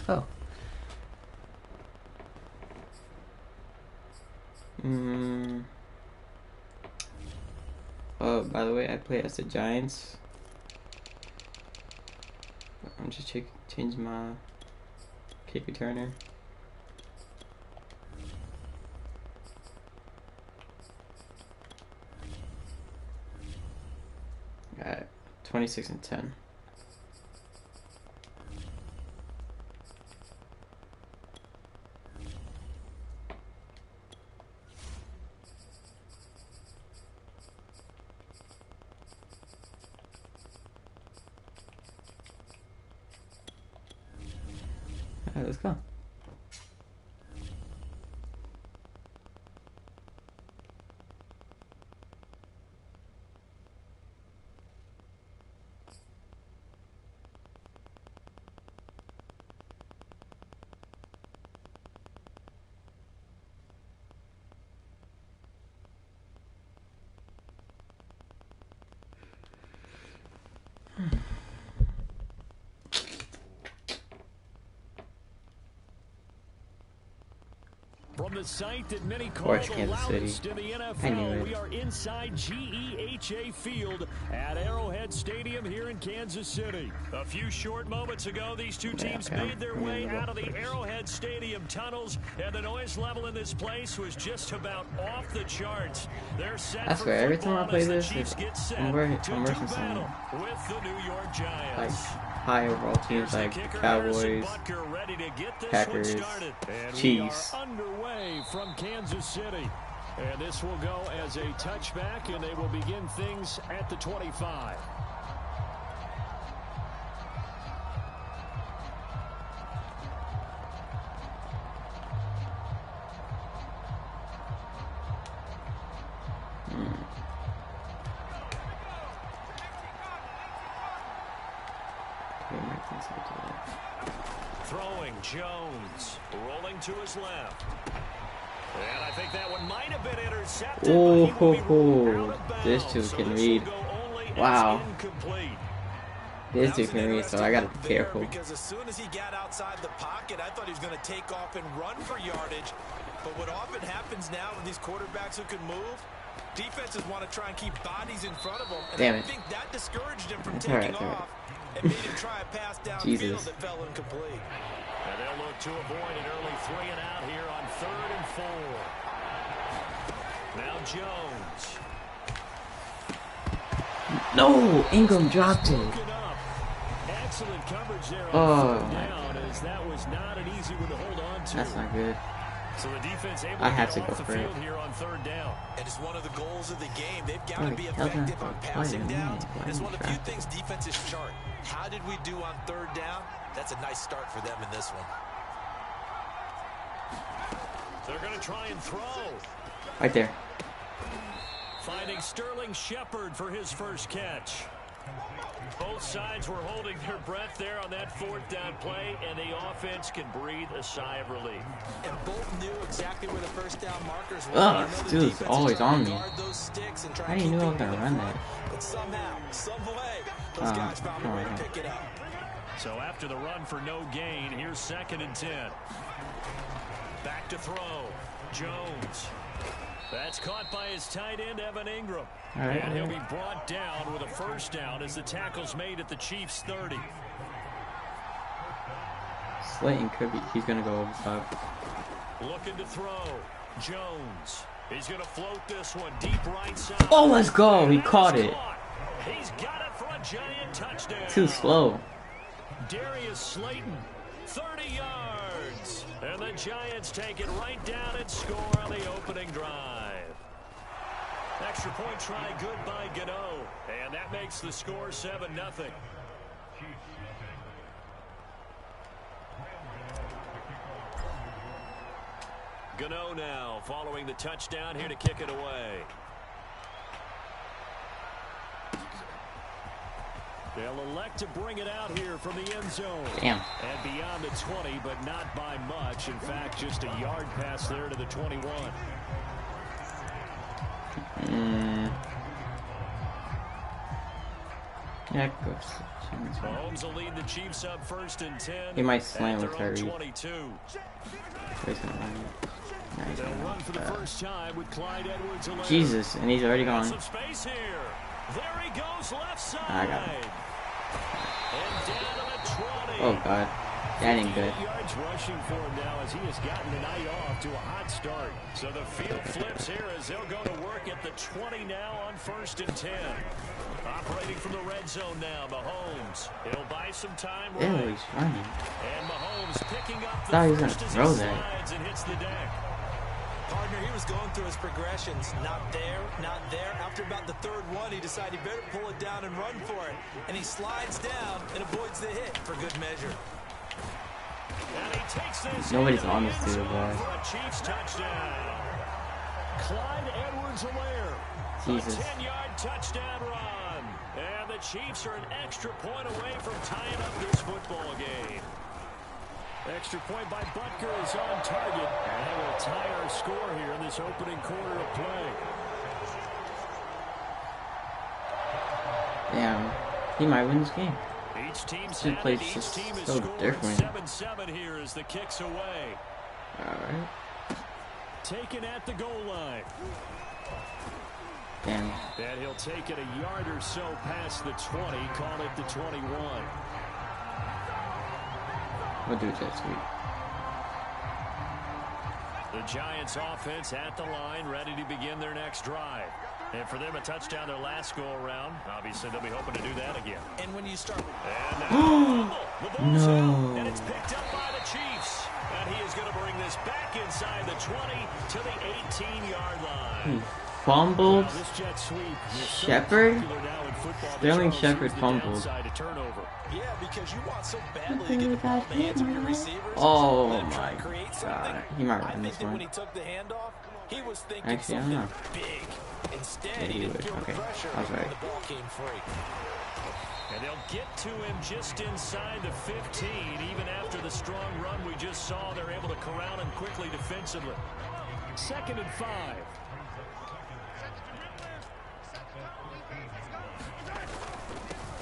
go. Oh, by the way, I play as the Giants. I'm just change my kick returner. Got 26-10. Alright, let's go. From the site that many call the loudest in the NFL, we are inside GEHA Field at Arrowhead Stadium here in Kansas City. A few short moments ago, these two teams made their way out of the Arrowhead Stadium tunnels, and the noise level in this place was just about off the charts. They're set I swear, every time I play this, I'm working some with the New York Giants. Like high overall teams like Cowboys, Packers, Chiefs. Underway from Kansas City, and this will go as a touchback, and they will begin things at the 25. Throwing Jones, rolling to his left. And I think that one might have been intercepted. Oh, this dude can read. Wow. This dude can read, so I gotta be careful. Because as soon as he got outside the pocket, I thought he was going to take off and run for yardage. But what often happens now with these quarterbacks who can move, defenses want to try and keep bodies in front of them. And Damn I it. think that discouraged him from taking off and made him try a pass downfield that fell incomplete. And they'll look to avoid an early 3 and out here on 3rd and 4. Now Jones. No, Ingram dropped it. Excellent coverage there on 3rd down, as that was not an easy one to hold on to. That's not good. So the defense able I had to to get go off the for it. field here on 3rd down. And it's one of the goals of the game. They've got Oh, to be hell effective no. on passing Why downs. am I It's one of the few trapped? things defenses chart. How did we do on 3rd down? That's a nice start for them in this one. They're going to try and throw. Right there. Finding Sterling Shepard for his first catch. Both sides were holding their breath there on that 4th down play, and the offense can breathe a sigh of relief. And both knew exactly where the first down markers were. Ugh, this dude's always on me. I didn't know I was gonna run that. But somehow, some way, those guys found a way to pick it up. So after the run for no gain, here's 2nd and 10. Back to throw. Jones. That's caught by his tight end, Evan Ingram. Right, and he'll be brought down with a first down as the tackle's made at the Chiefs' 30. Slayton could be, he's gonna go over 5. Looking to throw. Jones. He's going to float this one deep right side. Oh, let's go. He caught it. He's got it for a giant touchdown. Too slow. Darius Slayton, 30 yards. And the Giants take it right down and score on the opening drive. Extra point try good by Gano. And that makes the score 7-0. Gano now following the touchdown here to kick it away. They'll elect to bring it out here from the end zone. Damn. And beyond the 20, but not by much. In fact, just a yard pass there to the 21. Yeah, go. Mahomes will lead the Chiefs up 1st and 10. He might slam with Tyreek. Tyreek. They'll run for the first time with Clyde Edwards-Helaire. Jesus, and he's already gone. Some space here. There he goes, left side. I got it. And down to the 20. Oh God, that ain't good. Yards rushing for him now as he has gotten the night off to a hot start. So the field flips here as they'll go to work at the 20 now on 1st and 10. Operating from the red zone now, Mahomes. He'll buy some time. Ew, he's running. And Mahomes picking up the Thought he was first gonna as throw he that. slides and hits the deck. Partner, he was going through his progressions. Not there, not there. After about the 3rd one, he decided he better pull it down and run for it. And he slides down and avoids the hit for good measure. And he takes this. Nobody's on this dude, for boy. a Chiefs touchdown. Clyde Edwards-Helaire. Jesus. A 10-yard touchdown run. And the Chiefs are an extra point away from tying up this football game. Extra point by Butker is on target. And that will tie our score here in this opening quarter of play. Damn, he might win this game. Each team's This place each is team is so scored different. 7-7 here as the kick's away. Alright. Taken at the goal line. Damn. And he'll take it a yard or so past the 20, call it the 21. We'll do jet sweep. The Giants offense at the line, ready to begin their next drive. And for them, a touchdown their last go-around. Obviously, they'll be hoping to do that again. And when you start... And now, the ball's No. out, and it's picked up by the Chiefs. And he is going to bring this back inside the 20 to the 18-yard line. Fumbled. Now, this jet sweep is so Shepard? popular now in football. Sterling Charles Shepard sees the fumbled. downside of turnover. Yeah, because you want so badly to get the ball in the hands of your receivers. Oh Let him try my and create something. God. He might I win think this that when one. he took the handoff, he was thinking Actually, I don't something know. big. Instead, Yeah, he he didn't would. feel Okay. the pressure I was when right. the ball came free. And they'll get to him just inside the 15. Even after the strong run we just saw, they're able to corral him quickly defensively. 2nd and 5.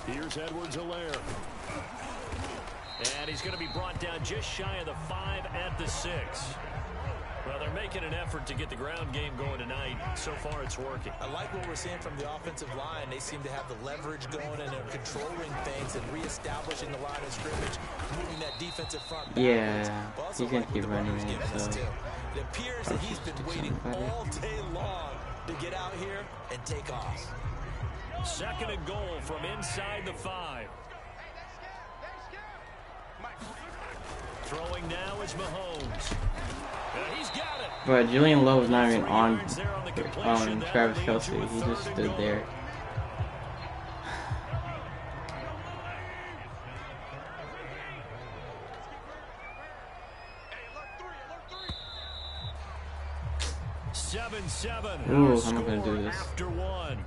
Here's Edwards-Helaire. And he's going to be brought down just shy of the 5 at the 6. Well, they're making an effort to get the ground game going tonight. So far, it's working. I like what we're seeing from the offensive line. They seem to have the leverage going, and they're controlling things and reestablishing the line of scrimmage, moving that defensive front backwards. Yeah, But also he's gonna like what keep the running runner's it, giving us so too. It appears that he's been waiting all day long to get out here and take off. 2nd and goal from inside the 5. Throwing now is Mahomes. He's got it. But Julian Lowe was not even 3 on yards there on the completion. That Travis leads Kelce. to a He 3rd just and stood goal. there. Ooh, I'm not gonna do this. After 1.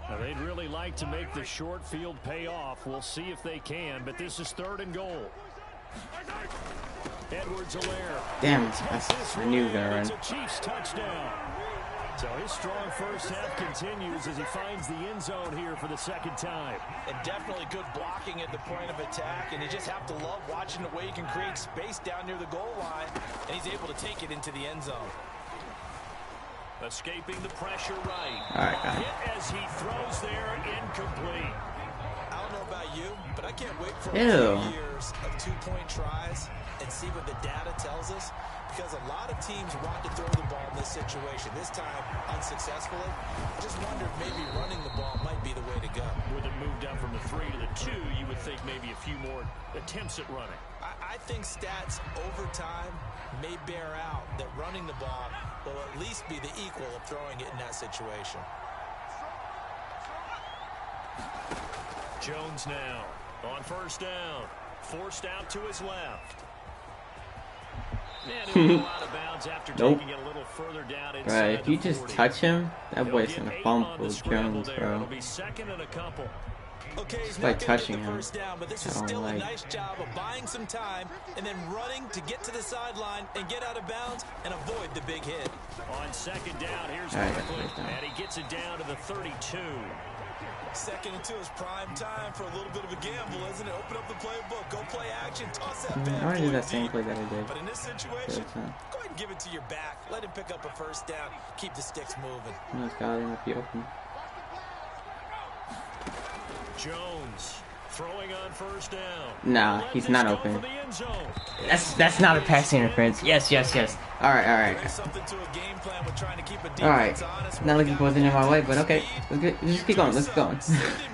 Now, they'd really like to make the short field pay off. We'll see if they can, but this is 3rd and goal. Edwards-Helaire. Damn, I knew he was gonna run. It's a Chiefs touchdown. So his strong first half continues as he finds the end zone here for the 2nd time. And definitely good blocking at the point of attack, and you just have to love watching the way he can create space down near the goal line, and he's able to take it into the end zone. Escaping the pressure right. All right, got it. Hit as he throws there, incomplete. I don't know about you, but I can't wait for a Ew. few years of 2-point tries and see what the data tells us, because a lot of teams want to throw the ball in this situation. This time, unsuccessfully. I just wonder if maybe running the ball might be the way to go. With it moved down from the 3 to the 2, you would think maybe a few more attempts at running. I think stats over time may bear out that running the ball will at least be the equal of throwing it in that situation. Jones now on 1st down. Forced out to his left. And he'll go out of bounds after Nope. taking it a little further down Right, inside if you the just 40. touch him, that He'll boy's get gonna 8 on fumble the scramble Jones, there. bro. It'll be 2nd and a couple. Okay, he's Just by not gonna touching get the him. first down, but this is still a nice job of buying some time and then running to get to the sideline and get out of bounds and avoid the big hit. On second down, here's Barkley, and he gets it down to the 32. 2nd and 2 is prime time for a little bit of a gamble, isn't it? Open up the playbook, go play action, toss that bad I want to do that same deep. play that I did. But in this situation, go ahead and give it to your back. Let him pick up a first down. Keep the sticks moving. No, Scott, might be open. Jones throwing on first down. Nah, he's not open. That's not a pass interference. Yes. All right. All right. Not looking for it in my way, but okay. Let's just keep going. Let's go.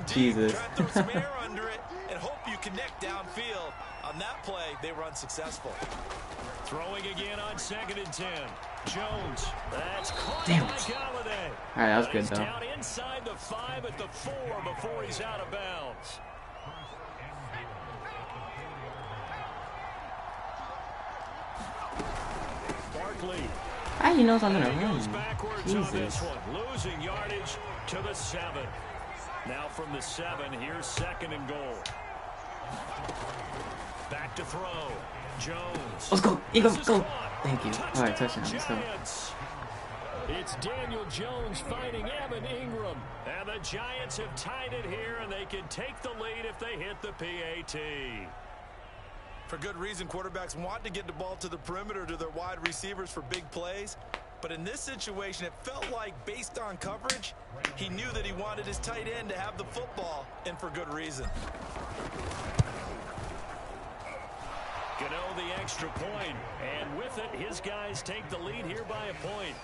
Jesus. And hope you connect downfield. On that play, they were unsuccessful. Throwing again on 2nd and 10. Jones. That's caught Damn by it. Galladay. All right, that was good though. Down inside the 5 at the 4 before he's out of bounds. Barkley. He knows I'm gonna Goes run. backwards on this Jesus. one, losing yardage to the 7. Now from the 7, here's 2nd and goal. Back to throw. Jones. Let's go. Eagles, go. Thank you. All right, touchdown. Let's go. It's Daniel Jones fighting Evan Ingram. And the Giants have tied it here, and they can take the lead if they hit the PAT. For good reason, quarterbacks want to get the ball to the perimeter to their wide receivers for big plays. But in this situation, it felt like, based on coverage, he knew that he wanted his tight end to have the football, and for good reason. Gano the extra point, and with it, his guys take the lead here by a point.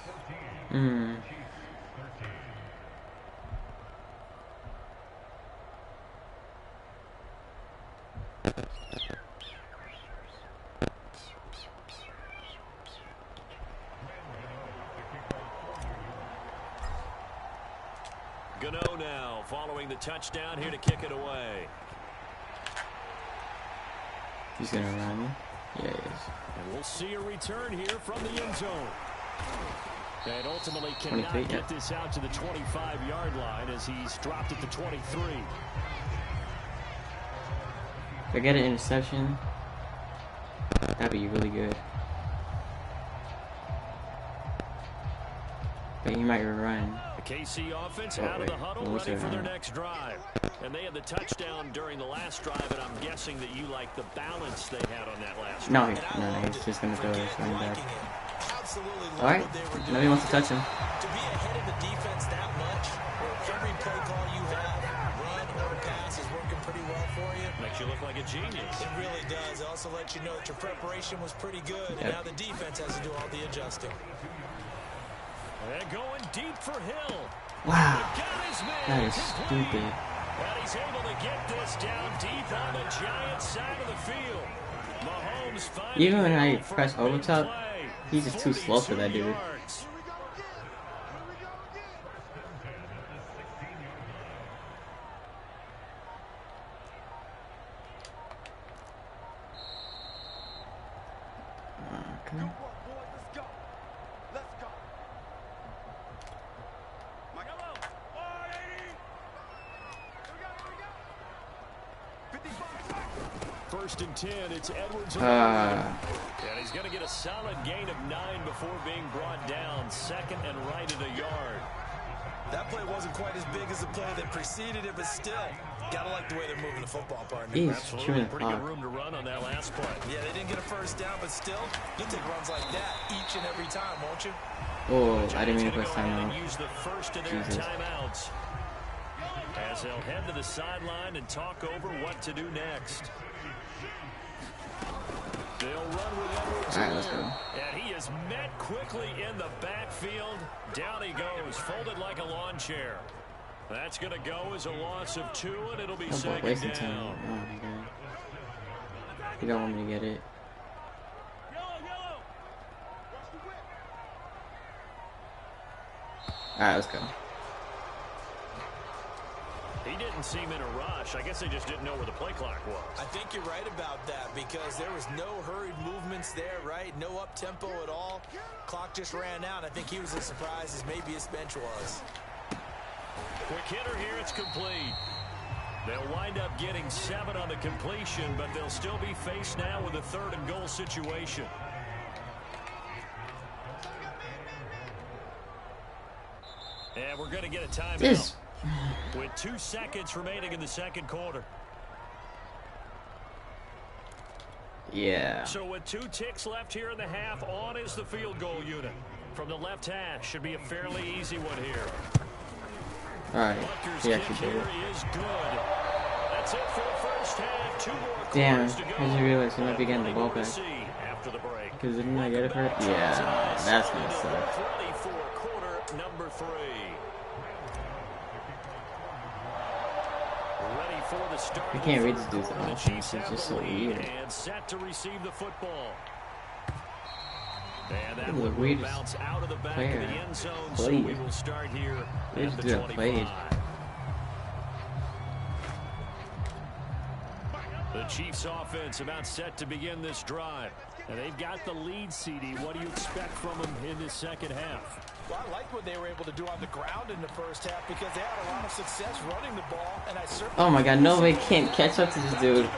Gano now following the touchdown here to kick it away. He's gonna run. Yeah, he is. And we'll see a return here from the end zone. And ultimately cannot get this out to the 25-yard line as he's dropped at the 23. If I get an interception, that'd be really good. But he might run. The KC offense out of the huddle, ready for their next drive. And they had the touchdown during the last drive, and I'm guessing that you like the balance they had on that last drive. No, he's just going to throw his running back. Alright, nobody wants to touch him. To be ahead of the defense that much, where every play call you have, run or pass, is working pretty well for you. Makes you look like a genius. It really does. It also lets you know that your preparation was pretty good, and now the defense has to do all the adjusting. They're going deep for Hill. Wow, that is stupid. And he's able to get this down deep on the Giants side of the field. Mahomes even when I press over top, he's just too slow for that dude. Okay. First and 10, it's Edwards. And he's going to get a solid gain of 9 before being brought down. 2nd and right at a yard. That play wasn't quite as big as the play that preceded it, but still, gotta like the way they're moving the football, partner. Absolutely, pretty good room to run on that last play. Yeah, they didn't get a first down, but still, you'll take runs like that each and every time, won't you? Oh, I didn't mean to press timeout. Use the first of their timeouts as they'll head to the sideline and talk over what to do next. They'll run with Edwards. All right, let's go. And he is met quickly in the backfield. Down he goes, folded like a lawn chair. That's going to go as a loss of 2, and it'll be 2nd down. Oh my god. You don't want me to get it. All right, let's go. He didn't seem in a rush. I guess they just didn't know where the play clock was. I think you're right about that because there was no hurried movements there, right? No up-tempo at all. Clock just ran out. I think he was as surprised as maybe his bench was. Quick hitter here. It's complete. They'll wind up getting 7 on the completion, but they'll still be faced now with a 3rd and goal situation. And we're going to get a timeout with 2 seconds remaining in the second quarter. Yeah. So with 2 ticks left here in the half, on is the field goal unit. From the left hash, should be a fairly easy one here. Alright. He actually did it. That's it for the first half. 2 more Damn. quarters to go. I just realized he might be getting the ball back. After the break. Because didn't I get it for it? Yeah. That's gonna suck. Ready for quarter number 3. Ready for the start. I can't read this dude's The offense. Chiefs It's have just the so lead weird. and set to receive the football. And that This is the one will weirdest bounce out of the back player of the end zone, played. so we will start here at the 25. The Chiefs offense about set to begin this drive. And they've got the lead, CD. What do you expect from them in this second half? Well, I liked what they were able to do on the ground in the first half because they had a lot of success running the ball. And I certainly Oh my god, nobody can't catch up to this dude.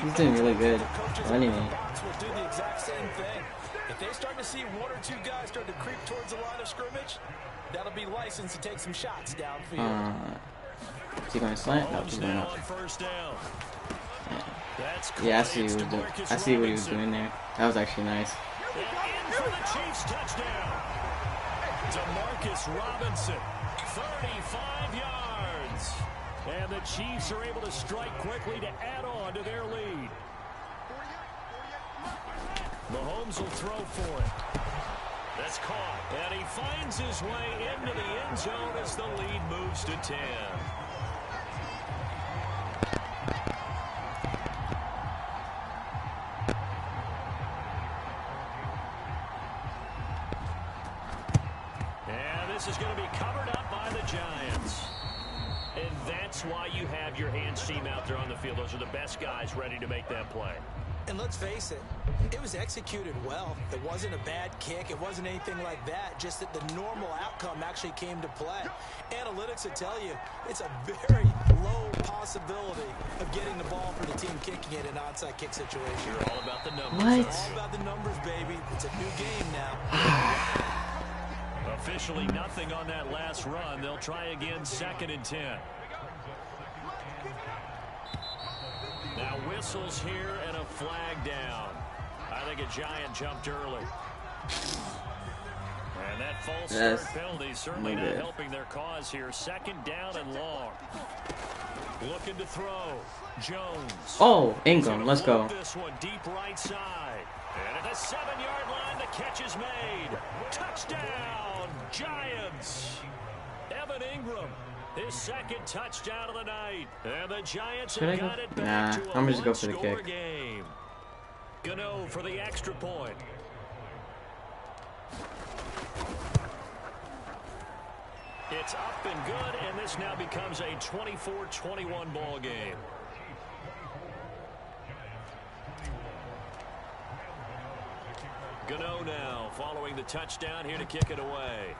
He's doing really good. Running it. will do the exact same thing. If they start to see 1 or 2 guys start to creep towards the line of scrimmage, that'll be license to take some shots downfield. Is he going to slant? No, he's going up. First down. Yeah, I see what he was doing. I see what he was doing there. That was actually nice. In for the Chiefs touchdown. DeMarcus Robinson, 35 yards. And the Chiefs are able to strike quickly to add on to their lead. Mahomes will throw for it. That's caught. And he finds his way into the end zone as the lead moves to 10. This is going to be covered up by the Giants. And that's why you have your hands team out there on the field. Those are the best guys ready to make that play. And let's face it, it was executed well. It wasn't a bad kick. It wasn't anything like that. Just that the normal outcome actually came to play. Analytics will tell you it's a very low possibility of getting the ball for the team kicking it in an onside kick situation. You're all about the numbers. What? It's all about the numbers, baby. It's a new game now. Officially nothing on that last run. They'll try again, 2nd and 10. Now whistles here and a flag down. I think a Giant jumped early. And that false start penalty certainly not helping their cause here. 2nd down and long. Looking to throw. Jones. Oh, Ingram, let's go. This one deep right side. And at the 7-yard line, the catch is made. Touchdown, Giants. Evan Ingram, his 2nd touchdown of the night. And the Giants have got it back to a I'm just go for the one-score kick. game. Gano for the extra point. It's up and good, and this now becomes a 24-21 ball game. Gano now following the touchdown here to kick it away.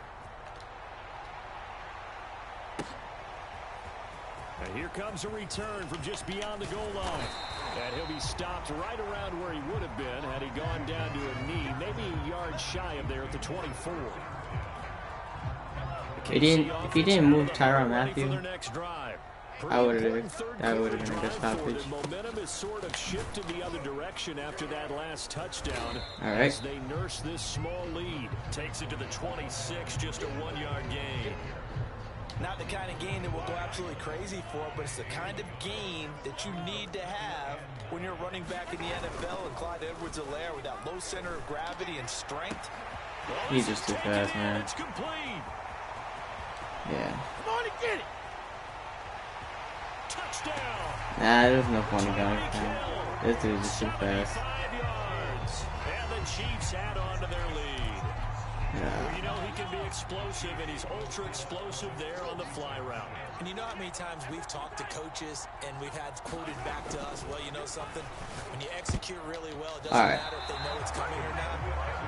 And here comes a return from just beyond the goal line. And he'll be stopped right around where he would have been had he gone down to a knee, maybe a yard shy of there at the 24. If he didn't move Tyrann Mathieu, that would have been a good stoppage. Momentum has sort of shifted the other direction after that last touchdown. All right. As they nurse this small lead, takes it to the 26, just a 1-yard gain. Not the kind of game that we'll go absolutely crazy for, but it's the kind of game that you need to have when you're running back in the NFL. And Clyde Edwards-Helaire with that low center of gravity and strength. He's just too fast, man. It's complete. Yeah. Come on and get it. Touchdown. Nah, there's no point in going. This dude's just too fast. 5 yards. And the Chiefs add on to their lead. Well, you know he can be explosive, and he's ultra explosive there on the fly route. And you know how many times we've talked to coaches and we've had quoted back to us, well, you know something? When you execute really well, it doesn't matter if they know it's coming or not.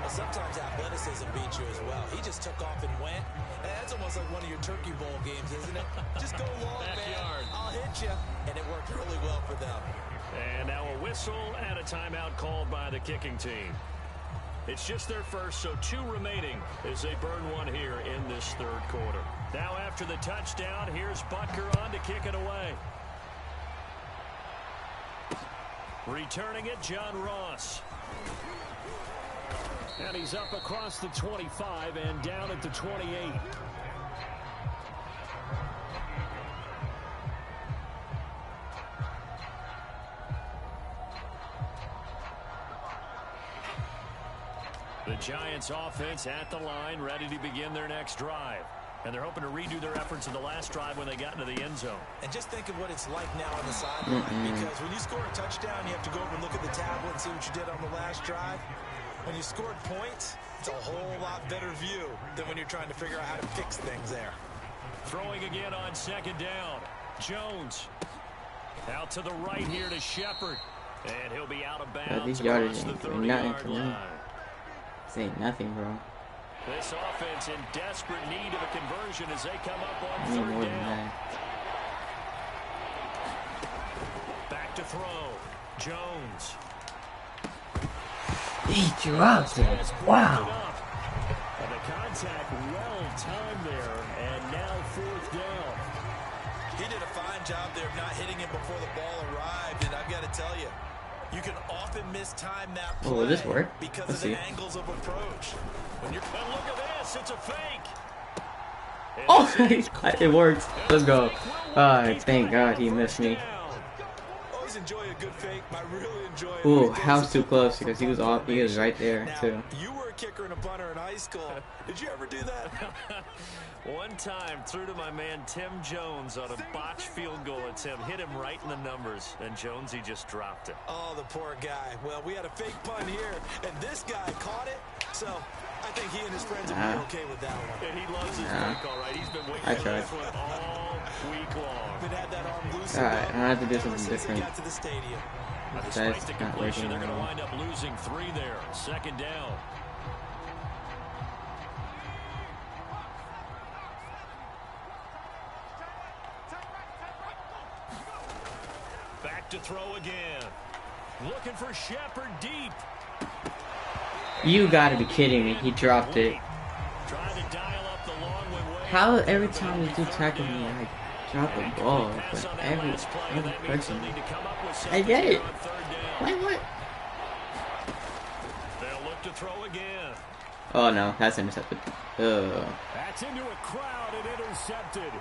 Well, sometimes athleticism beats you as well. He just took off and went. And that's almost like one of your Turkey Bowl games, isn't it? Just go long, man. I'll hit you. And it worked really well for them. And now a whistle and a timeout called by the kicking team. It's just their first, so 2 remaining as they burn one here in this third quarter. Now after the touchdown, here's Butker on to kick it away. Returning it, John Ross. And he's up across the 25 and down at the 28. The Giants offense at the line, ready to begin their next drive. And they're hoping to redo their efforts in the last drive when they got into the end zone. And just think of what it's like now on the sideline. Because when you score a touchdown, you have to go over and look at the tablet and see what you did on the last drive. When you scored points, it's a whole lot better view than when you're trying to figure out how to fix things there. Throwing again on second down. Jones out to the right here to Shepard. And he'll be out of bounds. These yardage ain't doing nothing for me. This ain't nothing, bro. This offense in desperate need of a conversion as they come up on I need third more than down. that. Back to throw. Jones. He drops it. Wow. And the contact well timed there, and now fourth down. He did a fine job there of not hitting him before the ball arrived, and I've got to tell you, you can often mistime that play will this work? because Let's of the see. angles of approach. When you're, and look at this, it's a fake. Oh, it works. Let's go. Thank God he missed me. Always enjoy a good fake. I really enjoy it. Ooh, house too close because he was off. He was right there Now, too. you were a kicker and a punter in high school. Did you ever do that? One time threw to my man Tim Jones on a botched field goal attempt. Hit him right in the numbers, and Jones, he just dropped it. Oh, the poor guy. Well, we had a fake punt here, and this guy caught it. So I think he and his friends will be okay with that one. And he loves his fake, all right. He's been waiting for this one all week long. But had that arm loose. Alright, I'm gonna have to do something different. Got to the stadium. Despite That's the not completion, working they're going to anymore. wind up losing 3 there. Second down. Back to throw again. Looking for Shepard deep. You gotta be kidding me. He dropped it. Trying to dial up the long way. How every time you do tackle me, I drop the ball for every person. I get it. What? They'll look to throw again. Oh no, that's intercepted. That's into a crowd and intercepted.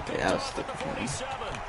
Okay, that was stupid. 47.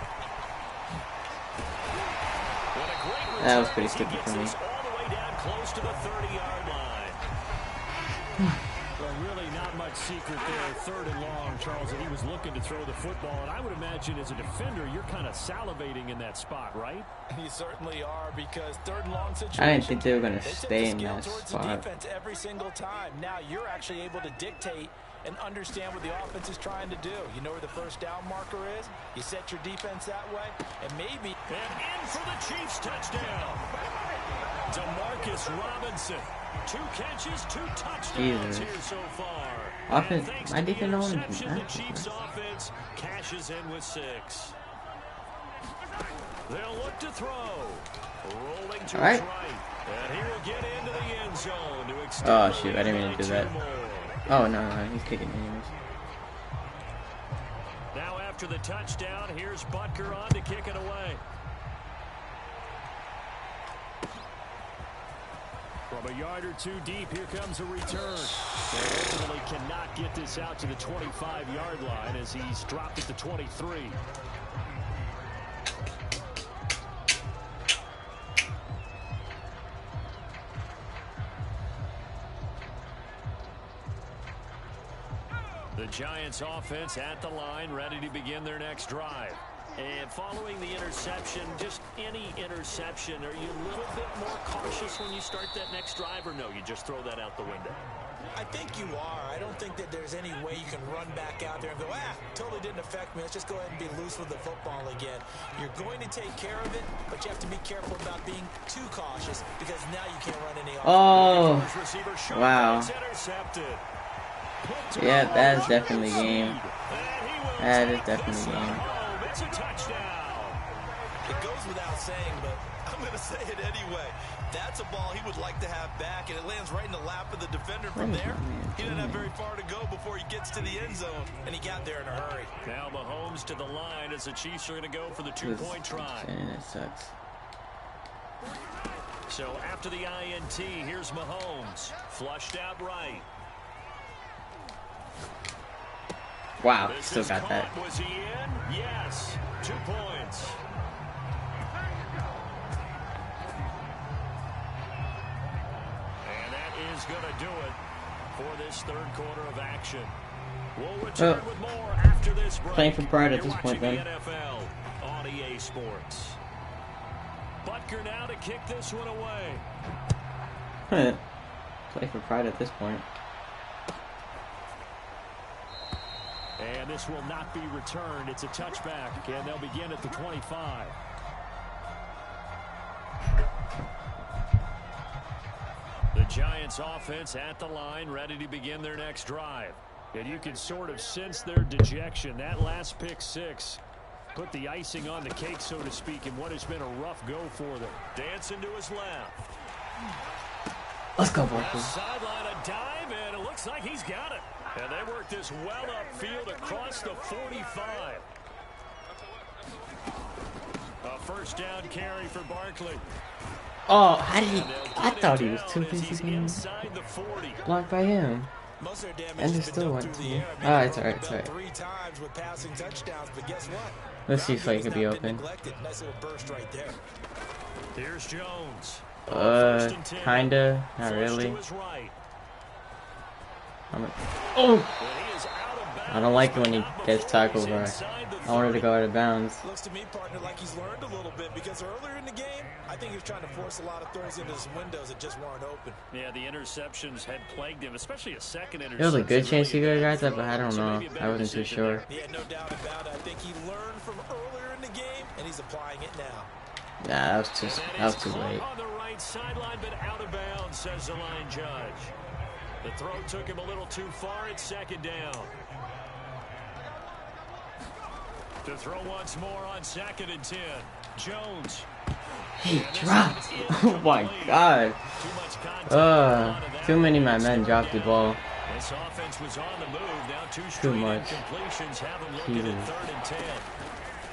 That was pretty stupid for me. All the way down close to the 30-yard line. Well, really not much secret there. Third and long, Charles, and he was looking to throw the football. And I would imagine as a defender, you're kind of salivating in that spot, right? You certainly are, because third and long situation. I didn't think they were gonna stay in that towards spot. the defense every single time. Now you're actually able to dictate and understand what the offense is trying to do. You know where the first down marker is. You set your defense that way, and maybe. And in for the Chiefs touchdown. DeMarcus Robinson. 2 catches, 2 touchdowns here so far. Offense, And thanks my to the defense only interception, the Chiefs offense cashes in with 6. They'll look to throw. Rolling to his right. And he will get into the end zone to extend. Oh shoot, I didn't mean to do that. Oh no, he's kicking anyways. Now after the touchdown, here's Butker on to kick it away. From a yard or 2 deep, here comes a return. They ultimately cannot get this out to the 25-yard line as he's dropped at the 23. The Giants offense at the line, ready to begin their next drive. And following the interception, just any interception, are you a little bit more cautious when you start that next drive, or no, you just throw that out the window? I think you are. I don't think that there's any way you can run back out there and go, totally didn't affect me. Let's just go ahead and be loose with the football again. You're going to take care of it, but you have to be careful about being too cautious because now you can't run any offense. Oh, wow. Yeah, that is definitely game. That is definitely game. It's a touchdown. It goes without saying, but I'm going to say it anyway. That's a ball he would like to have back, and it lands right in the lap of the defender from there. He didn't have very far to go before he gets to the end zone, and he got there in a hurry. Now Mahomes to the line as the Chiefs are going to go for the two-point try. It sucks. So after the INT, here's Mahomes. Flushed out right. Wow, still got that. Was he in? Yes. 2 points. And that is going to do it for this third quarter of action. We'll return with more after this break. Playing for pride at this point, then. NFL on EA Sports. Butker now to kick this one away. Play for pride at this point. And this will not be returned. It's a touchback, and they'll begin at the 25. The Giants offense at the line, ready to begin their next drive. And you can sort of sense their dejection. That last pick six put the icing on the cake, so to speak, in what has been a rough go for them. Dancing to his left. Let's go, Barkley. Sideline a dive, and it looks like he's got it. And they work this well upfield across the 45. A first down carry for Barkley. Oh, how did he? I thought he was too busy getting blocked by him. Most of their damage And has they been still done went through to the me. air. Oh, it's alright, it's alright. 3 times with passing touchdowns, but guess what? Let's see if I can be open. Nice little burst right there. Here's Jones. Kinda, not really. Oh! I don't like it when he gets tackled, bro. I wanted to go out of bounds. Looks to me, partner, like he's learned a little bit because earlier in the game, I think he was trying to force a lot of throws into his windows that just weren't open. Yeah, the interceptions had plagued him, especially a second interception. There was a good chance he could have got that, but I don't know. I wasn't too sure. Yeah, no doubt about it. I think he learned from earlier in the game, and he's applying it now. Nah, that was too late. On the right sideline, but out of bounds, says the line judge. The throw took him a little too far. It's second down. To throw once more on 2nd and 10. Jones. He dropped. Oh my God. Too many of my men dropped the ball. This offense was on the move. Now two Too straight much. incompletions have him looking at 3rd and 10.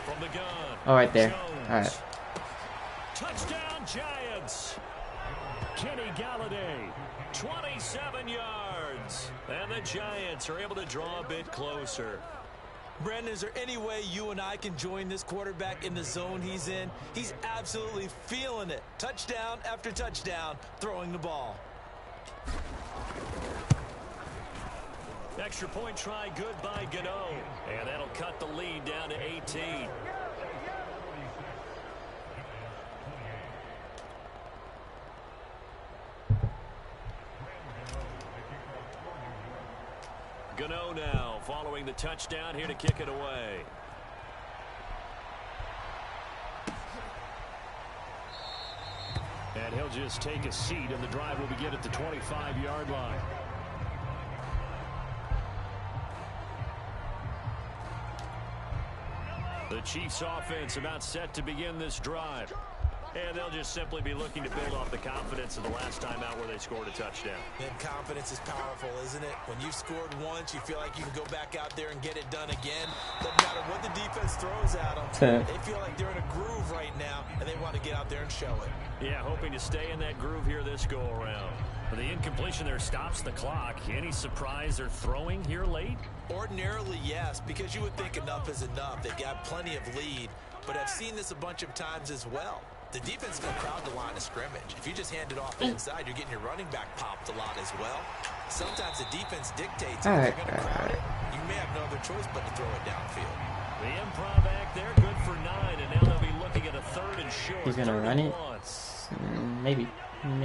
From the gun. Oh, right there. Jones. All right. Touchdown Giants. Kenny Galladay. 27 yards. And the Giants are able to draw a bit closer. Brandon, is there any way you and I can join this quarterback in the zone he's in? He's absolutely feeling it. Touchdown after touchdown, throwing the ball. Extra point try good by Gano. And that'll cut the lead down to 18. Gano now following the touchdown here to kick it away. And he'll just take a seat, and the drive will begin at the 25-yard line. The Chiefs offense about set to begin this drive. And they'll just simply be looking to build off the confidence of the last time out where they scored a touchdown. And confidence is powerful, isn't it? When you've scored once, you feel like you can go back out there and get it done again. Doesn't matter what the defense throws at them. They feel like they're in a groove right now, and they want to get out there and show it. Yeah, hoping to stay in that groove here this go-around. The incompletion there stops the clock. Any surprise they're throwing here late? Ordinarily, yes, because you would think enough is enough. They've got plenty of lead, but I've seen this a bunch of times as well. The defense is going to crowd the line of scrimmage. If you just hand it off inside, you're getting your running back popped a lot as well. Sometimes the defense dictates if they're going to crowd it. You may have no other choice but to throw it downfield. The improv act there, good for 9, and now they'll be looking at a 3rd and short. He's gonna run it. Maybe. On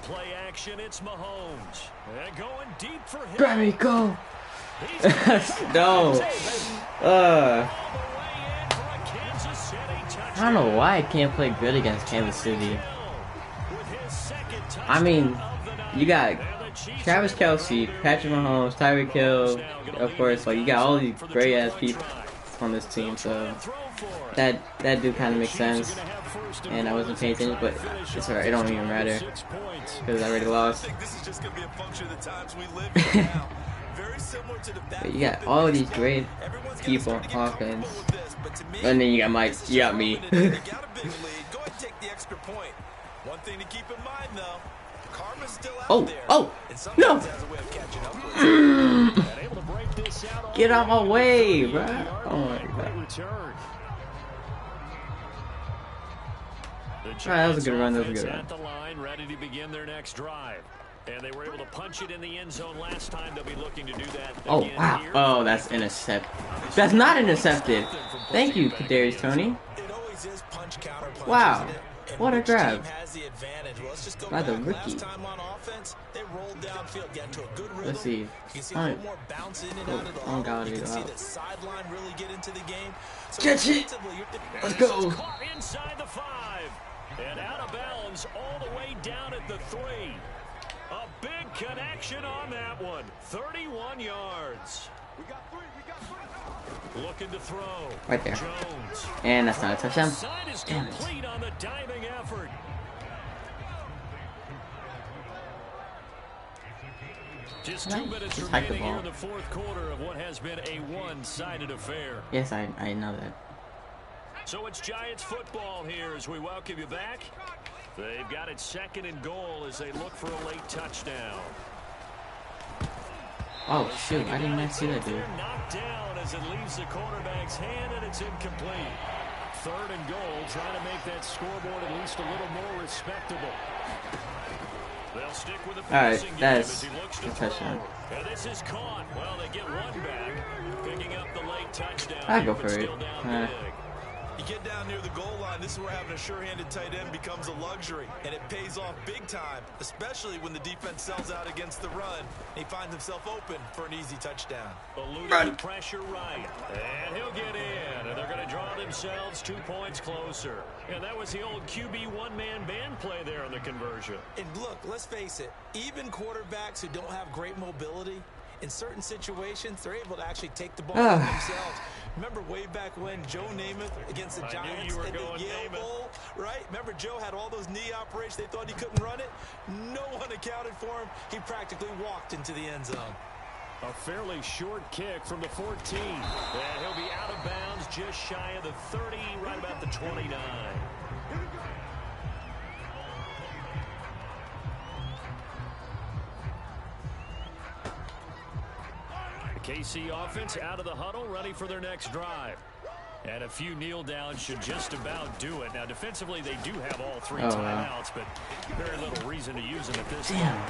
play action, it's Mahomes. And going deep for him. Grab me, go. No. I don't know why I can't play good against Kansas City. I mean, you got Travis Kelce, Patrick Mahomes, Tyreek Hill, of course. Like, you got all these great ass people on this team, so that do kind of make sense. And I wasn't paying attention, but it's alright. It don't even matter because I already lost. But you got all these great people on offense, and then you got Mike. You got me. Oh, no! Get out my way, bro! Oh my god! Alright, that was a good run. At the line, ready to begin their next drive. And they were able to punch it in the end zone last time. They'll be looking to do that Oh, again wow. here. Oh, that's intercepted. That's not intercepted. Thank you, Kadarius Toney. Wow. What a grab by the rookie. Let's see. Oh, God, he's out. Catch it. Let's go. Inside the 5. And out of bounds all the way down at the 3. A big connection on that one. 31 yards. Looking to throw. Right there. Jones. And that's not a touchdown. Side is Damn it. complete on the diving effort. Just 2 minutes Just hike the remaining here ball. in the 4th quarter of what has been a one-sided affair. Yes, I know that. So it's Giants football here as we welcome you back. They've got it 2nd and goal as they look for a late touchdown. Oh shoot, I didn't even see that dude. Knocked down as it leaves the quarterback's hand and it's incomplete. 3rd and goal, trying to make that scoreboard at least a little more respectable. They'll stick with the passing game as he looks to throw. And this is caught. Well, they get one back, picking up the late touchdown. I go for it. You get down near the goal line, this is where having a sure-handed tight end becomes a luxury, and it pays off big time, especially when the defense sells out against the run, and he finds himself open for an easy touchdown. Eluding the pressure right, and he'll get in, and they're going to draw themselves 2 points closer. And that was the old QB one-man band play there on the conversion. And look, let's face it, even quarterbacks who don't have great mobility, in certain situations, they're able to actually take the ball themselves. Remember way back when Joe Namath against the Giants at the Yale Bowl, right? Remember Joe had all those knee operations. They thought he couldn't run it. No one accounted for him. He practically walked into the end zone. A fairly short kick from the 14. And he'll be out of bounds just shy of the 30, right about the 29. KC offense out of the huddle, ready for their next drive. And a few kneel downs should just about do it. Now, defensively, they do have all 3 timeouts, but very little reason to use them at this time.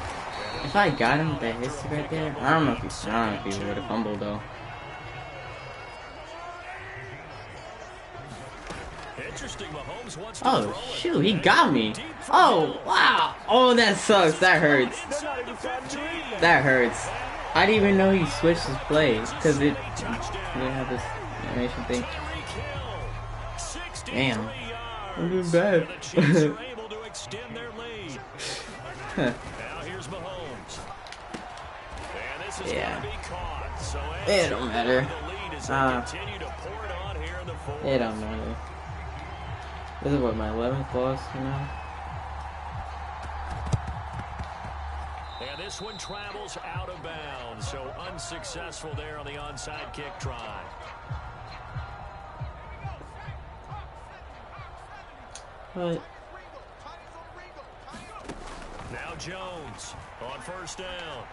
If I got him with that history right there, I don't know if he would have fumbled though. Interesting, Mahomes wants to throw it. Shoot, he got me. Oh wow. Oh, that sucks. That hurts. That hurts. I didn't even know he switched his play because it didn't have this animation thing. Damn. I'm doing bad. Now here's Mahomes. And this is going to be caught. So it don't matter. continue to pour it on here in the fourth. It don't matter. This is what, my 11th loss now? And this one travels out of bounds, so unsuccessful there on the onside kick try. What? Now Jones on first down.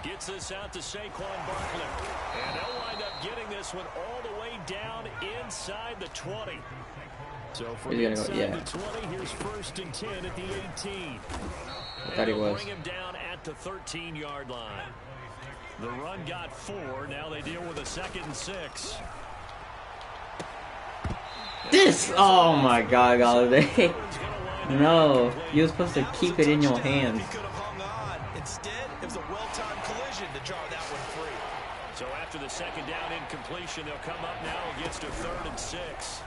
Gets this out to Saquon Barkley. And they'll wind up getting this one all the way down inside the 20. So from inside the 20, here's 1st and 10 at the 18. I thought he was. Bring him down at the 13-yard line. The run got 4. Now they deal with a 2nd and 6. This, oh my God, Galladay. No, you're supposed to keep it in your hands. Instead, it was a well-timed collision to draw that one free. So after the 2nd down incompletion, they'll come up now against a 3rd and 6.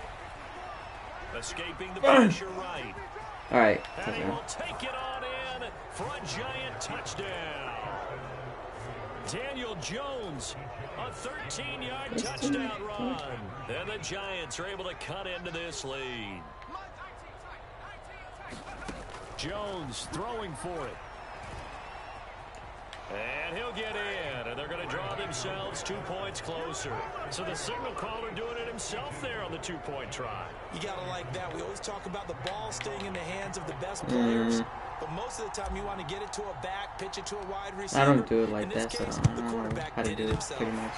Escaping the pressure right. All right. And he will take it on in for a giant touchdown. Daniel Jones, a 13-yard touchdown run. And the Giants are able to cut into this lead. Jones throwing for it. And he'll get in, and they're going to draw themselves 2 points closer. So the signal caller doing it himself there on the 2-point try. You got to like that. We always talk about the ball staying in the hands of the best players. But most of the time you want to get it to a back, pitch it to a wide receiver. I don't do it like that, case, so I don't know how to do it pretty much.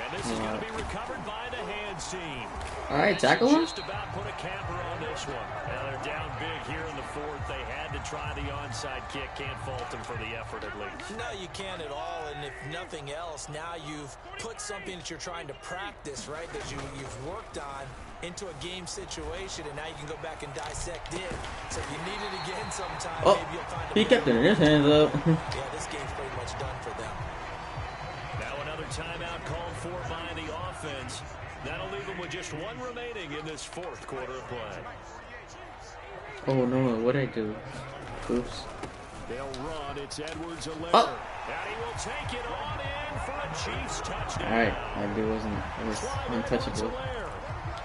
And this is going to be recovered by the hands team. All right, tackle him. Just about put a capper on this one. Now they're down big here in the 4th. They had to try the onside kick. Can't fault them for the effort at least. No, you can't at all. And if nothing else, now you've put something that you're trying to practice, right, that you've worked on into a game situation, and now you can go back and dissect it. So if you need it again sometime, maybe you'll find a he kept it in his hands up. Yeah, this game's pretty much done for them. Now another timeout called for by the offense. That'll leave them with just 1 remaining in this 4th quarter of play. Oh no, what'd I do? Oops. They'll run. It's Edwards 11. Oh. And he will take it on in for a Chiefs touchdown. Alright, I do it was untouchable.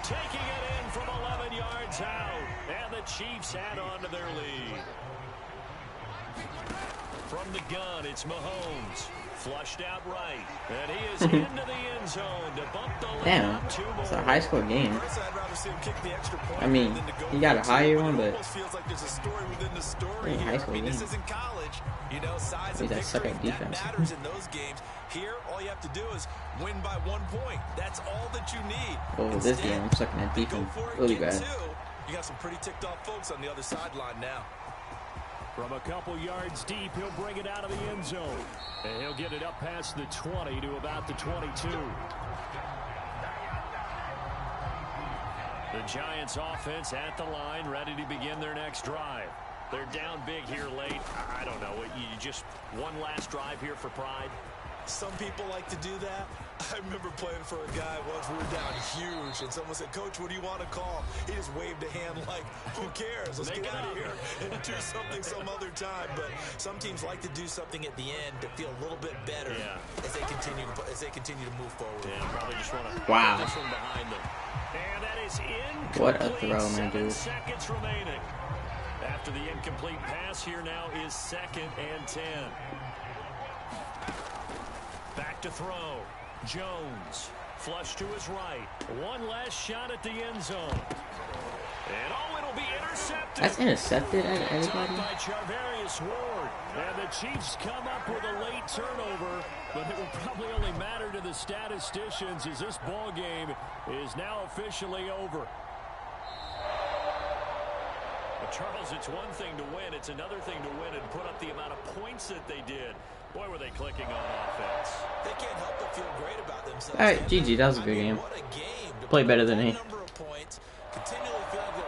Taking it in from 11 yards out. And the Chiefs add on to their lead. From the gun, it's Mahomes. Flushed out right. And he is into the end zone to bump the lead. Damn, it's a high score game. I mean, you got a higher one, but high school game. This isn't college. You know, size and suck at defense. matters in those games. Here, all you have to do is win by 1 point. That's all that you need. Oh, this game, I'm sucking at defense really bad. You got some pretty ticked off folks on the other sideline now. From a couple yards deep, he'll bring it out of the end zone. And he'll get it up past the 20 to about the 22. The Giants offense at the line, ready to begin their next drive. They're down big here late. I don't know. You just one last drive here for pride. Some people like to do that. I remember playing for a guy once. We were down huge, and someone said, "Coach, what do you want to call?" He just waved a hand like, "Who cares? Let's get out of here and do something some other time." But some teams like to do something at the end to feel a little bit better as they continue to move forward. Yeah, probably just want to wow. put this one behind them. And that is incomplete. What a throw, man, 7 dude. seconds remaining. After the incomplete pass, here now is 2nd and 10. Back to throw. Jones. Flush to his right. One last shot at the end zone. And it'll be intercepted. That's intercepted at anybody? By Charvarius Ward. And the Chiefs come up with a late turnover, but it will probably only matter to the statisticians as this ball game is now officially over. But Charles, it's one thing to win. It's another thing to win and put up the amount of points that they did. Boy, were they clicking on offense. They can't help but feel great about themselves. All right, GG. That was a good game. Played better than me.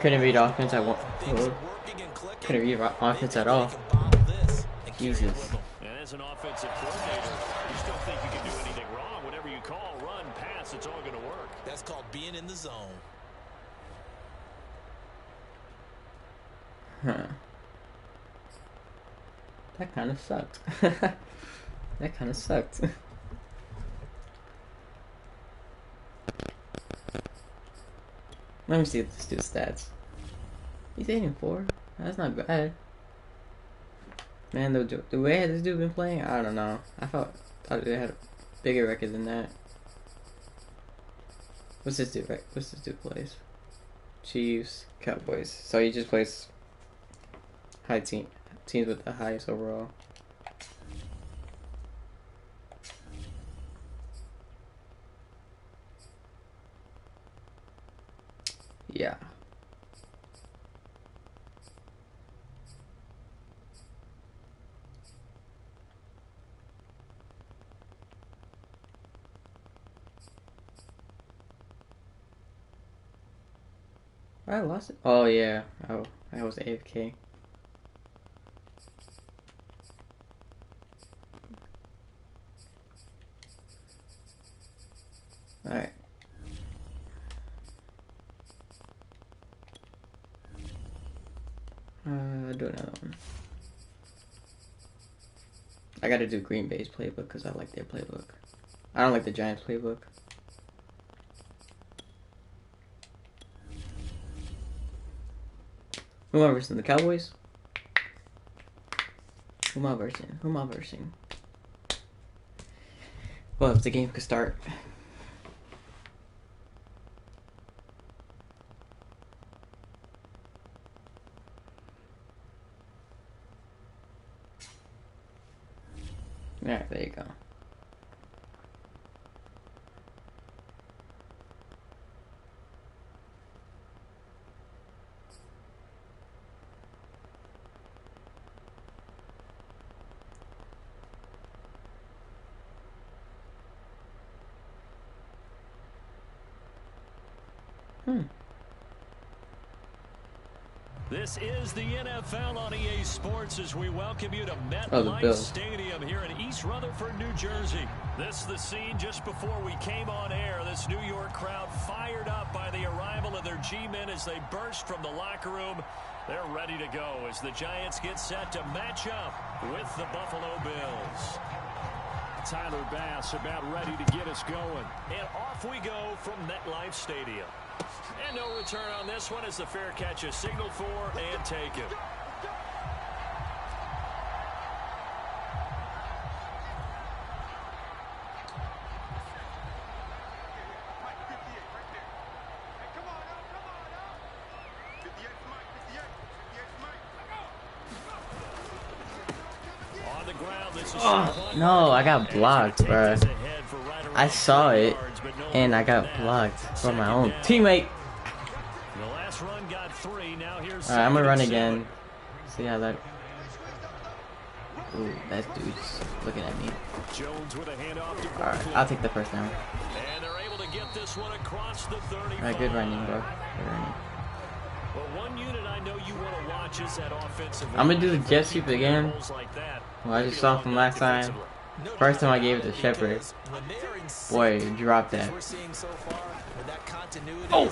Couldn't read offense. Couldn't read offense at all. Jesus. And as an offensive coordinator, you still think you can do anything wrong. Whatever you call, run, pass, it's all going to work. That's called being in the zone. Huh. That kind of sucked. That kind of sucked. Let me see this dude's stats. He's 8-4. That's not bad. Man, the way this dude been playing, I don't know. I thought they had a bigger record than that. What's this dude plays? Chiefs, Cowboys. So he just plays teams with the highest overall. Yeah. I lost it. Oh yeah. Oh, I was AFK. All right. Do another one. I gotta do Green Bay's playbook because I like their playbook. I don't like the Giants playbook. Who am I versing? The Cowboys? Who am I versing? Who am I versing? Well, if the game could start. Alright, there you go. This is the NFL on EA Sports as we welcome you to the MetLife Bills. Stadium here in East Rutherford, New Jersey. This is the scene just before we came on air. This New York crowd fired up by the arrival of their G-men as they burst from the locker room. They're ready to go as the Giants get set to match up with the Buffalo Bills. Tyler Bass about ready to get us going. And off we go from MetLife Stadium. And no return on this one as the fair catch is signaled for and taken. On the ground, this is Oh, no, I got blocked, bro. I saw it, and I got blocked from my own teammate. The last run got 3. Now here's Alright, I'm gonna run again. See how that... Ooh, that dude's looking at me. Jones with a handoff to Alright, I'll take the first down. and they're able to get this one across the 35. Alright, good running, bro. Good running. Well, one unit I know you want to watch is that offensive. I'm gonna do the jet sweep again. Like that. Well, I just saw from last time. First time I gave it to Shepard. Boy, drop that. Oh!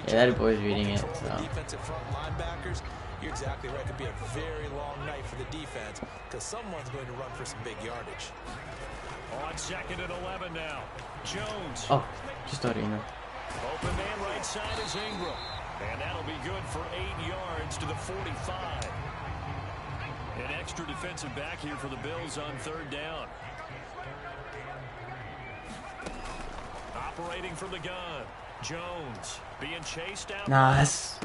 Yeah, that boy's reading it, so. You're exactly right. It could be a very long night for the defense because someone's going to run for some big yardage. On 2nd and 11 now. Jones. Oh, just thought you know. Open man right side is Ingram. And that'll be good for 8 yards to the 45. An extra defensive back here for the Bills on 3rd down. Operating from the gun. Jones being chased out. Nice.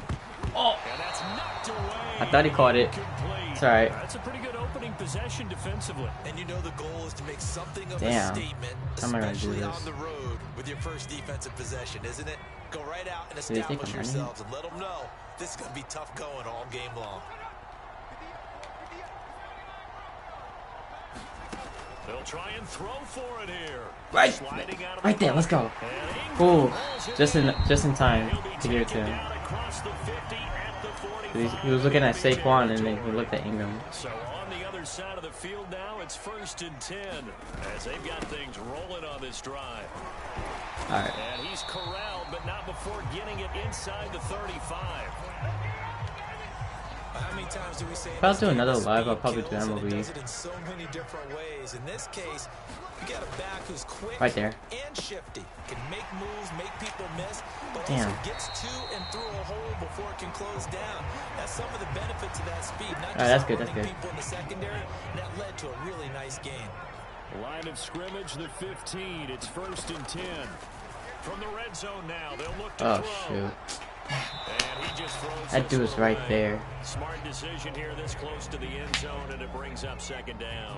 Oh! And that's knocked away. I thought he caught it. Complete. It's alright. That's a pretty good opening possession defensively. And you know the goal is to make something of a Damn. statement, How am I gonna do especially this? on the road with your first defensive possession, isn't it? Go right out and Do you think establish I'm running? yourselves and let them know this is going to be tough going all game long. They'll try and throw for it here. Right, Sliding out of right there. Let's go. Ooh, just in time to give it to him. He was looking at Saquon and then he looked at Ingram. So on the other side of the field now, it's 1st and 10 as they've got things rolling on this drive. All right. And he's corralled, but not before getting it inside the 35. How many times do we say If I'll do another live, I'll probably do MLB. does it in so many different ways. In this case, you got a back who's quick Right there. and shifty. Can make moves, make people miss, but Damn. also gets to and through a hole before it can close down. That's some of the benefits of that speed. Not just Alright, that's good, that's outrunning good. people in the secondary. And that led to a really nice game. Line of scrimmage, the 15. It's 1st and 10. From the red zone now, they'll look to Oh throw. shoot. And he just throws That this dude's one right away. there. Smart decision here this close to the end zone, and it brings up 2nd down.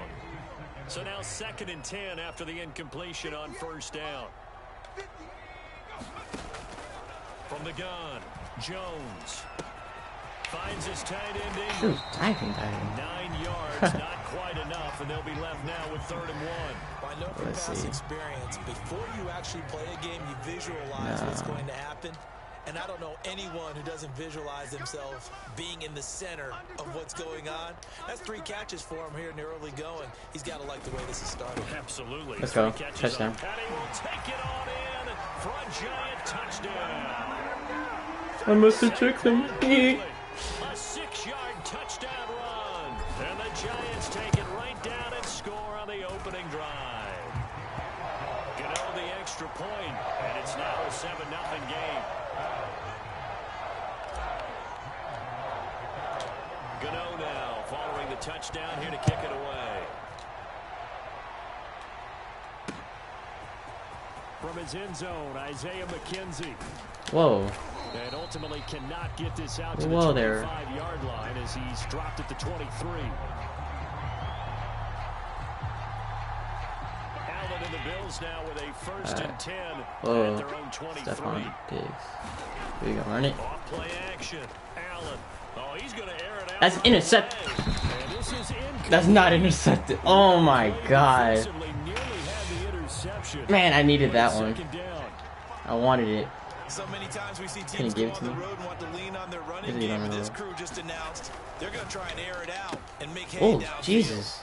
So now 2nd and 10 after the incompletion on 1st down. From the gun, Jones finds his tight end Shoot, Ingram. diving. 9 yards, not quite enough, and they'll be left now with 3rd and 1. By no Let's past see. experience, before you actually play a game, you visualize what's going to happen. And I don't know anyone who doesn't visualize themselves being in the center of what's going on. That's 3 catches for him here in the early going. He's got to like the way this is started. Absolutely. Let's go. Touchdown. And he will take it on in for a giant touchdown. I must have tricked him. A 6-yard touchdown run. And the Giants take it right down and score on the opening drive. Gano the extra point, and it's now a 7-0 game. Gano now following the touchdown here to kick it away. From his end zone, Isaiah McKenzie. Whoa. And ultimately cannot get this out to the 25-yard line as he's dropped at the 23. Allen and the Bills now with a 1st and 10 at their own 23. Stephon Diggs. Here you go, run it. Off play action. Allen. Oh, he's going to air it out. That's intercepted. That's not intercepted. Oh my god. Man, I needed that one. I wanted it. So many times we see teams go on the road and want to lean on their running game, but this crew just announced they're going to try and air it out and make hay down. Oh, Jesus.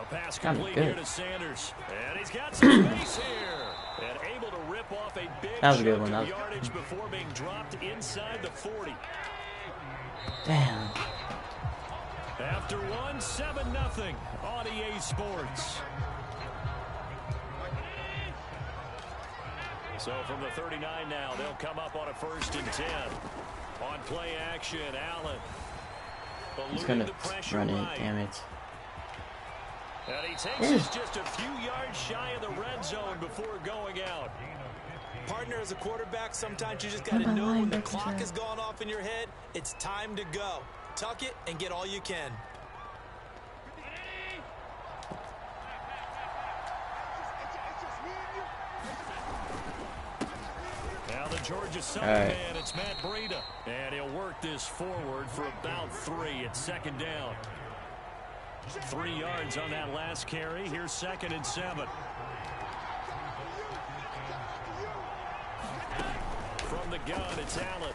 Pass complete here to Sanders. And he's got some space here. And able to rip off a big that was a good one. yardage before being dropped inside the 40. Damn. After 7-0 on EA Sports. So from the 39 now, they'll come up on a 1st and 10. On play action, Allen. He's going to run it, damn it. And he takes us just a few yards shy of the red zone before going out. Partner, as a quarterback, sometimes you just got to know when the clock has gone off in your head, it's time to go. Tuck it and get all you can. Now the Georgia Southern man, it's Matt Breida. And he'll work this forward for about 3 at 2nd down. 3 yards on that last carry. Here's 2nd and 7. From the gun, it's Allen.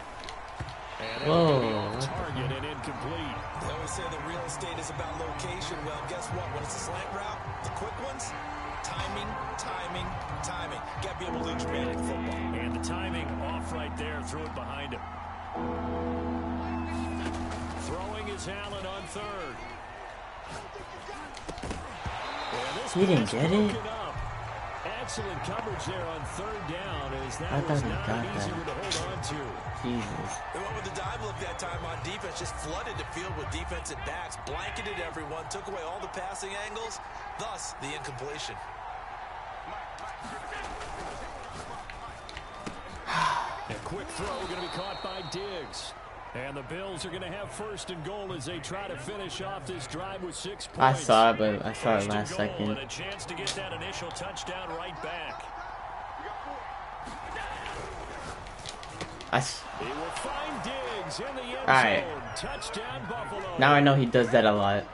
And target and incomplete. They always say that real estate is about location. Well, guess what? When it's a slant route, the quick ones, timing. Got to be able to lead your man in football. And the timing off right there. Threw it behind him. Throwing is Allen on 3rd. He didn't get it? Excellent coverage there on 3rd down, as that was not an easy one to hold on to. Jesus. They went with the dive look that time on defense, just flooded the field with defensive backs, blanketed everyone, took away all the passing angles, thus the incompletion. A quick throw going to be caught by Diggs. And the Bills are going to have 1st and goal as they try to finish off this drive with 6 points. I saw it, but I saw it last second. And a chance to get that initial touchdown right back. He will find Diggs in the end zone. Touchdown, Buffalo. Now I know he does that a lot.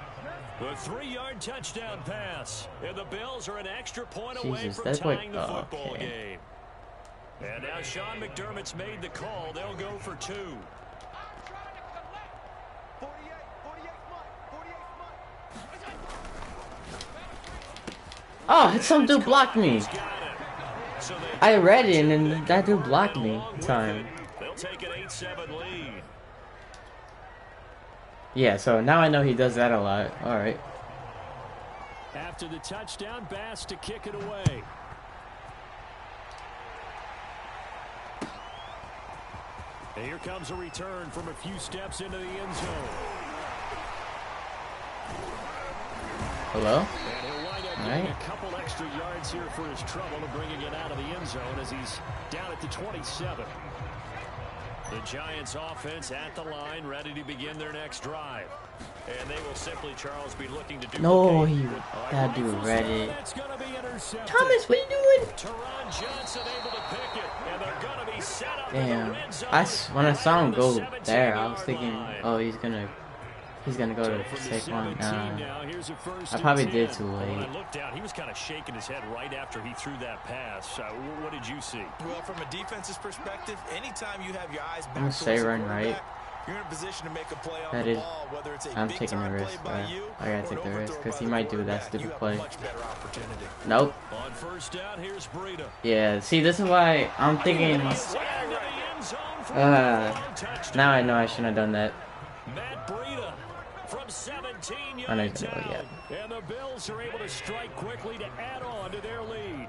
The 3-yard touchdown pass. And the Bills are an extra point away from tying the football game. And now Sean McDermott's made the call. They'll go for 2. Oh, some dude blocked me. I read it, and then that dude blocked me. Time. They'll take an 8-7 lead. Yeah, so now I know he does that a lot. All right. After the touchdown, Bass to kick it away. And here comes a return from a few steps into the end zone. Hello? And he'll wind up getting a couple extra yards here for his trouble of bringing it out of the end zone as he's down at the 27. The Giants offense at the line, ready to begin their next drive. And they will simply, Charles, be looking to do. No, that dude read it. Thomas, what are you doing? Teron Johnson able to pick it, and they're going to be set up. Damn. When I saw him go there, I was thinking, oh, he's gonna He's gonna go to Saquon. I probably did too late. When I looked out, he was kind of shaking his head right after he threw that pass. What did you see? Well, from a defense's perspective, anytime you have your eyes back, I'm gonna say run right. You're in a position to make a play on That the is, ball, whether it's a I'm big taking the time risk, play by you I gotta take the risk because he might do that stupid play. much better opportunity. Nope. On first down, here's Breida. Yeah, see, this is why I'm thinking. Now I know I shouldn't have done that. Matt Breida from 17 I know yards he's gonna go, out. And the Bills are able to strike quickly to add on to their lead.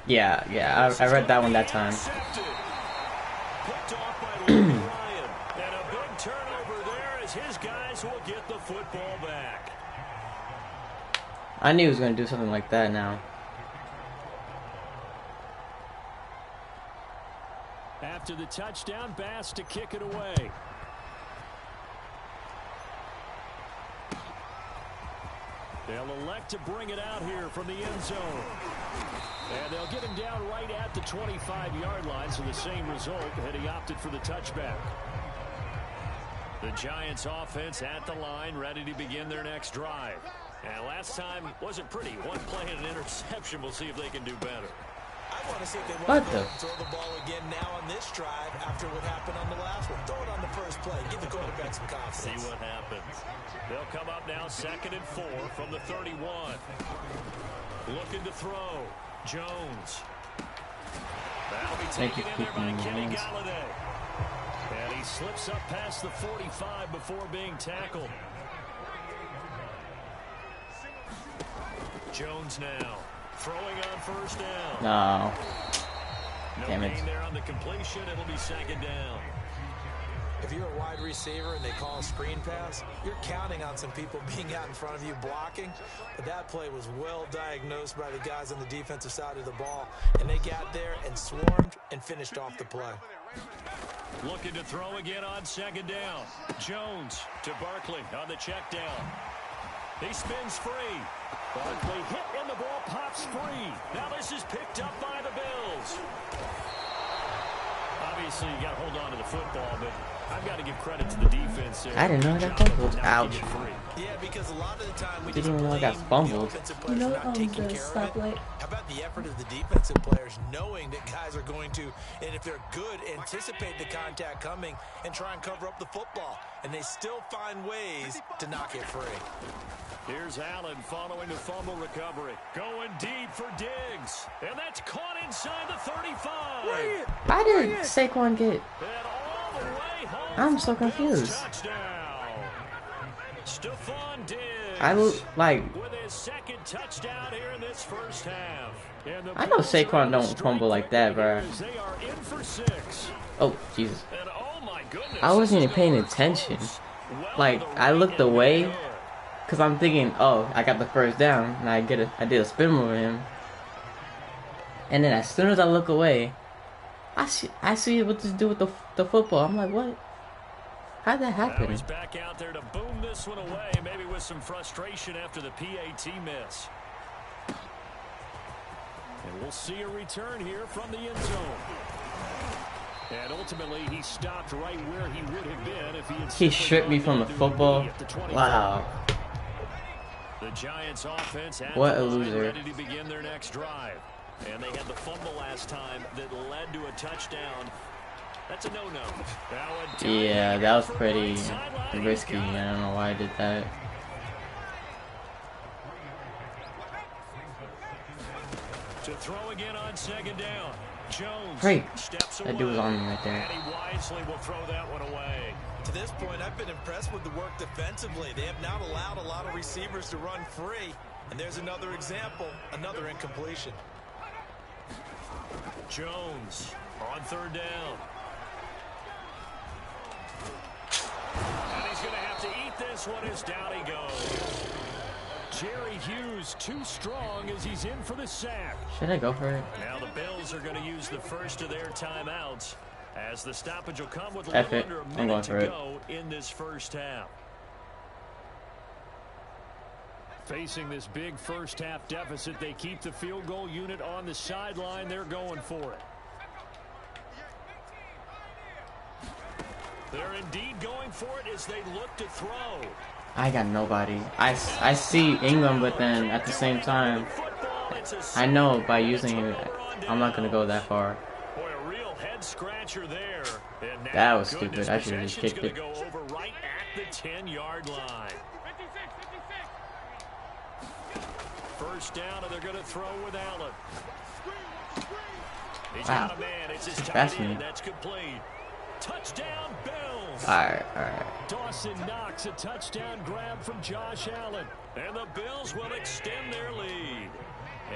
Yeah, I read that one that time. Picked off by Ryan. And a big turnover there as his guys will get the football back. I knew he was gonna do something like that now. After the touchdown, Bass to kick it away. They'll elect to bring it out here from the end zone. And they'll get him down right at the 25-yard line, so the same result had he opted for the touchback. The Giants offense at the line, ready to begin their next drive. And last time wasn't pretty. One play and an interception. We'll see if they can do better. I want to see if they What want the? to throw the ball again now on this drive after what happened on the last one. Throw it on the first play. Give the quarterback some confidence. See what happens. They'll come up now 2nd and 4 from the 31. Looking to throw. Jones. That'll be taken in there by Kenny Galladay. And he slips up past the 45 before being tackled. Jones now throwing on first down. No. Damn No it. gain there on the completion. It'll be 2nd down. If you're a wide receiver and they call a screen pass, you're counting on some people being out in front of you blocking. But that play was well diagnosed by the guys on the defensive side of the ball. And they got there and swarmed and finished off the play. Looking to throw again on 2nd down. Jones to Barkley on the check down. He spins free. Barkley hit and the ball pops free. Now this is picked up by the Bills. Obviously, you got to hold on to the football, but I've got to give credit to the defense there. I didn't know I got fumbled. Ouch. Yeah, because a lot of the time we Didn't just even know I got blame the fumbled. offensive players for not taking care of it. How about the effort of the defensive players knowing that guys are going to, and if they're good, anticipate the contact coming and try and cover up the football. And they still find ways to knock it free. Here's Allen following the fumble recovery. Going deep for Diggs. And that's caught inside the 35. Why did Saquon get? And all the way home. I'm so confused. Touchdown. Stephon Diggs. I look like. With his 2nd touchdown here in this first half. I know Saquon don't fumble like that, bro. They are in for 6. Oh, Jesus. And oh my goodness. I wasn't even paying attention. Like, I looked away. Because I'm thinking, oh, I got the first down. And I did a spin move with him. And then as soon as I look away, I see what to do with the football. I'm like, what? How'd that happen? He's back out there to boom this one away, maybe with some frustration after the PAT miss. And we'll see a return here from the end zone. And ultimately, he stopped right where he would have been if he had. He stripped me from the football. Wow. The Giants offense What a loser. ready to begin their next drive. And they had the fumble last time that led to a touchdown. That's a no-no. Yeah, that was pretty risky. I don't know why I did that. To throw again on 2nd down. Jones Great. steps away. That dude was on me right there. And he wisely will throw that one away. To this point, I've been impressed with the work defensively. They have not allowed a lot of receivers to run free. And there's another example, another incompletion. Jones on 3rd down. And he's going to have to eat this one as down he goes. Jerry Hughes too strong as he's in for the sack. Should I go for it? Now the Bills are going to use the first of their timeouts as the stoppage will come with a F little it. under a I'm minute going to for it. go in this first half. Facing this big first half deficit, they keep the field goal unit on the sideline. They're going for it. They're indeed going for it as they look to throw. I got nobody. I see Ingram, but then at the same time, I know by using it, I'm not gonna go that far. Boy, a real head scratcher there. And now, That was stupid. I should have just kicked it. Go over right at the 10-yard line. First down, and they're going to throw with Allen. He's got a man. It's his tight end. That's complete. Touchdown, Bills. All right. Dawson Knox, a touchdown grab from Josh Allen. And the Bills will extend their lead.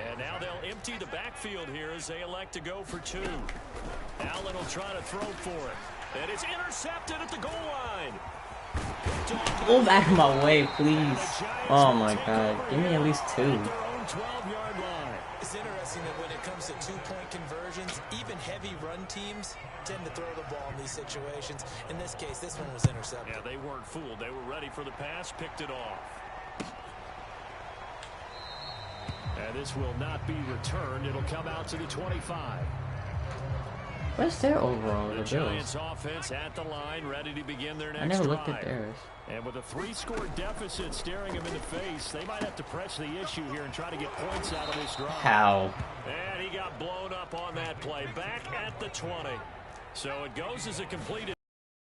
And now they'll empty the backfield here as they elect to go for two. Allen will try to throw for it. And it's intercepted at the goal line. Move out of my way, please. Oh my God. Give me at least two. It's interesting that when it comes to two-point conversions, even heavy run teams tend to throw the ball in these situations. In this case, this one was intercepted. Yeah, they weren't fooled. They were ready for the pass, picked it off. And this will not be returned. It'll come out to the 25. What's their overall? The Giants offense at the line, ready to begin their next drive. I never looked at theirs. And with a 3-score deficit staring them in the face, they might have to press the issue here and try to get points out of this drive. How? And he got blown up on that play, back at the 20. So it goes as a completed,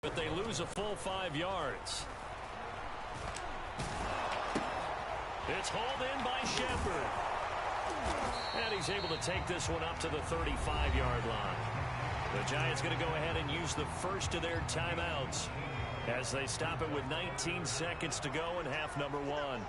but they lose a full 5 yards. It's hauled in by Shepard. And he's able to take this one up to the 35-yard line. The Giants going to go ahead and use the first of their timeouts as they stop it with 19 seconds to go in half number 1.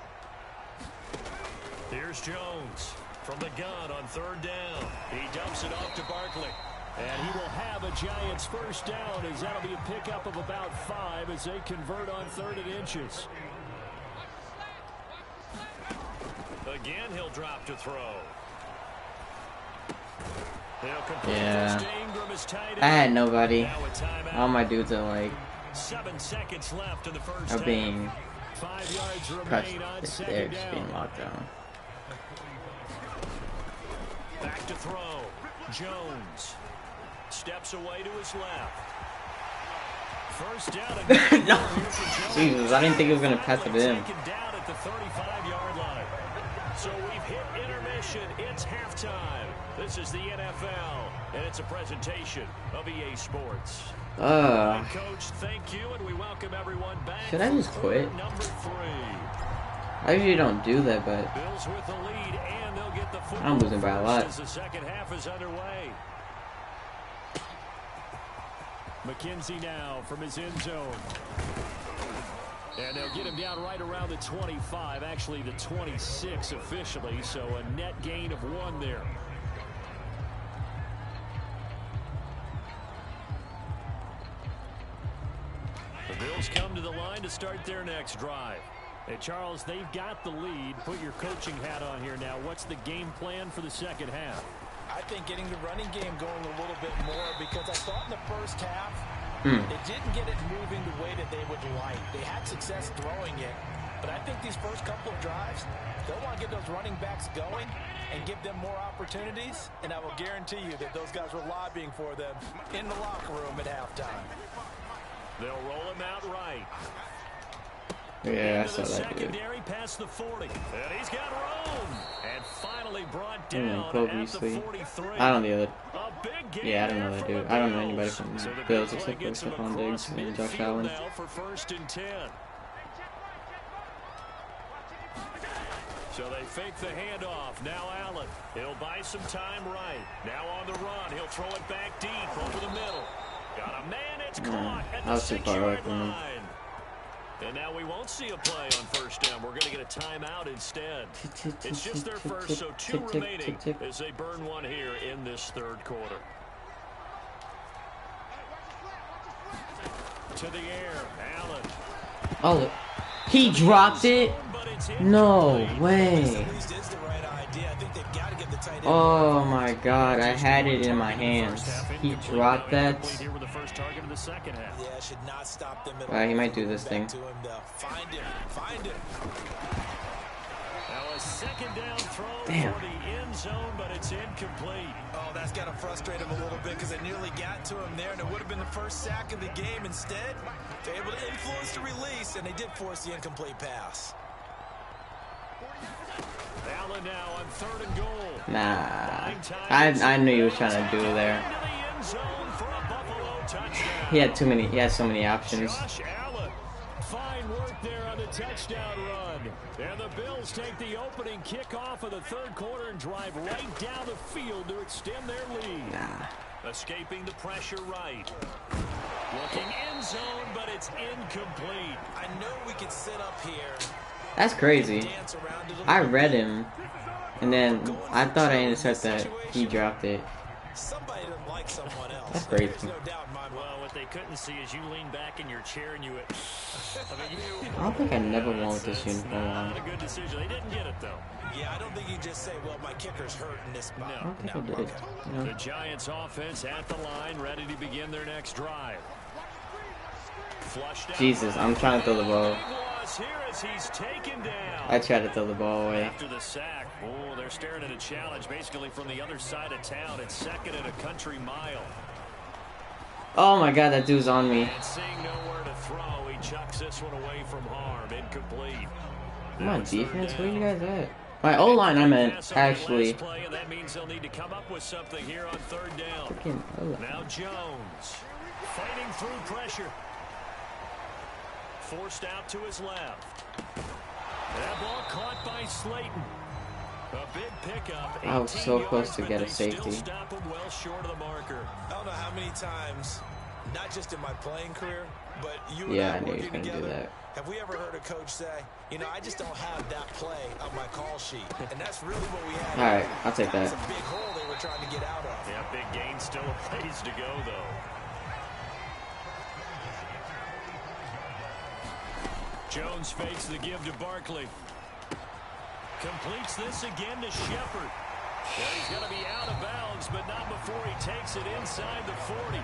Here's Jones from the gun on third down. He dumps it off to Barkley. And he will have a Giants first down as that'll be a pickup of about 5 as they convert on 3rd and inches. Again, he'll drop to throw. Yeah. I had nobody. All my dudes are like 7 seconds left in the first are being 5 yards crushed. remain on They're second just down. being locked down. Back to throw. Jones steps away to his left. First down and No. Jesus, I didn't think he was gonna pass it in. Down at the 35-yard line. So we've hit intermission. It's halftime. This is the NFL, and it's a presentation of EA Sports. Coach, thank you, and we welcome everyone back. Should I just quit? Number 3. I usually don't do that, but Bills with the lead, and they'll get the football I'm losing by a lot. as the second half is underway. McKenzie now from his end zone. And they'll get him down right around the 25, actually the 26 officially, so a net gain of 1 there. The Bills come to the line to start their next drive. Hey, Charles, they've got the lead. Put your coaching hat on here now. What's the game plan for the second half? I think getting the running game going a little bit more, because I thought in the first half they didn't get it moving the way that they would like. They had success throwing it, but I think these first couple of drives, they'll want to get those running backs going and give them more opportunities, and I will guarantee you that those guys were lobbying for them in the locker room at halftime. They'll roll him out right. yeah, I saw that Secondary past the 40. And he's got room. And finally brought down at the 43. I don't know the other. A big game. Yeah, I don't know that dude. I don't know anybody from So the Bills play except for gets them Stephon across Diggs and Josh midfield Allen. now for 1st and 10. So they fake the handoff. Now Allen. He'll buy some time right. Now on the run. He'll throw it back deep over the middle. Got a man. It's caught at the 6-yard line. And now we won't see a play on first down. We're going to get a timeout instead. It's just their first, so 2 remaining as they burn 1 here in this 3rd quarter. To the air, Allen. Oh, he dropped it? No way. Oh my God, I had it in my hands. He dropped that. He might do this thing. Now a second down throw Damn. for the end zone, but it's incomplete. Oh, that's got to frustrate him a little bit because they nearly got to him there, and it would have been the first sack of the game. Instead, they're able to influence the release, and they did force the incomplete pass. Allen now on 3rd and goal. Nah. I knew he was trying to do there. He had so many options. Josh Allen, fine work there on the touchdown run. And the Bills take the opening kickoff of the 3rd quarter and drive right down the field to extend their lead. Nah. Escaping the pressure right. Looking end zone, but it's incomplete. I know we could sit up here. That's crazy. I read him, and then I thought I intercepted that. He dropped it. Somebody doesn't like someone else. That's crazy. There's no doubt in my mind. Well, what they couldn't see is you lean back in your chair and you went. I don't think I never won with this uniform on. Not a good decision. They didn't get it though. Yeah, I don't think you just say, well, my kicker's hurt in this spot. I don't think I did. You know? The Giants offense at the line, ready to begin their next drive. Flushed out. Jesus, I'm trying to throw the ball. Here as he's taken down. I tried to throw the ball away. After the sack, oh, they're staring at a challenge basically from the other side of town. It's 2nd and a country mile. Oh my God, that dude's on me. And seeing nowhere to throw, he chucks this one away from harm. Incomplete. Come on, defense, where you guys at? My O-line, I meant, actually. Play, and that means they'll need to come up with something here on 3rd down. Freaking O-line. Now Jones fighting through pressure. Forced out to his left. That ball caught by Slayton. A big pickup. I was so close to get a safety. Still stop him well short of the marker. I don't know how many times, not just in my playing career, but you and Yeah, I I knew he was working going to do together, that. have we ever heard a coach say, you know, I just don't have that play on my call sheet. And that's really what we had. All right, I'll take That that. was a big hole they were trying to get out of. Yeah, big gain, still a ways to go, though. Jones fakes the give to Barkley. Completes this again to Shepard. Well, he's going to be out of bounds, but not before he takes it inside the 40.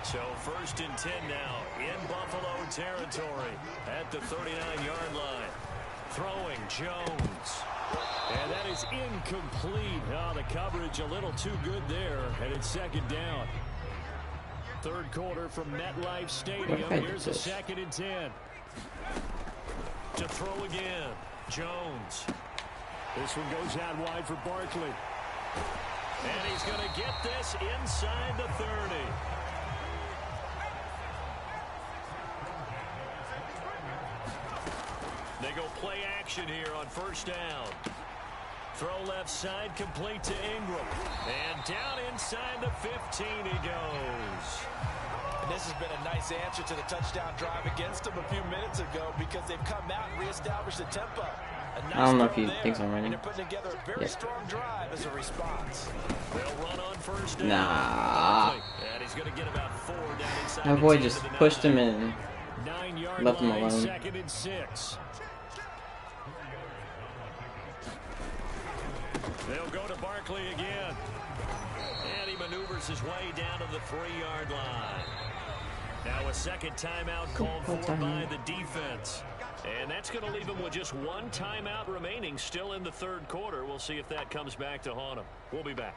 So 1st and 10 now in Buffalo territory at the 39-yard line. Throwing Jones. And that is incomplete. Oh, the coverage a little too good there, and it's 2nd down. 3rd quarter from MetLife Stadium. Here's a 2nd and 10. To throw again. Jones. This one goes out wide for Barkley. And he's going to get this inside the 30. They go play action here on 1st down. Throw left side, complete to Ingram. And down inside the 15 he goes. And this has been a nice answer to the touchdown drive against them a few minutes ago because they've come out and reestablished the tempo. Nice I don't know if he there, thinks I'm running. and they're putting together a very strong drive as a response. They'll run on 1st down. Nah. And he's going to get about 4 down inside. My boy just pushed him in. 9-yard Left him line, alone. 2nd and 6. They'll go to Barkley again. And he maneuvers his way down to the 3-yard line. Now a 2nd timeout called for by the defense. And that's going to leave him with just 1 timeout remaining still in the 3rd quarter. We'll see if that comes back to haunt him. We'll be back.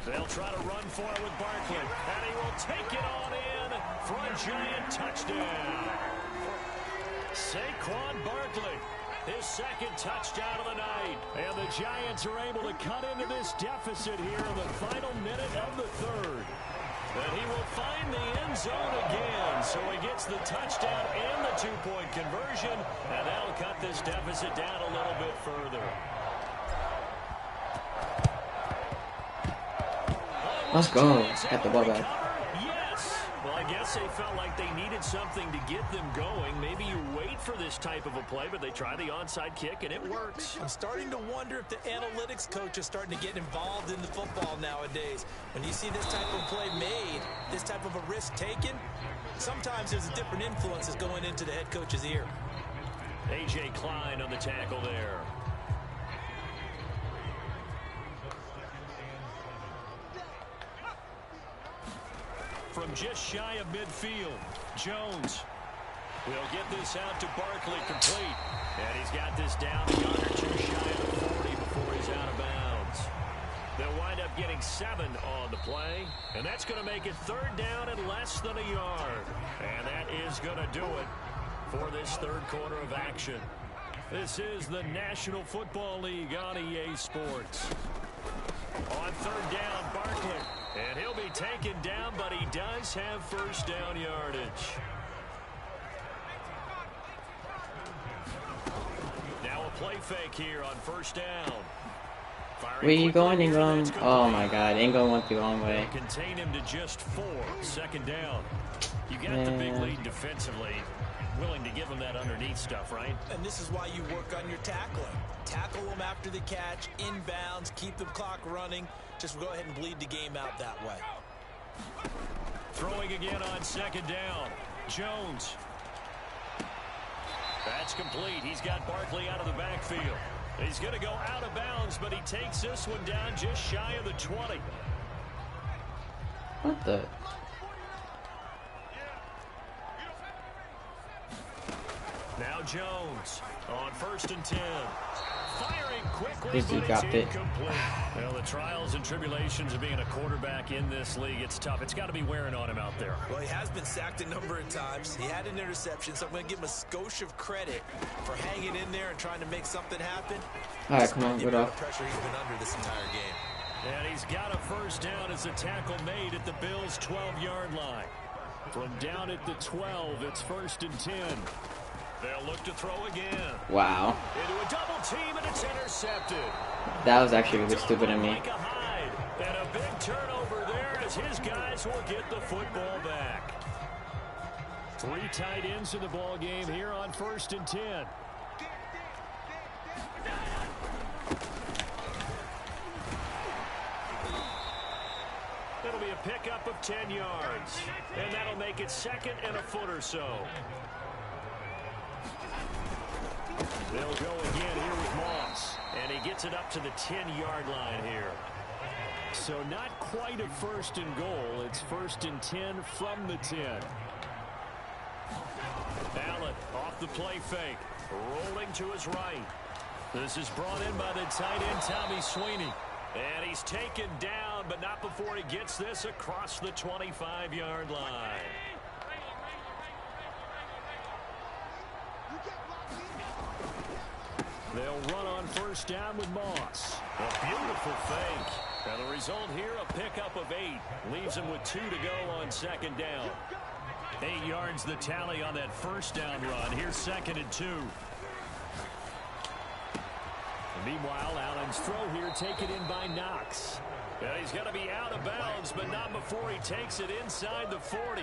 They'll try to run for it with Barkley. And he will take it on in for a giant touchdown. Saquon Barkley, his 2nd touchdown of the night. And the Giants are able to cut into this deficit here in the final minute of the 3rd. And he will find the end zone again. So he gets the touchdown and the 2-point conversion. And that'll cut this deficit down a little bit further. Let's go. Got the ball back. Yes. Well, I guess they felt like they needed something to get them going. Maybe you wait for this type of a play, but they try the onside kick, and it works. I'm starting to wonder if the analytics coach is starting to get involved in the football nowadays. When you see this type of play made, this type of a risk taken, sometimes there's a different influence that's going into the head coach's ear. A.J. Klein on the tackle there. From just shy of midfield, Jones will get this out to Barkley, complete. And he's got this down a yard or two shy of the 40 before he's out of bounds. They'll wind up getting 7 on the play, and that's going to make it 3rd down and less than a yard. And that is going to do it for this 3rd quarter of action. This is the National Football League on EA Sports. On 3rd down, Barkley. And he'll be taken down, but he does have 1st down yardage. Now a play fake here on 1st down. Where you going, Ingram? Oh my God, Ingram went the wrong way. Contain him to just 4. 2nd down. You got the big lead defensively. Willing to give him that underneath stuff, right? And this is why you work on your tackling. Tackle them after the catch, inbounds, keep the clock running. Just go ahead and bleed the game out that way. Throwing again on 2nd down. Jones. That's complete. He's got Barkley out of the backfield. He's going to go out of bounds, but he takes this one down just shy of the 20. What the? Now Jones on 1st and 10. Firing quickly, He but dropped it's it. incomplete. Well, the trials and tribulations of being a quarterback in this league, it's tough. It's got to be wearing on him out there. Well, he has been sacked a number of times. He had an interception, so I'm going to give him a skosh of credit for hanging in there and trying to make something happen. All right, come on, The good amount off. of pressure he's been under this entire game. And he's got a 1st down as the tackle made at the Bills' 12-yard line. From down at the 12, it's 1st and 10. They'll look to throw again. Wow. Into a double team, and it's intercepted. That was actually really stupid of me. Like a hide. And a big turnover there as his guys will get the football back. 3 tight ends in the ball game here on 1st and 10. It'll be a pickup of 10 yards. And that'll make it 2nd and a foot or so. They'll go again here with Moss. And he gets it up to the 10-yard line here. So not quite a 1st and goal. It's 1st and 10 from the 10. Allen off the play fake. Rolling to his right. This is brought in by the tight end, Tommy Sweeney. And he's taken down, but not before he gets this across the 25-yard line. They'll run on 1st down with Moss. A beautiful fake. And the result here, a pickup of 8. Leaves him with 2 to go on 2nd down. 8 yards the tally on that 1st down run. Here's 2nd and 2. Meanwhile, Allen's throw here taken in by Knox. And he's going to be out of bounds, but not before he takes it inside the 40.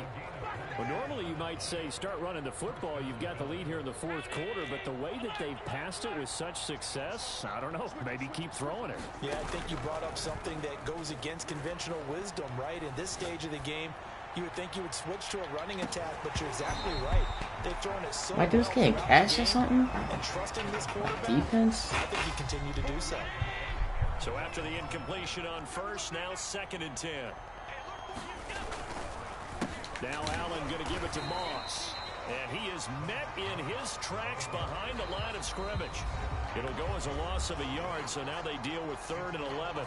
Well, normally you might say start running the football. You've got the lead here in the 4th quarter, but the way that they've passed it with such success, I don't know, maybe keep throwing it. Yeah, I think you brought up something that goes against conventional wisdom, right? In this stage of the game, you would think you would switch to a running attack, but you're exactly right. They've thrown it so My dude's getting cash or something? and trusting this quarterback, Defense? I think you continue to do so. So after the incompletion on 1st, now 2nd and 10. Now Allen going to give it to Moss. And he is met in his tracks behind the line of scrimmage. It'll go as a loss of a yard, so now they deal with 3rd and 11.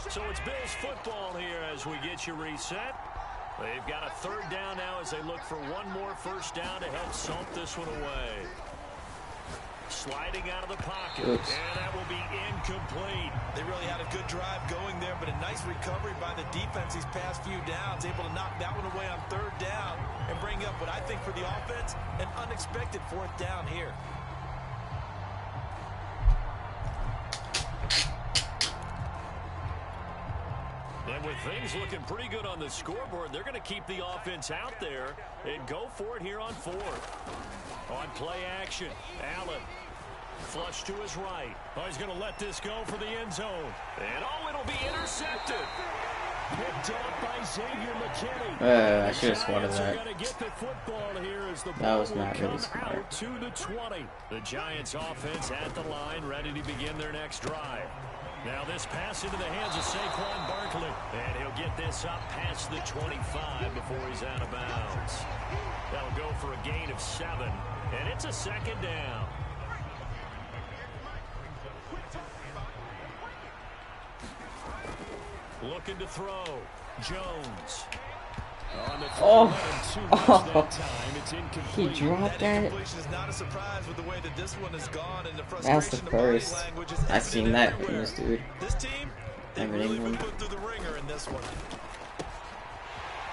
So it's Bills football here as we get you reset. They've got a 3rd down now as they look for one more 1st down to help salt this one away. Sliding out of the pocket. Oops. And that will be incomplete. They really had a good drive going there, but a nice recovery by the defense these past few downs, able to knock that one away on 3rd down and bring up what I think for the offense, an unexpected 4th down here. And with things looking pretty good on the scoreboard, they're going to keep the offense out there and go for it here on 4th. On play action, Allen Flush to his right. Oh, he's going to let this go for the end zone. And oh, it'll be intercepted. Picked off by Xavier McKinney. I should have swatted that. That was not really smart. To the 20. The Giants offense at the line, ready to begin their next drive. Now this pass into the hands of Saquon Barkley. And he'll get this up past the 25 before he's out of bounds. That'll go for a gain of 7. And it's a second down. Looking to throw. Jones. Oh, he dropped that. That's the first I've seen that from this dude. Ever England.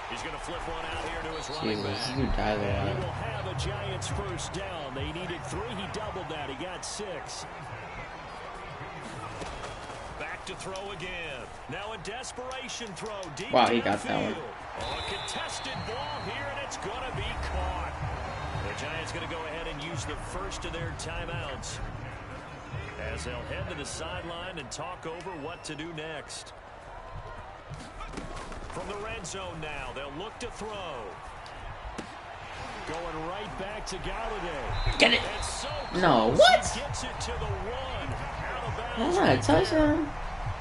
He's going to flip one out here to his running back. Jesus, you died there. He will have a Giants first down. They needed 3. He doubled that. He got 6. Back to throw again. Now a desperation throw. Deep wow, he got that one. Oh, a contested ball here, and it's going to be caught. The Giants going to go ahead and use the first of their timeouts as they'll head to the sideline and talk over what to do next. From the red zone now, they'll look to throw. Going right back to Galladay. Get it. So no, what? Gets it to the 1. Out of bounds. That's not a touchdown.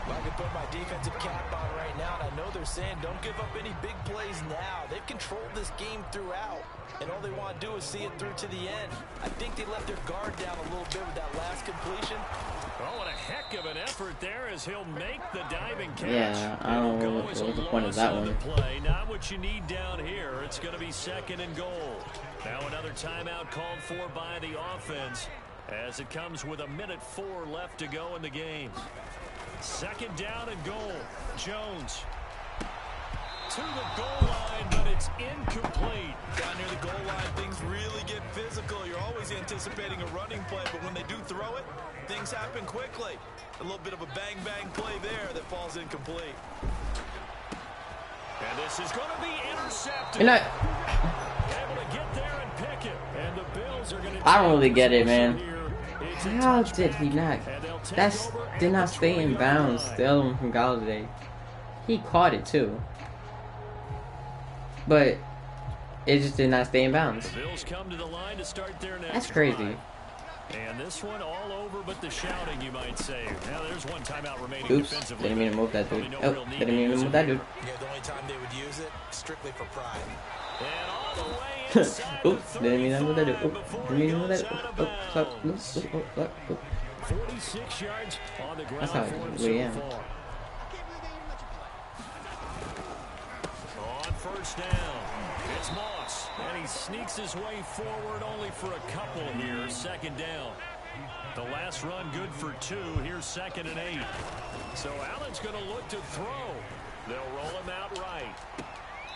I can put my defensive cap on right now, and I know they're saying don't give up any big plays now. They've controlled this game throughout, and all they want to do is see it through to the end. I think they let their guard down a little bit with that last completion. Oh, what a heck of an effort there as he'll make the diving catch. Yeah, I don't know what was the point of that one. Play. Not what you need down here. It's going to be 2nd and goal. Now another timeout called for by the offense as it comes with 1:04 left to go in the game. 2nd down and goal. Jones to the goal line, but it's incomplete. Down near the goal line, things really get physical. You're always anticipating a running play, but when they do throw it, things happen quickly. A little bit of a bang-bang play there that falls incomplete. And this is going to be intercepted. And able to get there and pick it. And the Bills are going to I don't really get it, man. How did he not? That did not stay in bounds. The other one from Galladay. He caught it too. But it just did not stay in bounds. The Bills come to the line to start their next That's crazy. drive. And this one all over but the shouting, you might say. Now there's one timeout remaining Oops, defensively. didn't mean to move that dude. Oh, didn't mean to move that dude. Yeah, the only time they would use it, strictly for pride. And all the way inside Oops, didn't mean to move that dude. Oops, didn't mean to move that dude. 46 yards on the ground. That's how we am. On first down, it's Moss, and he sneaks his way forward only for a couple here. 2nd down. The last run good for 2. Here's 2nd and 8. So Allen's going to look to throw. They'll roll him out right.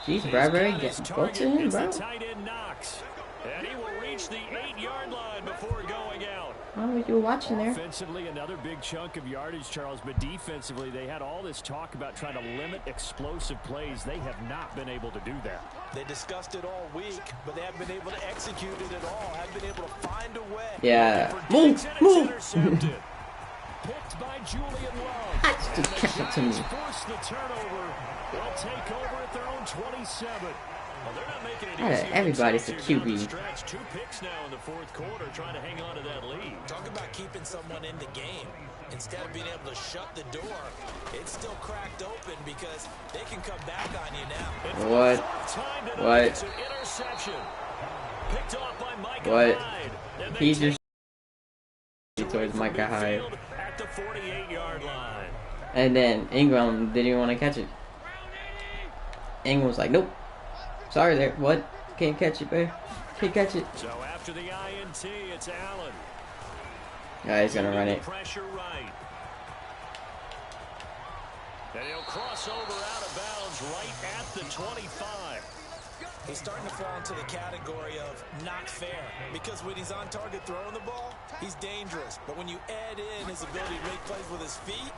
Jeez, Bradbury, go to him, bro. The tight end knocks, and he will reach the 8-yard line before going out. Oh, you were watching there. Offensively, another big chunk of yardage, Charles, but defensively, they had all this talk about trying to limit explosive plays. They have not been able to do that. They discussed it all week, but they haven't been able to execute it at all. Haven't been able to find a way. Yeah. Move. Picked by Julian Love. Just catch it to me. Force the turnover. They'll take over at their own 27. Well, they're not making it easy. Everybody's a QB. 2 picks now in the 4th quarter, trying to hang on to that lead. Talk about keeping someone in the game. Instead of being able to shut the door, it's still cracked open because they can come back on you now. What? What? Interception. Picked off by Micah What? Hyde. He just towards Micah Hyde. At the 48-yard line. And then Ingram didn't even want to catch it. Ingram was like, nope. Sorry there. What? Can't catch it, babe. Can't catch it. So after the INT, it's Allen. Yeah, he's going to run it. Pressure right. And he'll cross over out of bounds right at the 25. He's starting to fall into the category of not fair because when he's on target throwing the ball, he's dangerous. But when you add in his ability to make plays with his feet,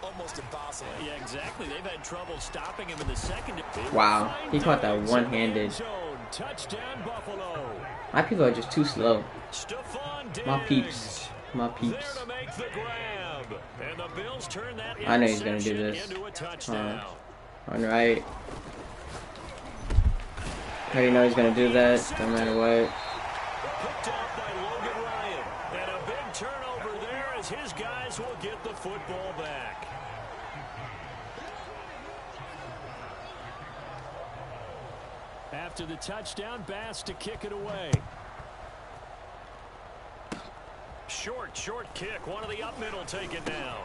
almost impossible. Yeah, exactly. They've had trouble stopping him in the second. Wow, he caught that one-handed. Touchdown, Buffalo. My people are just too slow. My peeps. My peeps. There to make the grab. And the Bills turn that I know he's gonna do this. into a touchdown. On right. I already know he's gonna do that, no matter what. Picked off by Logan Ryan. And a big turnover there as his guys will get the football back. After the touchdown, Bass to kick it away. Short kick. One of the up middle taken down.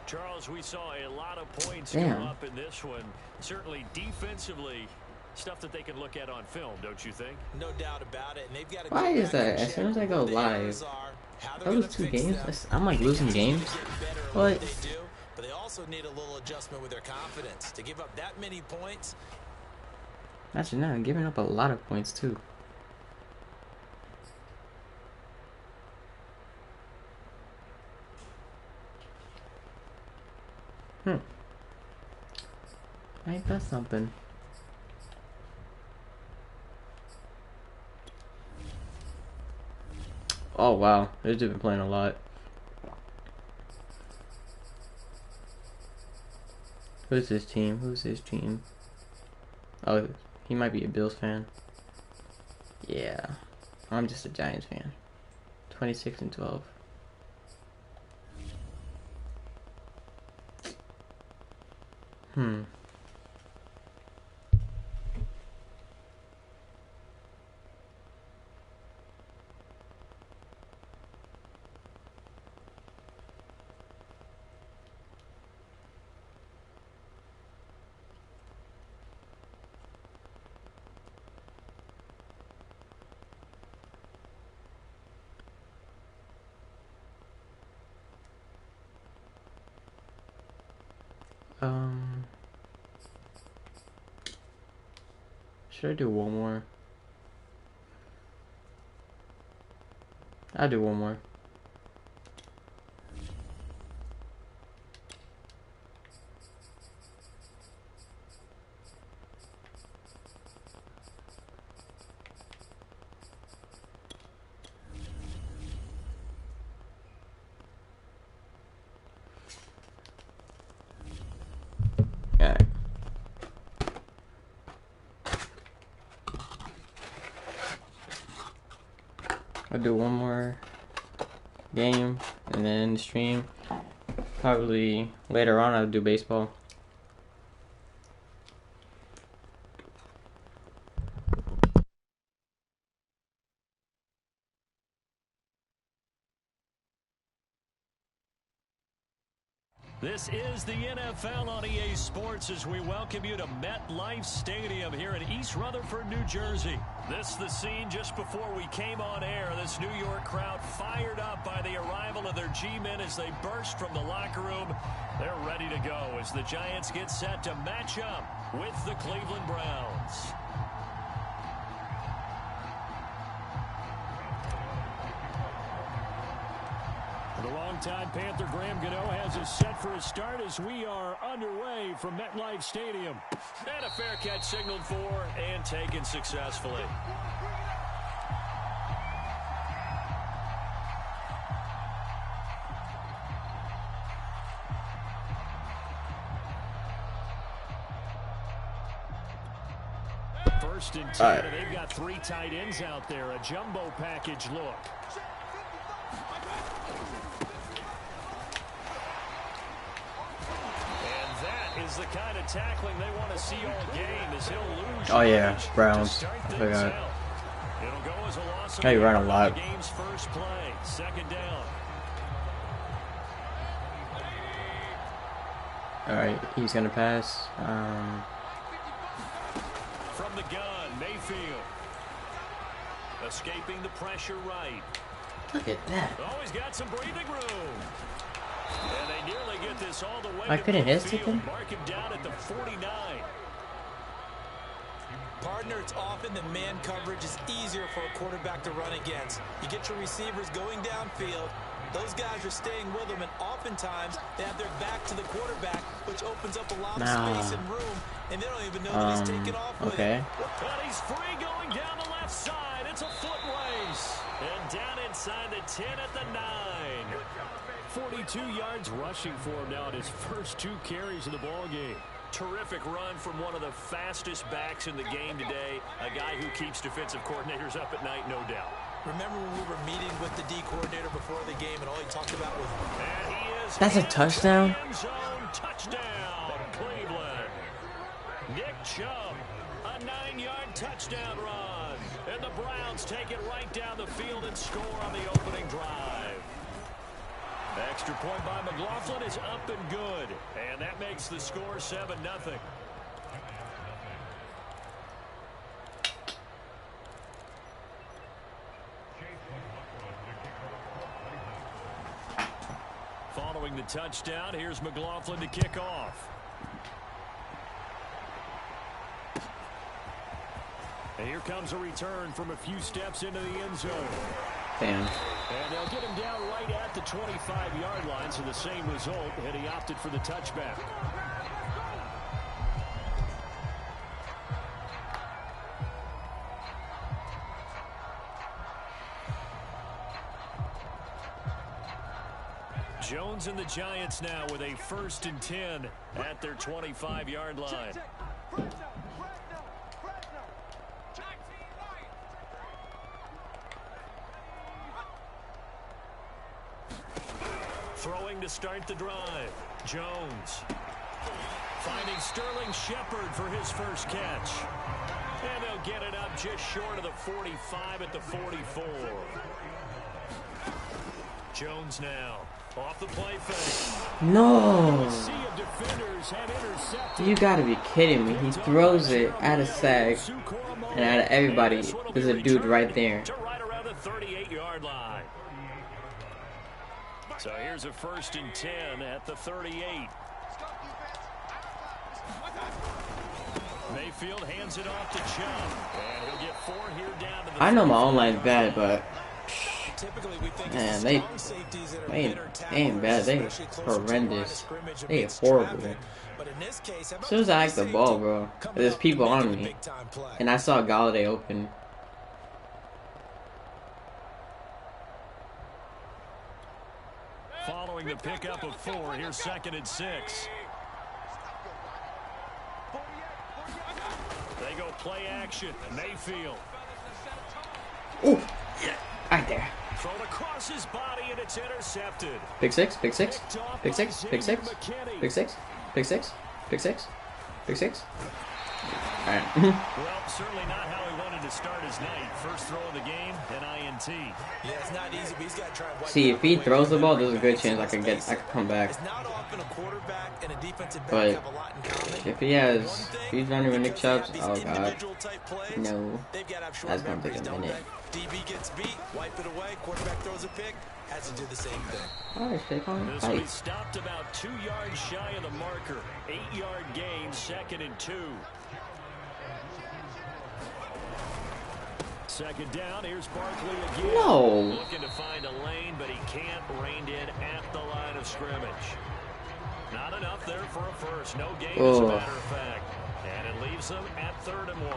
Charles, we saw a lot of points come up in this one. Certainly defensively, stuff that they can look at on film, don't you think? No doubt about it. And they've got to Why is that? As soon as I go live, I lose 2 games. I'm like losing games. What? But they also need a little adjustment with their confidence. To give up that many points. Actually, no, I'm giving up a lot of points too. Ain't that something? Oh wow, this dude been playing a lot. Who's his team? Who's his team? Oh, he might be a Bills fan. Yeah, I'm just a Giants fan. 26-12. Should I do one more? I'll do one more. Alright. I'll do one more game and then stream. Probably later on I'll do baseball. This is the NFL on EA Sports as we welcome you to MetLife Stadium here in East Rutherford, New Jersey. This is the scene just before we came on air. This New York crowd fired up by the arrival of their G-men as they burst from the locker room. They're ready to go as the Giants get set to match up with the Cleveland Browns. The longtime Panther Graham Gano has us set for a start as we are underway from MetLife Stadium. And a fair catch signaled for and taken successfully. First and 10, and they've got 3 tight ends out there. A jumbo package look. Is the kind of tackling they want to see all game as he'll lose. Oh yeah, Browns. I forgot. It'll go as a loss. Hey, you run a lot. Game's first play, second down. All right, he's gonna pass. From the gun, Mayfield escaping the pressure right. Look at that. Always got some breathing room. And they nearly get this all the way. I couldn't hesitate him. Mark him down at the 49. Partner, it's often that man coverage is easier for a quarterback to run against. You get your receivers going downfield. Those guys are staying with them, and oftentimes they have their back to the quarterback, which opens up a lot of space and room And they don't even know that he's taking off with Okay. it. And he's free going down the left side. It's a foot race. And down inside the 10 at the 9. 42 yards rushing for him now in his first 2 carries of the ball game. Terrific run from one of the fastest backs in the game today. A guy who keeps defensive coordinators up at night, no doubt. Remember when we were meeting with the D coordinator before the game and all he talked about was... And he is That's a touchdown? end zone touchdown, Cleveland. Nick Chubb, a 9-yard touchdown run. And the Browns take it right down the field and score on the opening drive. Extra point by McLaughlin is up and good. And that makes the score 7-0. Following the touchdown, here's McLaughlin to kick off. And here comes a return from a few steps into the end zone. Damn. And they'll get him down right at the 25-yard line, so the same result, and he opted for the touchback. Jones and the Giants now with a 1st and 10 at their 25-yard line. Throwing to start the drive. Jones finding Sterling Shepard for his first catch. And they'll get it up just short of the 45 at the 44. Jones now off the play fake. No. Sea of defenders have intercepted. You gotta be kidding me. He throws it out of sag. And out of everybody, there's a dude right there. To right around the 38-yard line. So here's a 1st and 10 at the 38. Mayfield hands it off to Chubb. And he'll get 4 here down to the I know my online's bad, but Typically, we think man, they ain't bad. They horrendous. They horrible. As soon as I act the ball, bro, there's people on me, and I saw Galladay open. Following the pickup of 4, here's 2nd and 6. They go play action. Mayfield. Oh, yeah, right there. Thrown across his body and it's intercepted. Big six, big six, big six, big six, big six, big six, big six, big six. All right. Well, certainly not how he wanted to start his night. First throw of the game, an INT. Yeah, it's not easy, but he's got to try and wipe See, it if he away. throws the ball, there's a good chance I could come back. It's not often a quarterback and a defensive back But have a lot in common. if he's running with Nick Chubb, oh god, Individual type plays, no, they've got to have short that's gonna memories, take a don't minute. they? DB gets beat, wipe it away, quarterback throws a pick, has to do the same thing. All right, stay calm. This one Fight. stopped about 2 yards shy of the marker. 8-yard gain, 2nd and 2. Second down, here's Barkley again. No. Looking to find a lane, but he can't. Reined in at the line of scrimmage. Not enough there for a first. No gain, as a matter of fact. And it leaves them at 3rd and 1.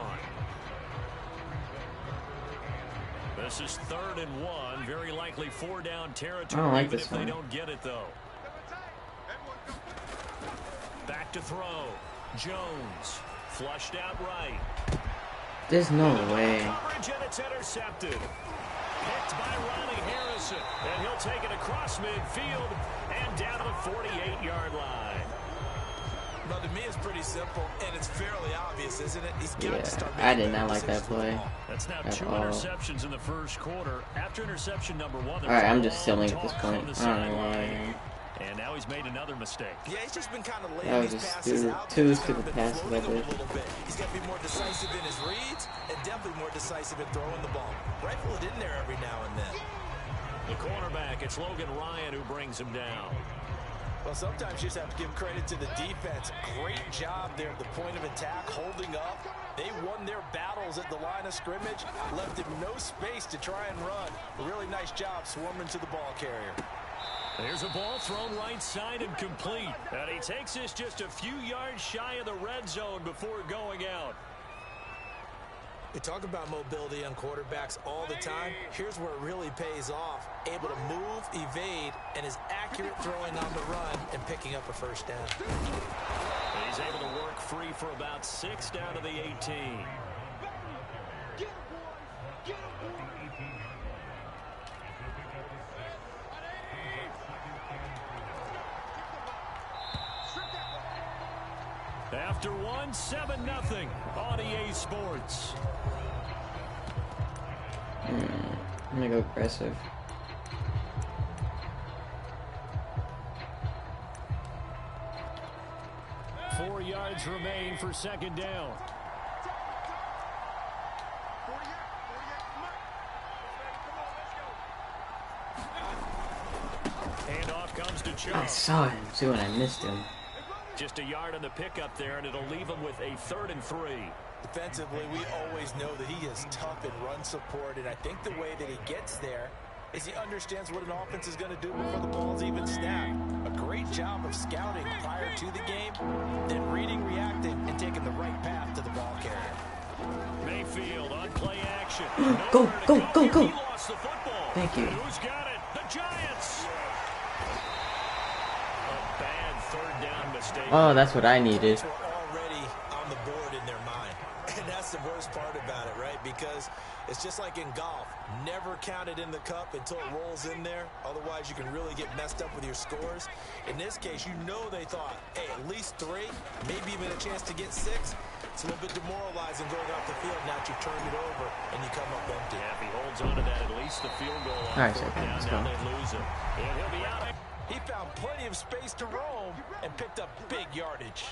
This is 3rd and 1. Very likely 4-down territory, I don't like even this if they one. don't get it, though. Back to throw. Jones. Flushed out right. There's no way. Coverage, and it's intercepted. Picked by Ronnie Harrison. And he'll take it across midfield and down to the 48-yard line. Well, to me, it's pretty simple, and it's fairly obvious, isn't it? He's got Yeah, to start I making did not better like that decisions with the play. ball. That's now At 2 all. interceptions in the first quarter. After interception number 1, All right, I'm just silly at this point. I don't know why. And now he's made another mistake. Yeah, he's just been kind of That laying was these just passes stupid. out. Two He's kind stupid of been passes floating I them did. a little bit. He's got to be more decisive in his reads and definitely more decisive in throwing the ball. Rifle it in there every now and then. The cornerback, it's Logan Ryan who brings him down. Well, sometimes you just have to give credit to the defense. Great job there at the point of attack, holding up. They won their battles at the line of scrimmage, left him no space to try and run. A really nice job swarming to the ball carrier. There's a ball thrown right side and complete. And he takes this just a few yards shy of the red zone before going out. We talk about mobility on quarterbacks all the time. Here's where it really pays off. Able to move, evade, and is accurate throwing on the run and picking up a first down. He's able to work free for about 6 down to the 18. After one, 7-0 on EA Sports. I'm gonna go aggressive. Four yards remain for second down. Handoff comes to Chubb. I saw him too and I missed him. Just a yard on the pickup there, and it'll leave him with a 3rd and 3. Defensively, we always know that he is tough in run support, and I think the way that he gets there is he understands what an offense is going to do before the ball's even snapped. A great job of scouting prior to the game, then reading, reacting, and taking the right path to the ball carrier. Mayfield on play action. Go, go, go, go. He lost the football. Thank you. And who's got it? The Giants. A bad 3rd down mistake. Oh, that's what I needed. We're already on the board in their mind. And that's the worst part about it, right? Because it's just like in golf. Never count it in the cup until it rolls in there. Otherwise, you can really get messed up with your scores. In this case, you know they thought, hey, at least 3, maybe even a chance to get 6. It's a little bit demoralizing going off the field. Now that you've turned it over and you come up empty. Yeah, if he holds on to that, at least the field goal. All right, let's go. They lose him. And he'll be out. He found plenty of space to roam and picked up big yardage.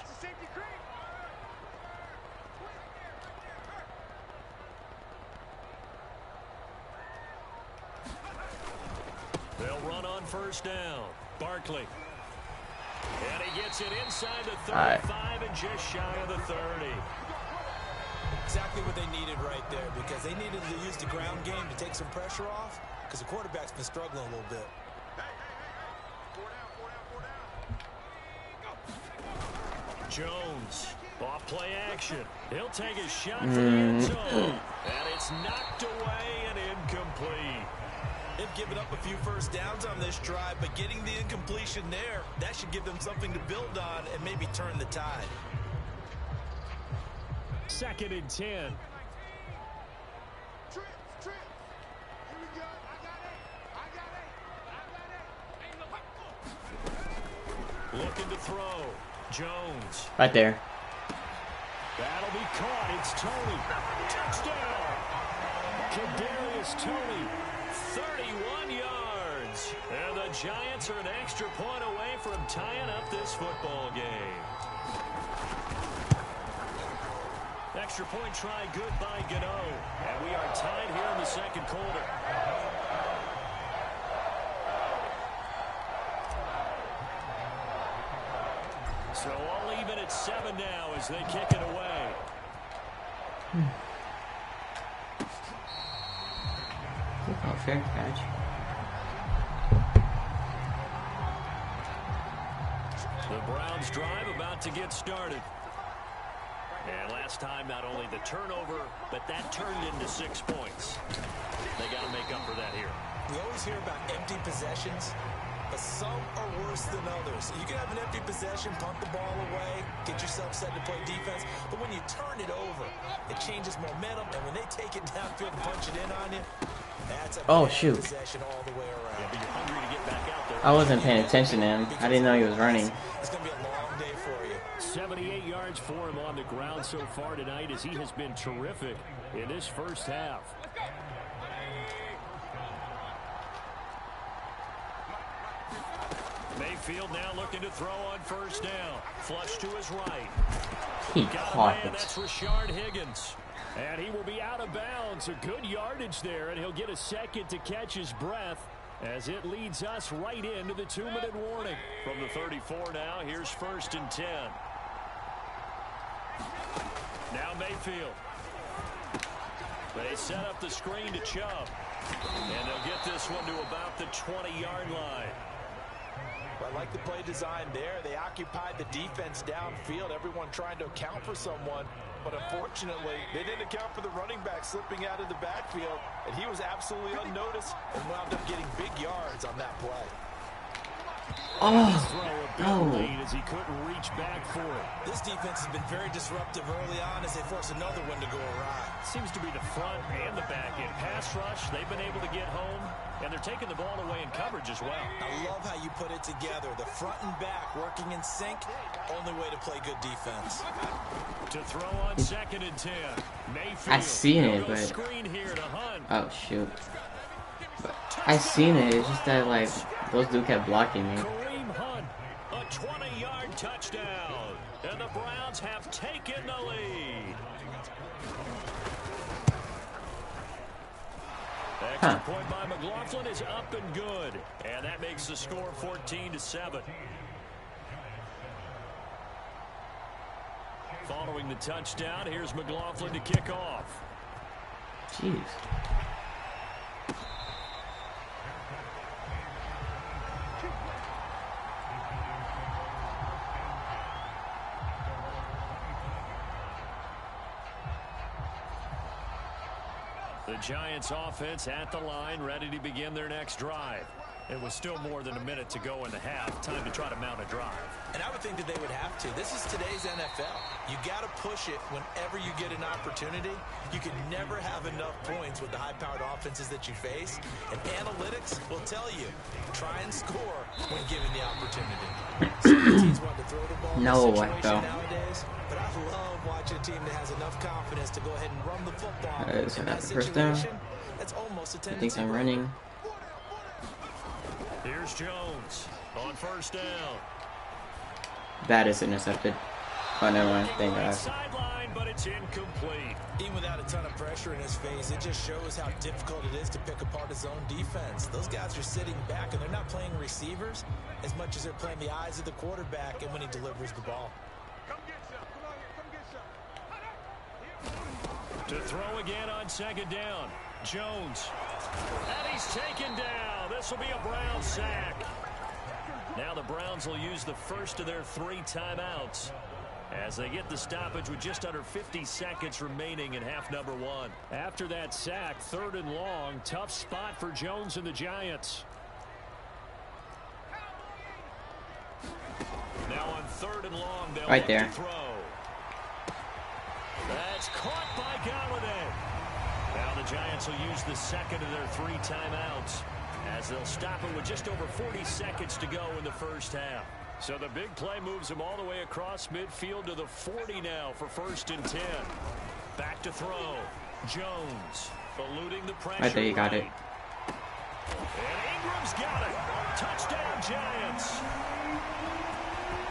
They'll run on first down. Barkley. And he gets it inside the 35 and just shy of the 30. Exactly what they needed right there, because they needed to use the ground game to take some pressure off, because the quarterback's been struggling a little bit. Jones, off play action. He'll take a shot for the end zone. And it's knocked away and incomplete. They've given up a few first downs on this drive, but getting the incompletion there, that should give them something to build on and maybe turn the tide. 2nd and 10. Looking to throw. Jones. Right there. That'll be caught. It's Tony. Touchdown. Kadarius Toney. 31 yards. And the Giants are an extra point away from tying up this football game. Extra point try good by Gano. And we are tied here in the second quarter. So all even at 7 now as they kick it away. Oh, fair catch. The Browns drive about to get started. And last time, not only the turnover, but that turned into 6 points. They got to make up for that here. We always hear about empty possessions, but some are worse than others. You can have an empty possession, punt the ball away, get yourself set to play defense, but when you turn it over, it changes momentum, and when they take it downfield and punch it in on you, that's a bad possession all the way around. Yeah, but you're hungry to get back out there. I wasn't paying attention to him. I didn't know he was running. It's going to be a long day for you. 78 yards for him on the ground so far tonight, as he has been terrific in this first half. Mayfield now looking to throw on first down. Flush to his right. He Got caught a man, it. that's Rashard Higgins. And he will be out of bounds. A good yardage there, and he'll get a second to catch his breath as it leads us right into the 2-minute warning. From the 34 now, here's 1st and 10. Now Mayfield. They set up the screen to Chubb. And they'll get this one to about the 20-yard line. I like the play design there. They occupied the defense downfield, everyone trying to account for someone. But unfortunately, they didn't account for the running back slipping out of the backfield, and he was absolutely unnoticed and wound up getting big yards on that play. As he couldn't reach back for it. This defense has been very disruptive early on as they force another one to go awry. Seems to be the front and the back end. Pass rush, they've been able to get home, and they're taking the ball away in coverage as well. I love how you put it together. The front and back working in sync. Only way to play good defense. To throw on 2nd and 10. Mayfield. I seen it, but Screen here to Hunt. oh shoot. But I seen it. It's just that like those dudes kept blocking me. Kareem Hunt, a 20-yard touchdown, and the Browns have taken the lead. Extra point by McLaughlin is up and good, and that makes the score 14-7. Following the touchdown, here's McLaughlin to kick off. Jeez. The Giants offense at the line, ready to begin their next drive. It was still more than a minute to go in the half. Time to try to mount a drive. And I would think that they would have to. This is today's NFL. You got to push it whenever you get an opportunity. You can never have enough points with the high-powered offenses that you face. And analytics will tell you, try and score when given the opportunity. Some teams want to throw the ball No, in this I situation fell. nowadays, but I love watching a team that has enough confidence to go ahead and run the football. So In I got that the first down. situation, that's almost a He tendency. thinks I'm running. Here's Jones on 1st down. That is intercepted. Oh, never mind. Thank Right God. sideline, but it's incomplete. Even without a ton of pressure in his face, it just shows how difficult it is to pick apart his own defense. Those guys are sitting back, and they're not playing receivers as much as they're playing the eyes of the quarterback and when he delivers the ball. To throw again on 2nd down. Jones. And he's taken down. This will be a Browns sack. Now the Browns will use the first of their 3 timeouts as they get the stoppage with just under 50 seconds remaining in half number 1. After that sack, 3rd and long. Tough spot for Jones and the Giants. Now on 3rd and long, they'll Right look there. to throw. That's caught by Galladay. Now the Giants will use the second of their 3 timeouts as they'll stop it with just over 40 seconds to go in the first half. So the big play moves them all the way across midfield to the 40 now for 1st and 10. Back to throw. Jones eluding the pressure. Right there, you got it. And Ingram's got it. Touchdown Giants.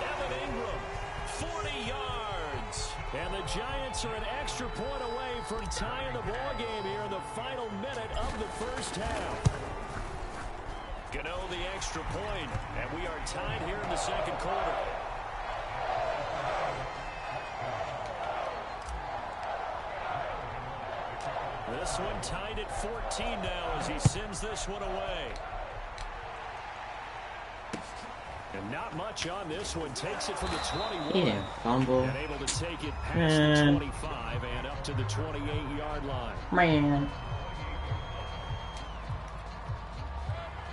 Evan Ingram, 40 yards. And the Giants are an extra point away from tying the ball game here in the final minute of the first half. Gano the extra point, and we are tied here in the 2nd quarter. This one tied at 14 now as he sends this one away. And not much on this one. Takes it from the 21. He didn't fumble. And able to take it past the 25 and up to the 28-yard line. Man.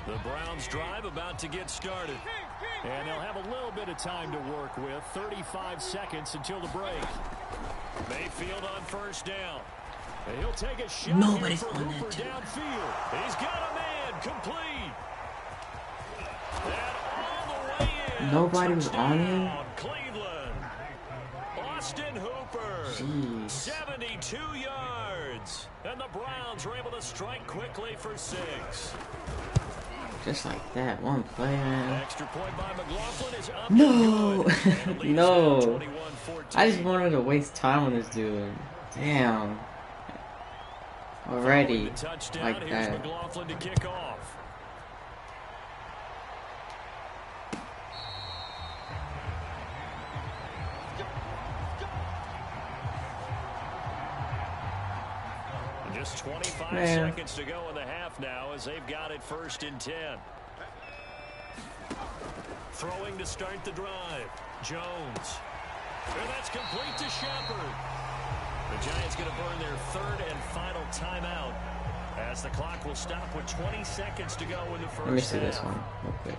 The Browns drive about to get started. And they'll have a little bit of time to work with. 35 seconds until the break. Mayfield on 1st down. And he'll take a shot Nobody's here for on Hooper that team. downfield. He's got a man complete. And all the way in. Nobody was on him? Touchdown, Cleveland. Austin Hooper. Jeez. 72 yards. And the Browns were able to strike quickly for 6. Just like that. One play, man. Extra point by McLaughlin is up. No. And good. And it leaves No. it at 21-14. I just wanted to waste time on this dude. Damn. Already. The touchdown, Like here's that. McLaughlin to kick off. And just 25 Man. seconds to go in the half now as they've got it 1st and 10. Throwing to start the drive. Jones. And that's complete to Shepard. The Giants going to burn their third and final timeout as the clock will stop with 20 seconds to go in the first half. Let me see this one real quick.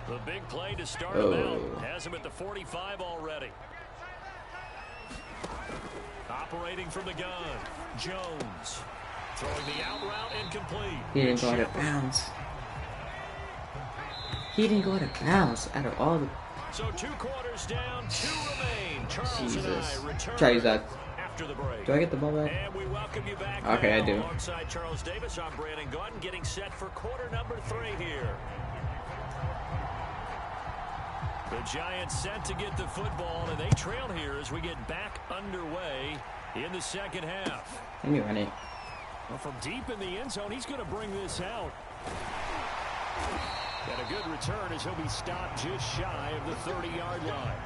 The big play to start him out. Has him at the 45 already. Operating from the gun. Jones. Throwing the out route incomplete. He didn't go out of bounds. He didn't go out of bounds out of all the... So 2 quarters down, 2 remain. Charles Jesus. and I return Try to use that. after the break. Do I get the ball back? And we welcome you back. Okay, I do. Alongside Charles Davis, I'm Brandon Gordon, getting set for quarter number 3 here. The Giants set to get the football, and they trail here as we get back underway in the second half. Let me run it. Well, from deep in the end zone, he's going to bring this out. And a good return as he'll be stopped just shy of the 30-yard line.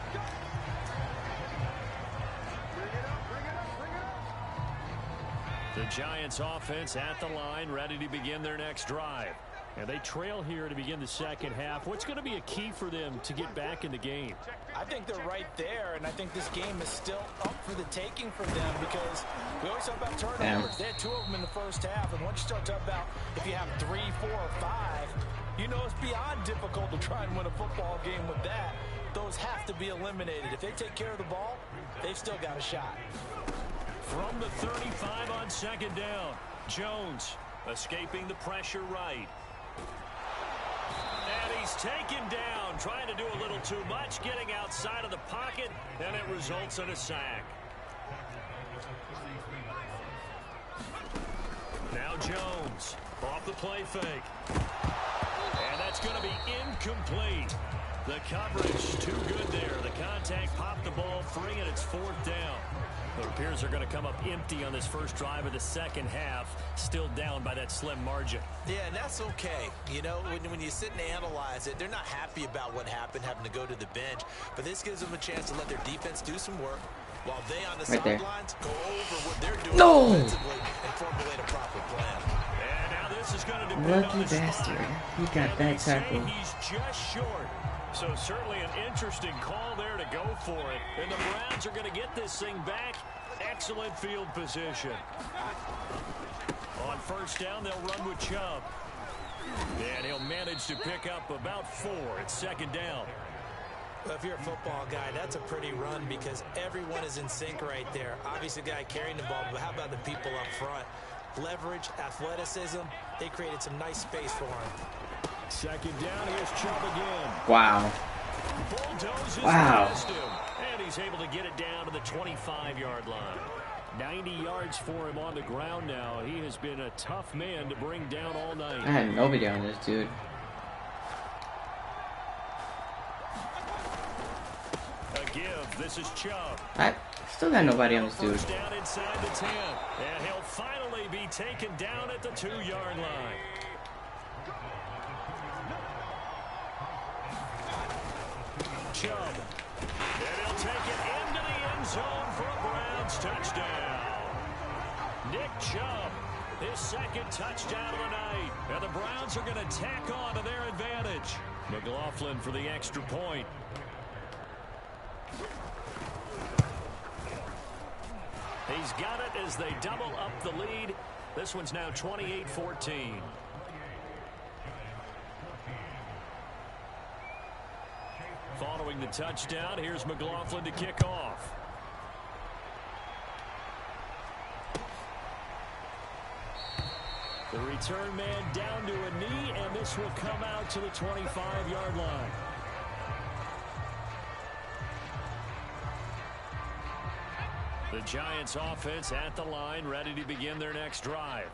The Giants offense at the line, ready to begin their next drive. And they trail here to begin the second half. What's going to be a key for them to get back in the game? I think they're right there, and I think this game is still up for the taking for them because we always talk about turnovers. They had 2 of them in the first half, and once you start talking about if you have 3, 4, or 5, you know it's beyond difficult to try and win a football game with that. Those have to be eliminated. If they take care of the ball, they've still got a shot. From the 35 on second down, Jones escaping the pressure right. And he's taken down, trying to do a little too much, getting outside of the pocket, and it results in a sack. Now Jones, off the play fake. And that's going to be incomplete. The coverage too good there. The contact popped the ball free, and it's 4th down. It appears they're going to come up empty on this first drive of the second half, still down by that slim margin. Yeah, and that's okay. You know, when you sit and analyze it, they're not happy about what happened, having to go to the bench. But this gives them a chance to let their defense do some work while they on the sidelines go over what they're doing offensively and formulate a proper plan. And now this is going to depend on the bastard. He got that tackle. He's just short. So certainly an interesting call there to go for it. And the Browns are going to get this thing back. Excellent field position. On first down, they'll run with Chubb. And he'll manage to pick up about 4. It's second down. Well, if you're a football guy, that's a pretty run because everyone is in sync right there. Obviously, the guy carrying the ball, but how about the people up front? Leverage, athleticism, they created some nice space for him. Second down, here's Chubb again. Wow. Bulldozes past him, and he's able to get it down to the 25-yard line. 90 yards for him on the ground now. He has been a tough man to bring down all night. I had nobody on this dude. A give. This is Chubb. I still got nobody on this dude. First down inside the 10, and he'll finally be taken down at the 2-yard line. Chubb. And he'll take it into the end zone for a Browns touchdown. Nick Chubb, his second touchdown of the night. And the Browns are going to tack on to their advantage. McLaughlin for the extra point. He's got it as they double up the lead. This one's now 28-14. Following the touchdown, here's McLaughlin to kick off. The return man down to a knee, and this will come out to the 25-yard line. The Giants offense at the line, ready to begin their next drive.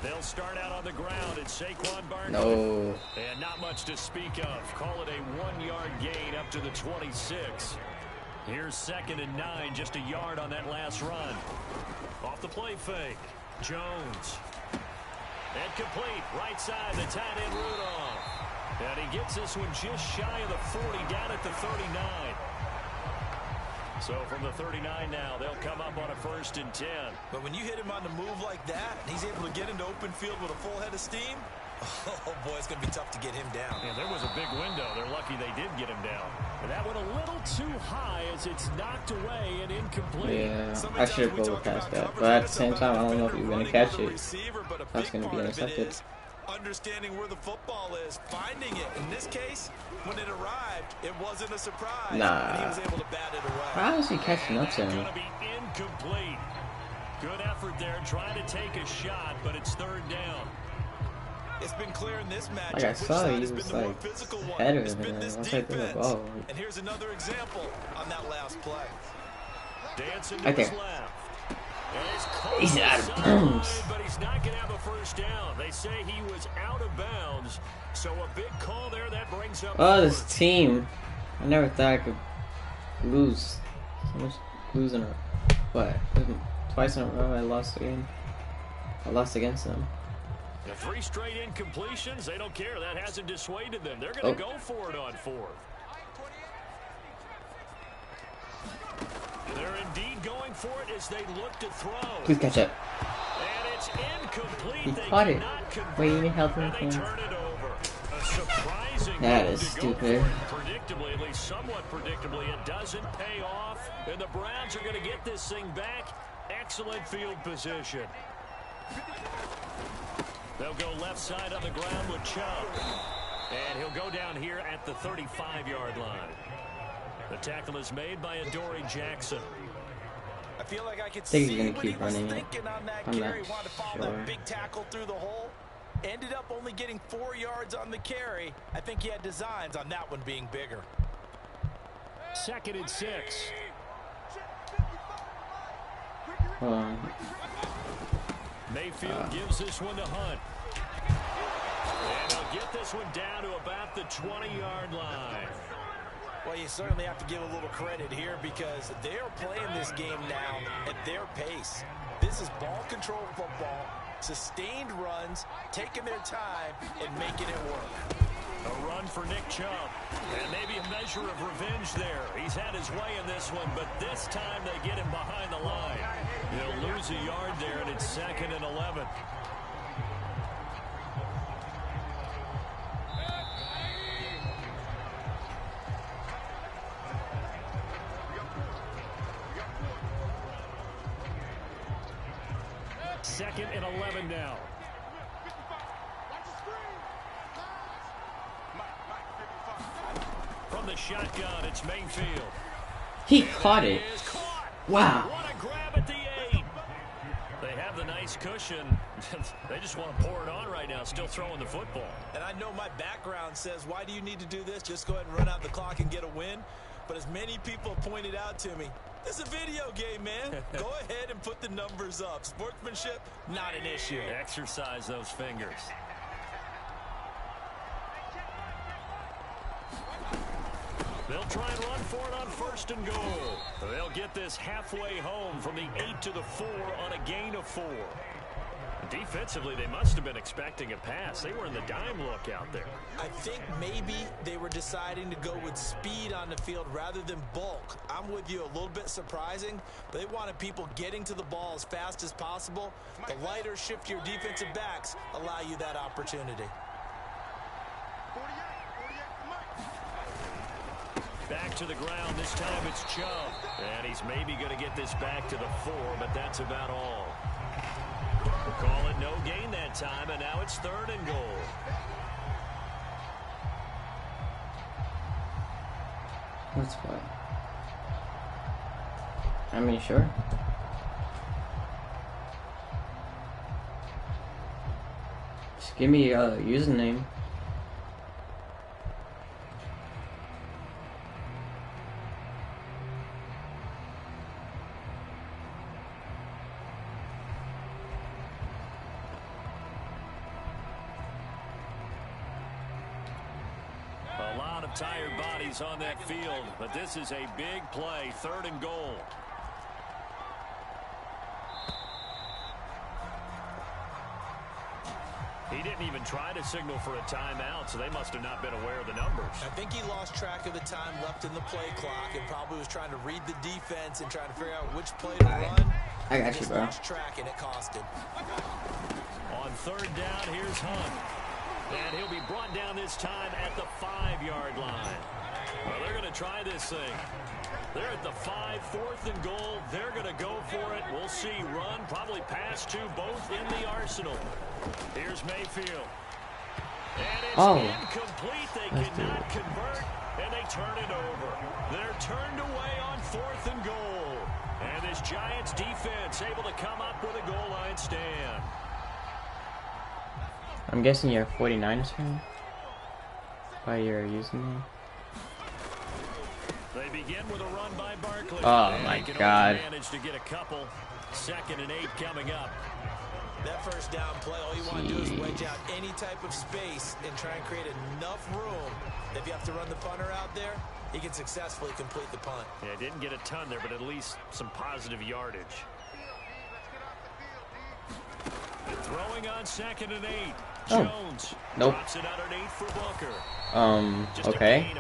They'll start out on the ground at Saquon Barkley. No. And not much to speak of. Call it a 1-yard gain up to the 26. Here's 2nd and 9, just a yard on that last run. Off the play fake. Jones. And complete. Right side, the tight end Rudolph. And he gets this one just shy of the 40, down at the 39. So from the 39 now, they'll come up on a 1st and 10. But when you hit him on the move like that, and he's able to get into open field with a full head of steam, Oh, boy, it's going to be tough to get him down. Yeah, there was a big window. They're lucky they did get him down. But that went a little too high as it's knocked away and incomplete. Yeah, I should have rolled past that. But at the same time, I don't know if you're going to catch it. That's going to be intercepted. Understanding where the football is, finding it. In this case, when it arrived, it wasn't a surprise. Nah. And he was able to bat it away. How is he catching up to him? Going to be incomplete. Good effort there, trying to take a shot, but it's third down. It's been clear in this match. Like I saw, he was like better than him once I threw the ball. And here's another example on that last play. Dancing to Right his there. left. He's out of bounds. But he's not going to have a first down. They say he was out of bounds. So a big call there that brings up. Oh, this team. I never thought I could lose. So much losing. What? Twice in a row I lost the game. I lost against them. The 3 straight incompletions, they don't care. That hasn't dissuaded them. They're going to go for it on 4th. They're indeed going for it as they look to throw. Please catch up. And it's incomplete. He They caught it. cannot convert, Wait, you need help him? and they turn it over. A surprising That move is to go stupid. for it. Predictably, at least somewhat predictably, it doesn't pay off. And the Browns are going to get this thing back. Excellent field position. They'll go left side on the ground with Chubb. And he'll go down here at the 35-yard line. The tackle is made by Adoree Jackson. I feel like I could I think he's see gonna what keep he was running it. thinking on that I'm carry. not Wanted to follow sure. that big tackle through the hole. Ended up only getting 4 yards on the carry. I think he had designs on that one being bigger. 2nd and 6. Hold on. Mayfield gives this one to Hunt. And he'll get this one down to about the 20-yard line. Well, you certainly have to give a little credit here because they are playing this game now at their pace. This is ball control football, sustained runs, taking their time and making it work. A run for Nick Chubb. And maybe a measure of revenge there. He's had his way in this one, but this time they get him behind the line. They'll lose a yard there, and it's 2nd and 11. Second and 11 now. From the shotgun, it's Mayfield. He caught it. Is caught. Wow. What a grab at the 8. They have the nice cushion. They just want to pour it on right now, still throwing the football. And I know my background says, why do you need to do this? Just go ahead and run out the clock and get a win. But as many people pointed out to me, this is a video game, man. Go ahead and put the numbers up. Sportsmanship, not an issue. Exercise those fingers. They'll try and run for it on 1st and goal. They'll get this halfway home from the 8 to the 4 on a gain of 4. Defensively, they must have been expecting a pass. They were in the dime look out there. I think maybe they were deciding to go with speed on the field rather than bulk. I'm with you, a little bit surprising. But they wanted people getting to the ball as fast as possible. The lighter, shiftier defensive backs allow you that opportunity. Back to the ground. This time it's Chubb. And he's maybe going to get this back to the 4, but that's about all. Call it no gain that time, and now it's 3rd and goal. That's fine. I mean, sure. Just give me a username. A lot of tired bodies on that field, but this is a big play, 3rd and goal. He didn't even try to signal for a timeout, so they must have not been aware of the numbers. I think he lost track of the time left in the play clock and probably was trying to read the defense and trying to figure out which play to run. I got you, bro. Lost track and it cost him. On 3rd down, here's Hunt. And he'll be brought down this time at the 5-yard line. Well, they're going to try this thing. They're at the 5, 4th and goal. They're going to go for it. We'll see. Run, probably pass to both in the arsenal. Here's Mayfield. And it's incomplete. They cannot convert, and they turn it over. They're turned away on 4th and goal. And this Giants defense able to come up with a goal line stand. I'm guessing you're a 49ers fan? By your username? They begin with a run by Barkley. Oh my God. Managed to get a couple. 2nd and 8 coming up. That first down play, all you want to do is wedge out any type of space and try and create enough room. If you have to run the punter out there, he can successfully complete the punt. Yeah, didn't get a ton there, but at least some positive yardage. Throwing on 2nd and 8. Jones drops it underneath for Booker. Okay.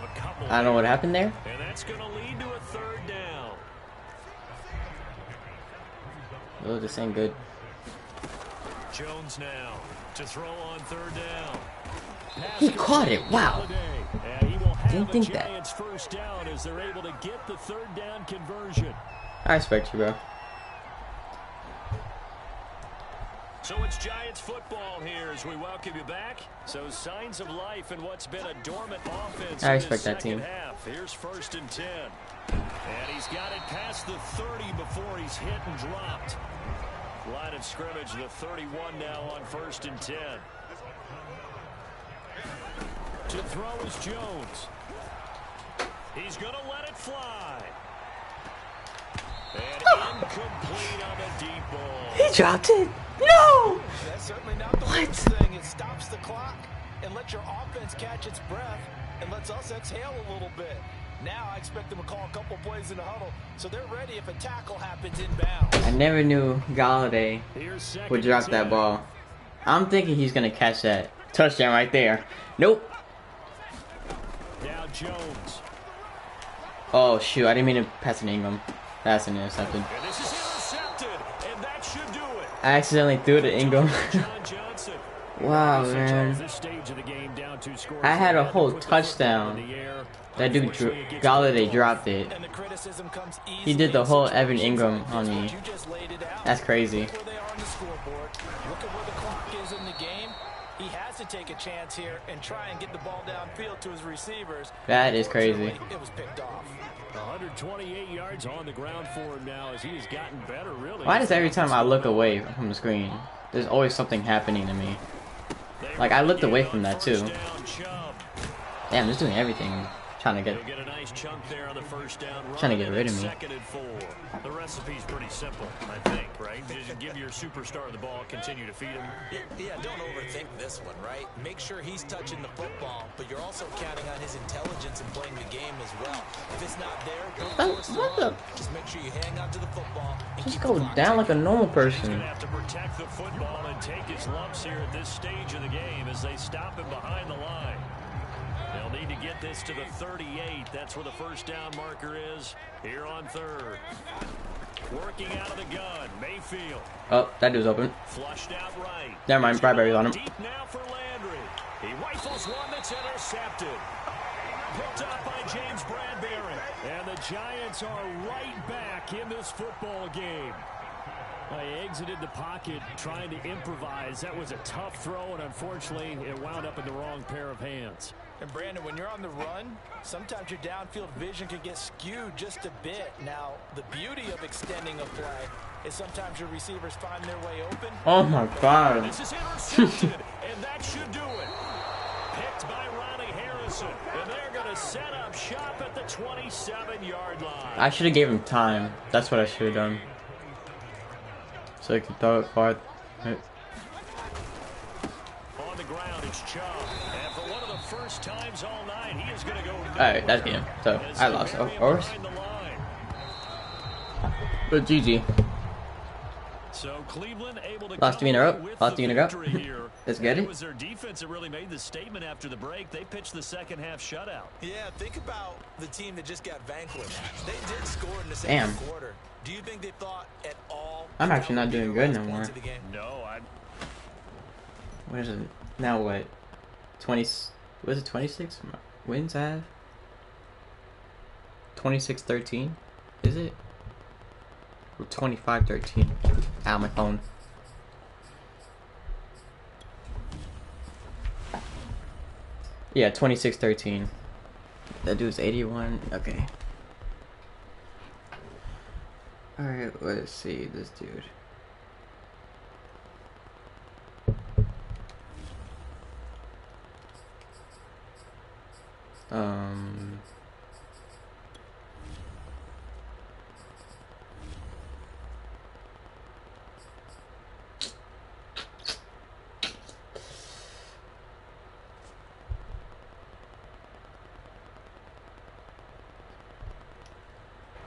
I don't know what happened there. And that's going to lead to a 3rd down. Oh, this ain't good. Jones now to throw on 3rd down. He caught it. Wow. And he will have Didn't think Giants first down as they're able to get the 3rd down conversion. I respect you, bro. So it's Giants football here as we welcome you back. So signs of life in what's been a dormant offense. I respect that team. Half. Here's 1st and 10. And he's got it past the 30 before he's hit and dropped. Line of scrimmage, the 31 now on 1st and 10. To throw is Jones. He's going to let it fly. And incomplete on a deep ball. He dropped it. No! That's certainly not the worst thing. It stops the clock and lets your offense catch its breath and lets us exhale a little bit. Now I expect them to call a couple plays in the huddle so they're ready if a tackle happens inbounds. I never knew Galladay would drop that ball. I'm thinking he's going to catch that touchdown right there. Nope. Now Jones. Oh, shoot. I didn't mean to pass an Ingram. That's an interception. And this is intercepted, and that should do it. I accidentally threw it to Ingram. Wow, man. I had a whole touchdown. That dude, Galladay, dropped it. He did the whole Evan Ingram on me. That's crazy. Look at where the clock is in the game. He has to take a chance here and try and get the ball downfield to his receivers. That is crazy. It was picked off. 128 yards on the ground for him now as he has gotten better, really. Why does every time I look away from the screen, there's always something happening to me? Like, I looked away from that, too. Damn, just doing everything. Trying to get a nice chunk there on the first down run. Trying to get rid of me. 2nd and 4. The recipe's pretty simple, I think, right? Just give your superstar the ball, continue to feed him. Yeah, don't overthink this one, right? Make sure he's touching the football, but you're also counting on his intelligence in playing the game as well. If it's not there, don't force the run. Just make sure you hang on to the football and just keep go down like a normal person. He's going to have to protect the football and take his lumps here at this stage of the game as they stop him behind the line. They'll need to get this to the 38. That's where the first down marker is here on 3rd. Working out of the gun, Mayfield. Oh, that dude's open. Flushed out right. Never mind, Bradbury's on him. Deep now for Landry. He rifles one that's intercepted. Picked up by James Bradbury. And the Giants are right back in this football game. He exited the pocket trying to improvise. That was a tough throw, and unfortunately, it wound up in the wrong pair of hands. And Brandon, when you're on the run, sometimes your downfield vision can get skewed just a bit. Now, the beauty of extending a play is sometimes your receivers find their way open. Oh my God. This is intercepted, and that should do it. Picked by Ronnie Harrison, and they're going to set up shop at the 27-yard line. I should have gave him time. That's what I should have done. So he could throw it far. On the ground, it's Chubb. And for one of the first times all night, he is going to go. Alright, that's game. So I lost, of course. But GG. So Cleveland able to Lost 3 in a row. Lost 3 in a row. Let's get it. It was their defense that really made the statement after the break. They pitched the second half shutout. Yeah, think about the team that just got vanquished. They did score in the second quarter. Do you think they thought at all? I'm actually not doing good no more. No, What is it? Now what? 20. Was it 26 wins I have? 26-13? Is it? Or 25-13? Ow, my phone. Yeah, 26-13. That dude's 81. Okay. Alright, let's see this dude.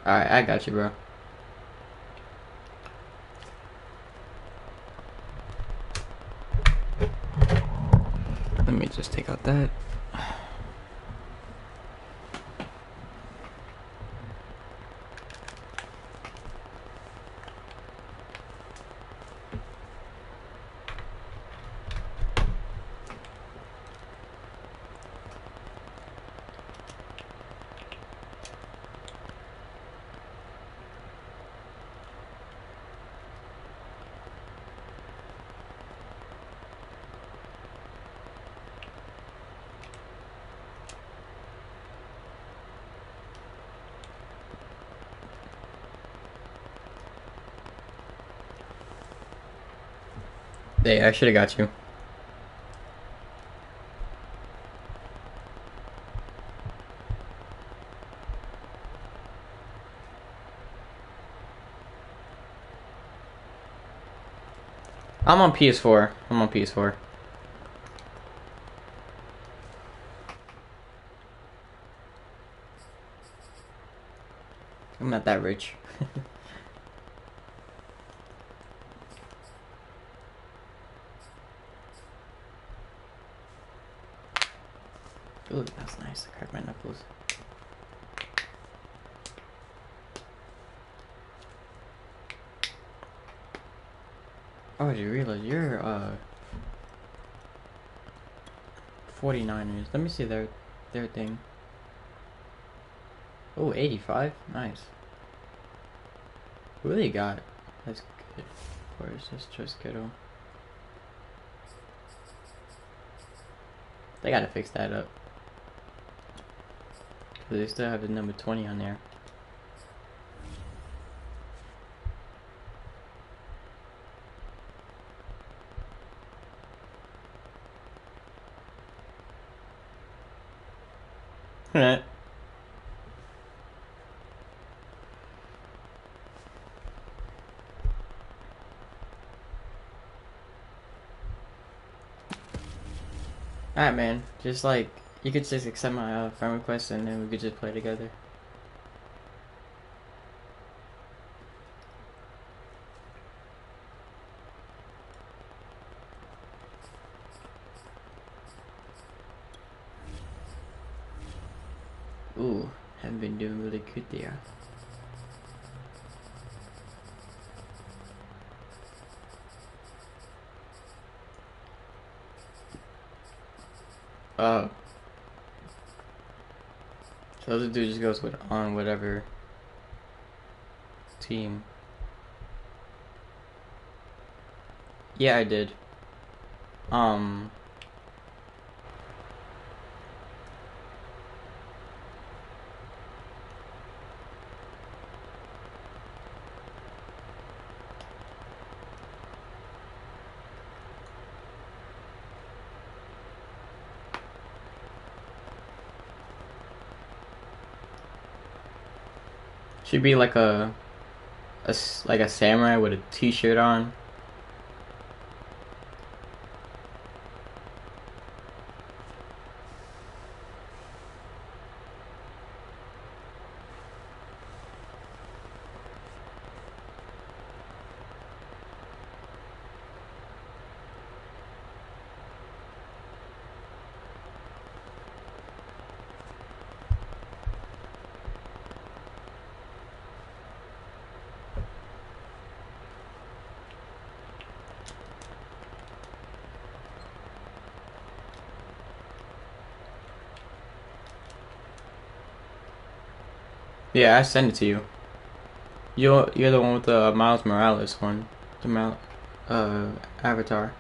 Alright, I got you, bro. Let me just take out that. Hey, I should have got you. I'm on PS4. I'm on PS4. I'm not that rich. Ooh, that's nice. I cracked my knuckles. Oh, I just realized you're 49ers. Let me see their thing. Oh, 85. Nice. Who they got? That's good. Or is this just ghetto? They gotta fix that up. Cause they still have the number 20 on there. Alright. Alright, man. Just like, you could just accept my friend request and then we could just play together. Ooh, haven't been doing really good there. Oh. So the dude just goes with on whatever team. Yeah, I did. Should be like a samurai with a t-shirt on. Yeah, I sent it to you. You're the one with the Miles Morales one, the Avatar.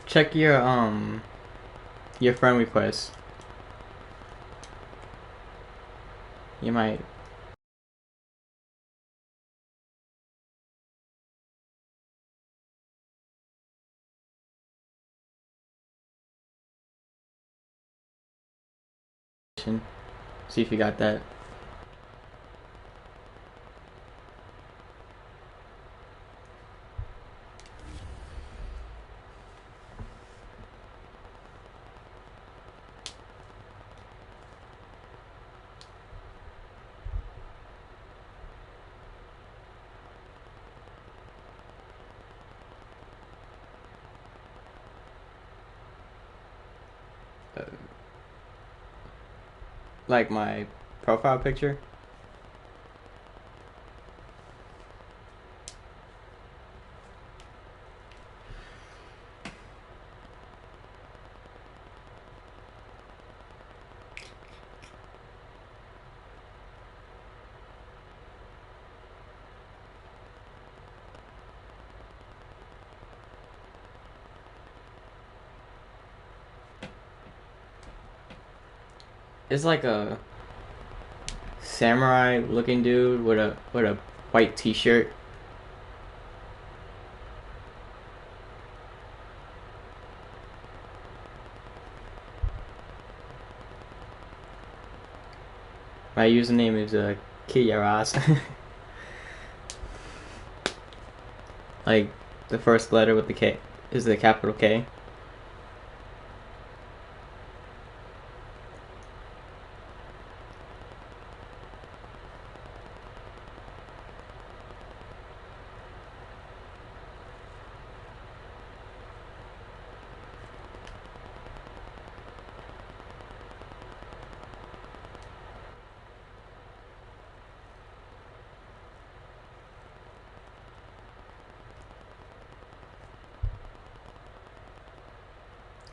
Check your friend request. You might. See if you got that. Like my profile picture. It's like a samurai looking dude with a white t-shirt. My username is Kiyaras. Like the first letter with the K is the capital K.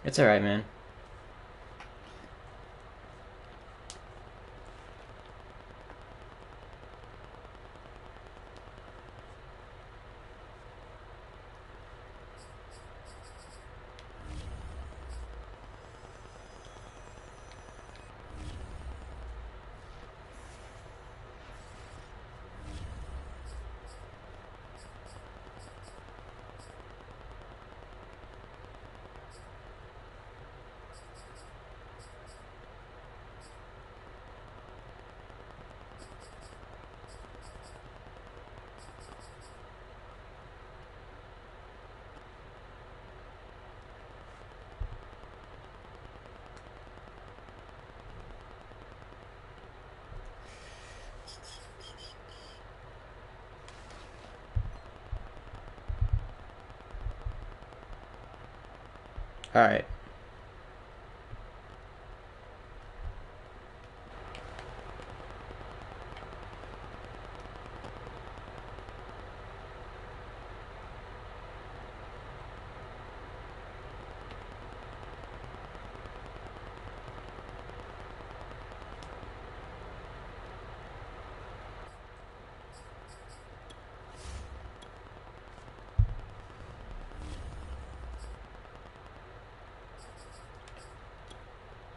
It's alright, man. Alright.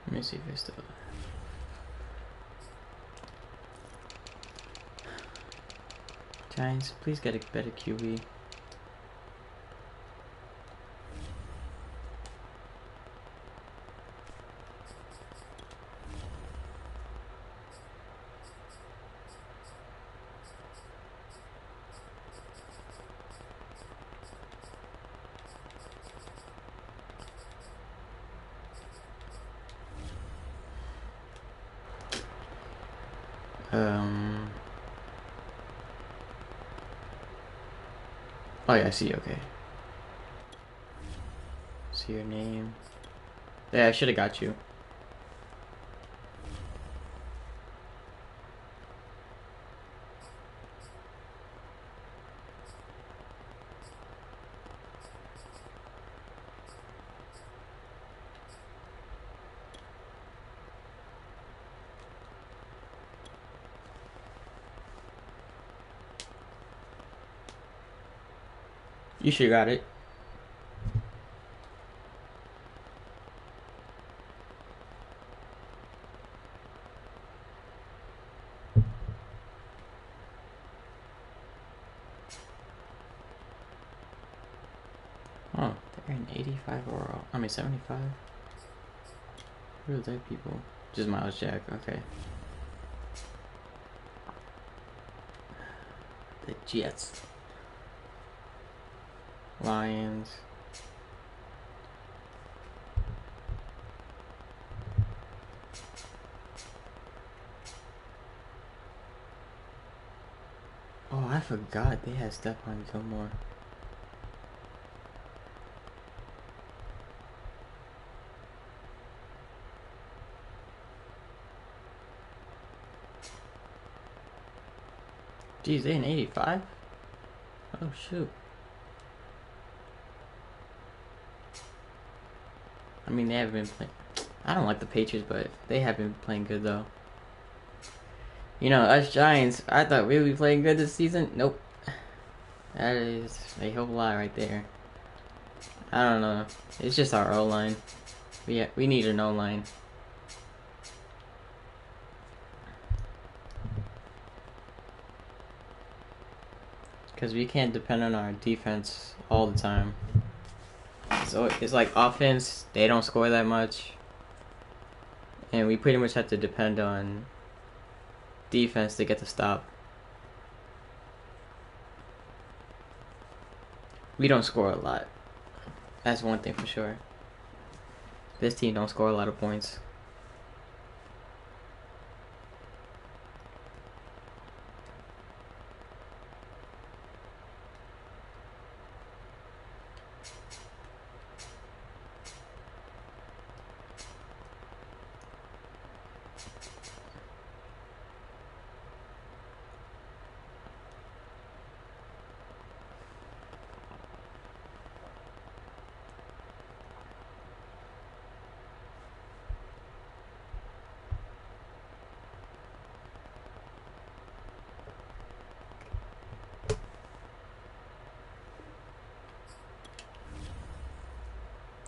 Let me see if it's still. Giants, please get a better QB. Oh yeah, I see. Okay. See your name. Yeah, I should have got you. You should got it. Oh, they're an 85 overall. I mean 75. Who are they people? Just Miles Jack. Okay. The Jets. Lions. Oh, I forgot they had Stephon Gilmore. Jeez, they an 85? Oh shoot. I mean, they haven't been playing. I don't like the Patriots, but they have been playing good though. You know, us Giants, I thought we would be playing good this season. Nope. That is a whole lot right there. I don't know. It's just our O-line. We need an O-line. Because we can't depend on our defense all the time. So it's like offense, they don't score that much. And we pretty much have to depend on defense to get the stop. We don't score a lot. That's one thing for sure. This team don't score a lot of points.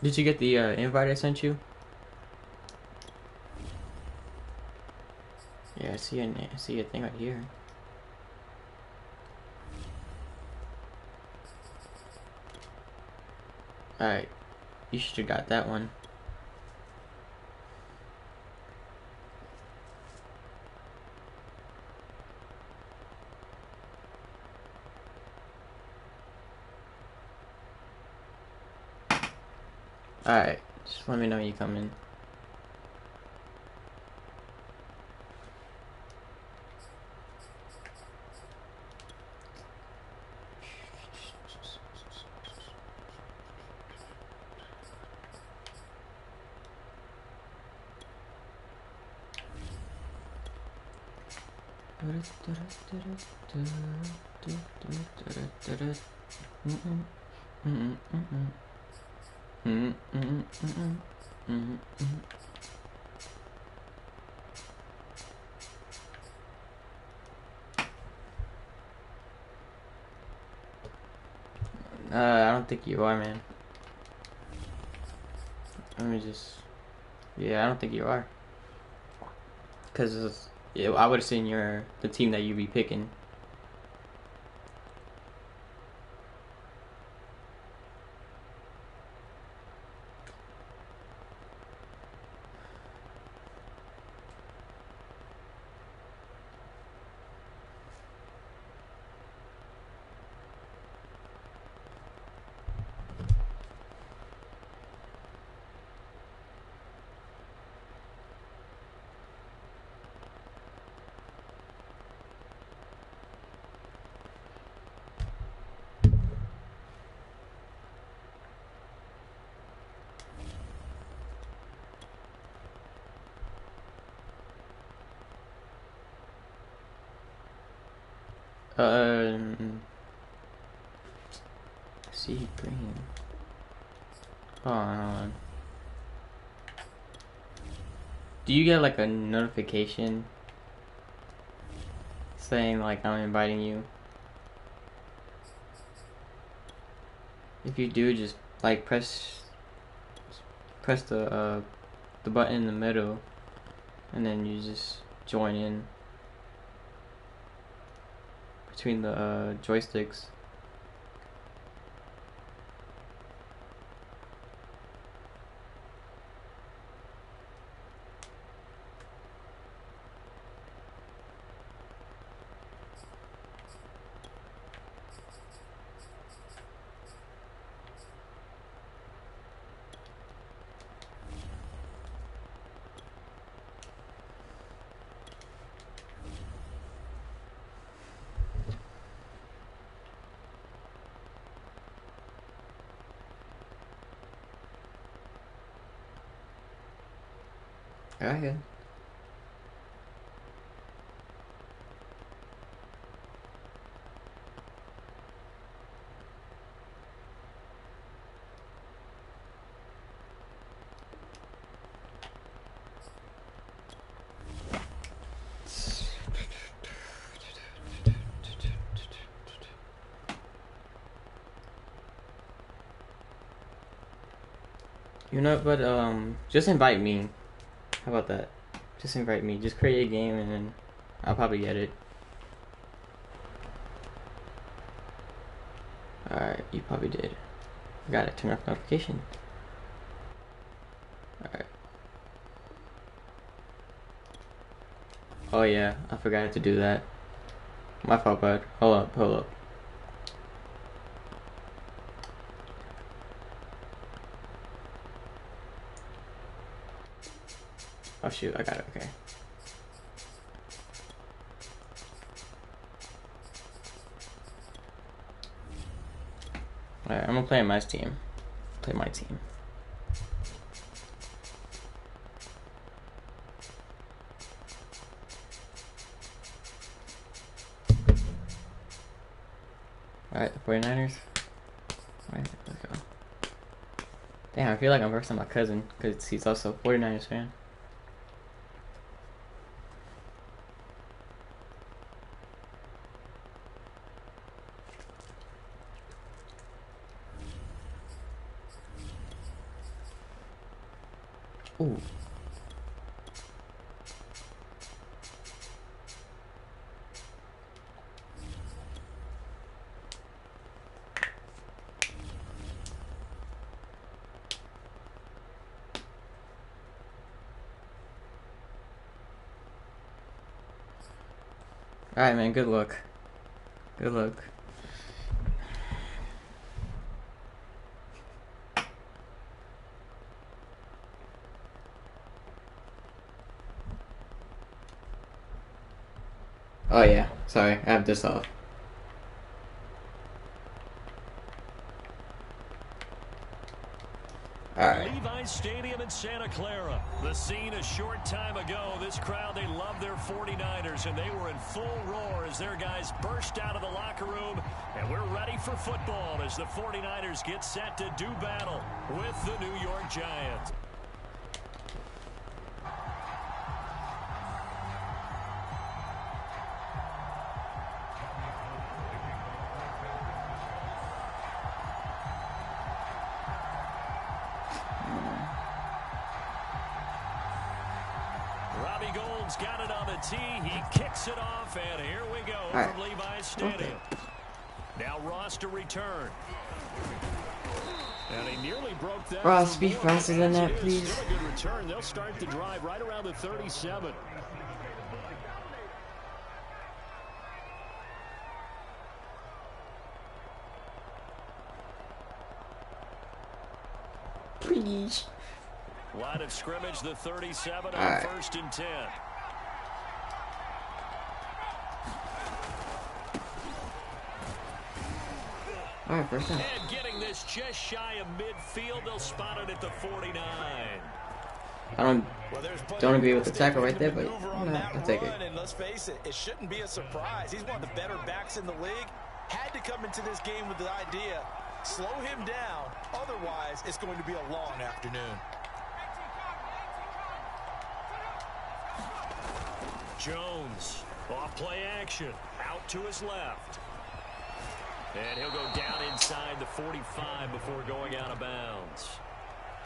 Did you get the invite I sent you? Yeah, I see a thing right here. Alright, you should have got that one. Alright, just let me know when you come in. I don't think you are, man. Let me just... Yeah, I don't think you are. Because yeah, I would have seen the team that you'd be picking. See green. Hold on. Do you get like a notification saying like I'm inviting you? If you do, just like press the button in the middle, and then you just join in between the joysticks. Go ahead. You know, but just invite me. How about that? Just invite me. Just create a game and then I'll probably get it. Alright, you probably did. Got it. Turn off notification. Alright. Oh yeah, I forgot to do that. My fault, bud. Hold up. Oh shoot, I got it, okay. Alright, I'm gonna play my team. Play my team. Alright, the 49ers. Alright, let's go. Damn, I feel like I'm versing my cousin, because he's also a 49ers fan. Ooh. Alright, man, good luck. Good luck. Oh yeah, sorry, I have this off. Alright. Levi's Stadium in Santa Clara. The scene a short time ago. This crowd, they love their 49ers, and they were in full roar as their guys burst out of the locker room. And we're ready for football as the 49ers get set to do battle with the New York Giants. Got it on the tee. He kicks it off, and here we go from Levi's Stadium. Now Ross to return. And he nearly broke that. Ross, be faster than that, please. Still a good return. They'll start the drive right around the 37. Please. Line of scrimmage, the 37 on 1st and 10. Alright, first down. And getting this just shy of midfield, they'll spot it at the 49. I don't agree with the tackle right there, but I'll take it. And let's face it, it shouldn't be a surprise. He's one of the better backs in the league. Had to come into this game with the idea, slow him down. Otherwise, it's going to be a long afternoon. Jones, off play action, out to his left. And he'll go down inside the 45 before going out of bounds.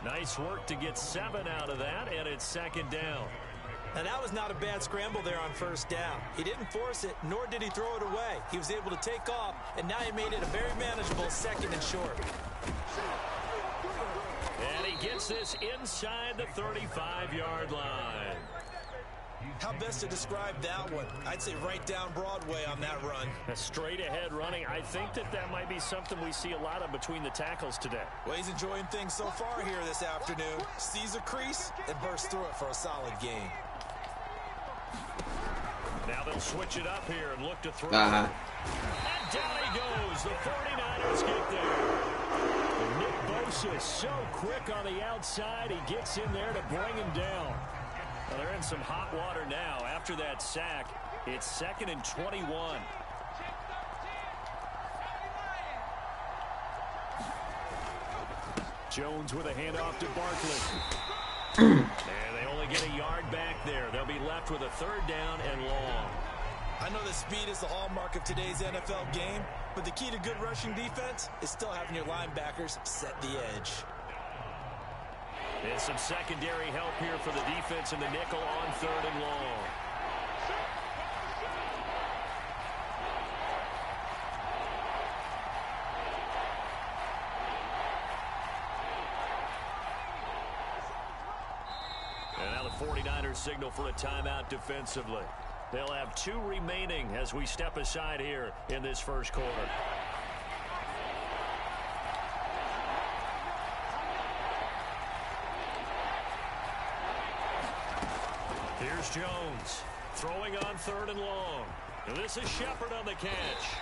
Nice work to get 7 out of that, and it's second down. And that was not a bad scramble there on first down. He didn't force it, nor did he throw it away. He was able to take off, and now he made it a very manageable 2nd and short. And he gets this inside the 35-yard line. How best to describe that one? I'd say right down Broadway on that run. A straight ahead running. I think that might be something we see a lot of between the tackles today. Well, he's enjoying things so far here this afternoon. Sees a crease and bursts through it for a solid gain. Now they'll switch it up here and look to throw. And down he goes. The 49ers get there. And Nick Bosa is so quick on the outside. He gets in there to bring him down. Well, they're in some hot water now. After that sack, it's 2nd and 21. Jones with a handoff to Barkley. And they only get a yard back there. They'll be left with a 3rd down and long. I know that speed is the hallmark of today's NFL game, but the key to good rushing defense is still having your linebackers set the edge. And some secondary help here for the defense in the nickel on 3rd and long. And now the 49ers signal for a timeout defensively. They'll have 2 remaining as we step aside here in this first quarter. Here's Jones throwing on 3rd and long. And this is Shepard on the catch.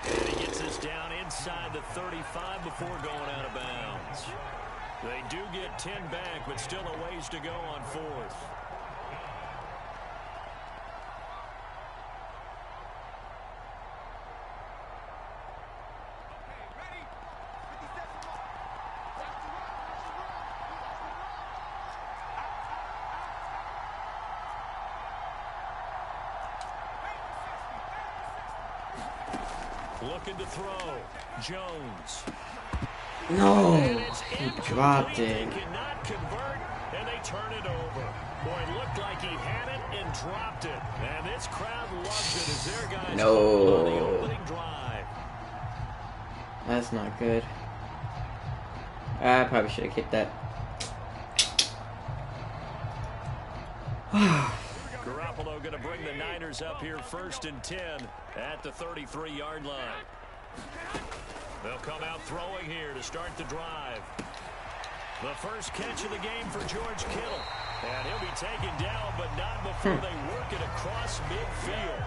And he gets this down inside the 35 before going out of bounds. They do get 10 back, but still a ways to go on 4th. Looking to throw. Jones. No, he dropped it. He cannot convert, and they turn it over. Boy, it looked like he had it and dropped it. And this crowd loves it as their guys on the opening drive. That's not good. I probably should have kicked that. Garoppolo going to bring the Niners up here 1st and 10 at the 33-yard line. They'll come out throwing here to start the drive. The first catch of the game for George Kittle. And he'll be taken down, but not before they work it across midfield.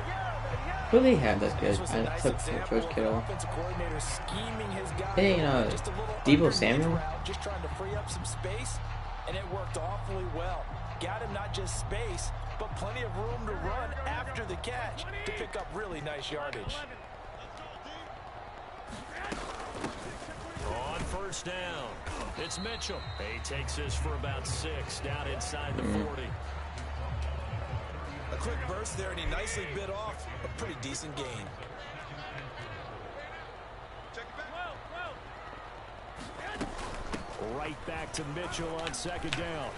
Who do they have that's good? I took George Kittle. Hey, Deebo Samuel? Just trying to free up some space, and it worked awfully well. Got him not just space, but plenty of room to run after the catch to pick up really nice yardage. On 1st down, it's Mitchell. He takes this for about 6 down inside the 40. A quick burst there, and he nicely bit off a pretty decent gain. Right back to Mitchell on 2nd down.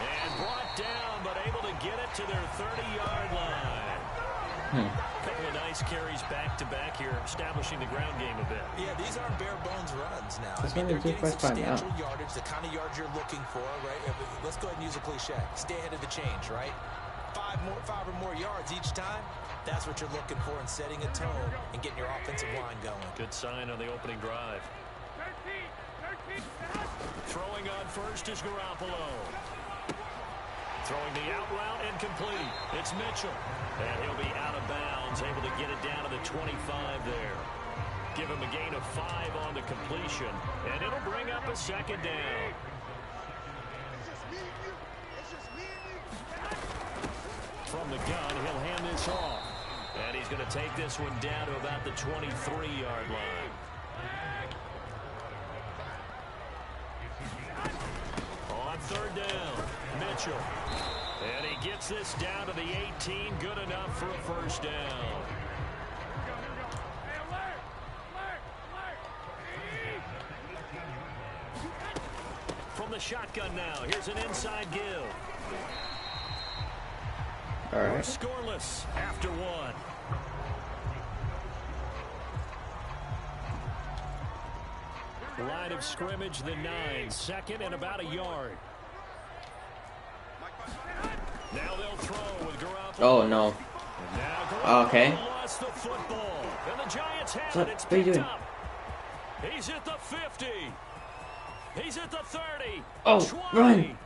And brought down, but able to get it to their 30-yard line. A couple of nice carries back-to-back here, establishing the ground game a bit. Yeah, these aren't bare-bones runs now. That's they're getting substantial now. yardage, the kind of yards you're looking for, right? Let's go ahead and use a cliche. Stay ahead of the change, right? 5 or more yards each time. That's what you're looking for in setting a tone and getting your offensive line going. Good sign on the opening drive. Throwing on 1st is Garoppolo. Throwing the out route incomplete. It's Mitchell. And he'll be out of bounds, able to get it down to the 25 there. Give him a gain of 5 on the completion. And it'll bring up a 2nd down. from the gun. He'll hand this off. And he's going to take this one down to about the 23-yard line. On third down, Mitchell. And he gets this down to the 18. Good enough for a first down. From the shotgun now, here's an inside give. All right. Scoreless after one. Line of scrimmage, the 9. Second and about a yard. Now they'll throw with Garoppolo. Oh no. Okay. Lost the football. And the Giants have What? it. It's What are you picked doing? up. He's at the 50. He's at the 30. Oh, 20, run.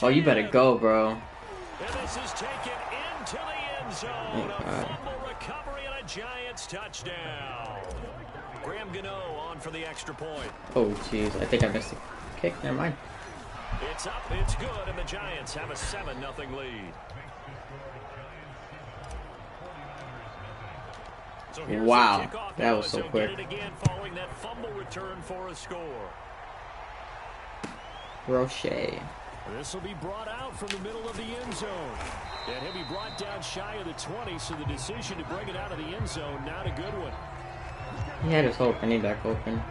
Oh, you 10. better go, bro. And this is taken into the end zone. A fumble recovery and a Giants touchdown. Graham Gano on for the extra point. Oh, jeez. I think I missed the kick. Never mind. It's up, it's good, and the Giants have a 7-0 lead. So here's Wow, the kickoff that now was as so they'll quick. get it again following that fumble return for a score. Roche. This will be brought out from the middle of the end zone. And he'll be brought down shy of the 20, so the decision to bring it out of the end zone, not a good one. He had his open. He back open.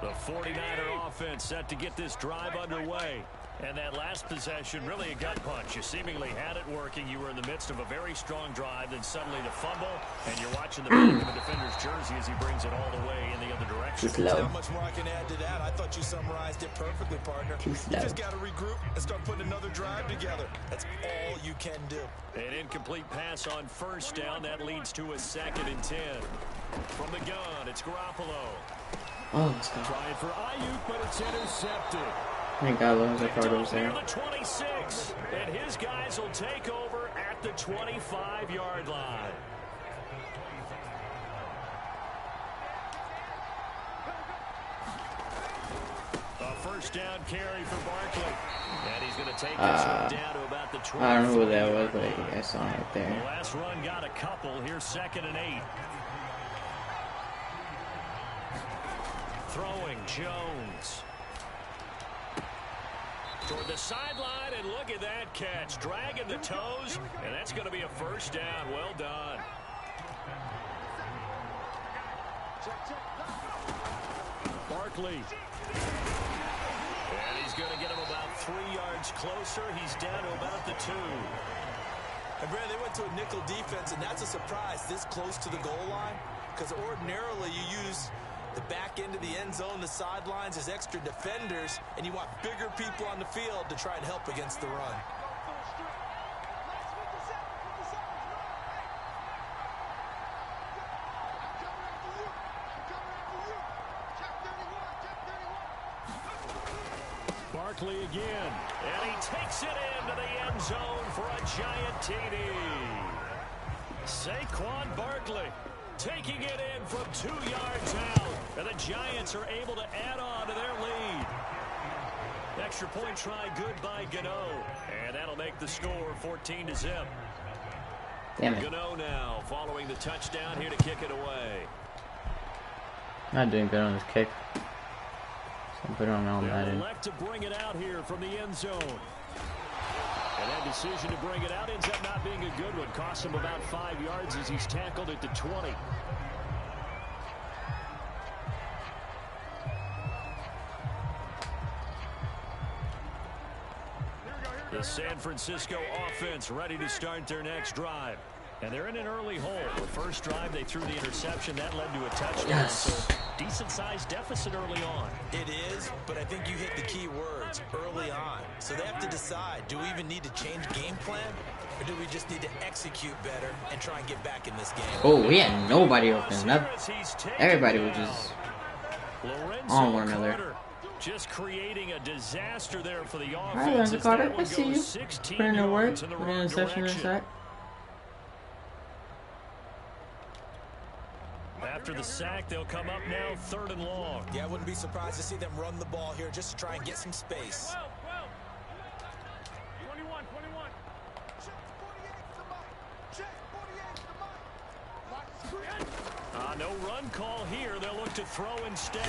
The 49er offense set to get this drive underway. And that last possession, really a gut punch. You seemingly had it working. You were in the midst of a very strong drive, then suddenly the fumble, and you're watching the back of the defender's jersey as he brings it all the way in the other direction. Too slow. Not much more I can add to that. I thought you summarized it perfectly, partner. Too slow. You just got to regroup and start putting another drive together. That's all you can do. An incomplete pass on first down. That leads to a 2nd and 10. From the gun, it's Garoppolo. Oh, let's go. Trying for Ayuk, but it's intercepted. Thank God Lorenzo Carter's Near there. the 26, and his guys will take over at the 25-yard line. A first down carry for Barkley. And he's going to take this one down to about the 20. I don't know who that was, but I think I saw him right The there. last run got a couple. Here's 2nd and 8. Throwing Jones. Toward the sideline, and look at that catch. Dragging the toes, and that's going to be a first down. Well done. Barkley. And he's going to get him about 3 yards closer. He's down to about the 2. And Brad, they went to a nickel defense, and that's a surprise this close to the goal line, because ordinarily you use the back end of the end zone, the sidelines as extra defenders, and you want bigger people on the field to try and help against the run. Barkley again, and he takes it into the end zone for a giant TD. Saquon Barkley taking it in from 2 yards out, and the Giants are able to add on to their lead. Extra point try good by Gano, and that'll make the score 14-0. Damn it. Gano now following the touchdown here to kick it away. Not doing good on this kick. So I'm putting on all They'll Madden. elect to bring it out here from the end zone. And that decision to bring it out ends up not being a good one. Costs him about 5 yards as he's tackled at the 20. The San Francisco offense ready to start their next drive. And they're in an early hole. The first drive, they threw the interception. That led to a touchdown. Yes. So decent-sized deficit early on. It is, but I think you hit the key words early on. So they have to decide, do we even need to change game plan, or do we just need to execute better and try and get back in this game? Oh, we had nobody open. Everybody was just on one another. Just creating a disaster there for the offense. All right, Lorenzo Carter, I see you. 16 Put in the work. yards in the Put in wrong the interception in a direction. sack. After the sack, they'll come up now 3rd and long. Yeah, I wouldn't be surprised to see them run the ball here just to try and get some space. 21. No run call here. They'll look to throw instead.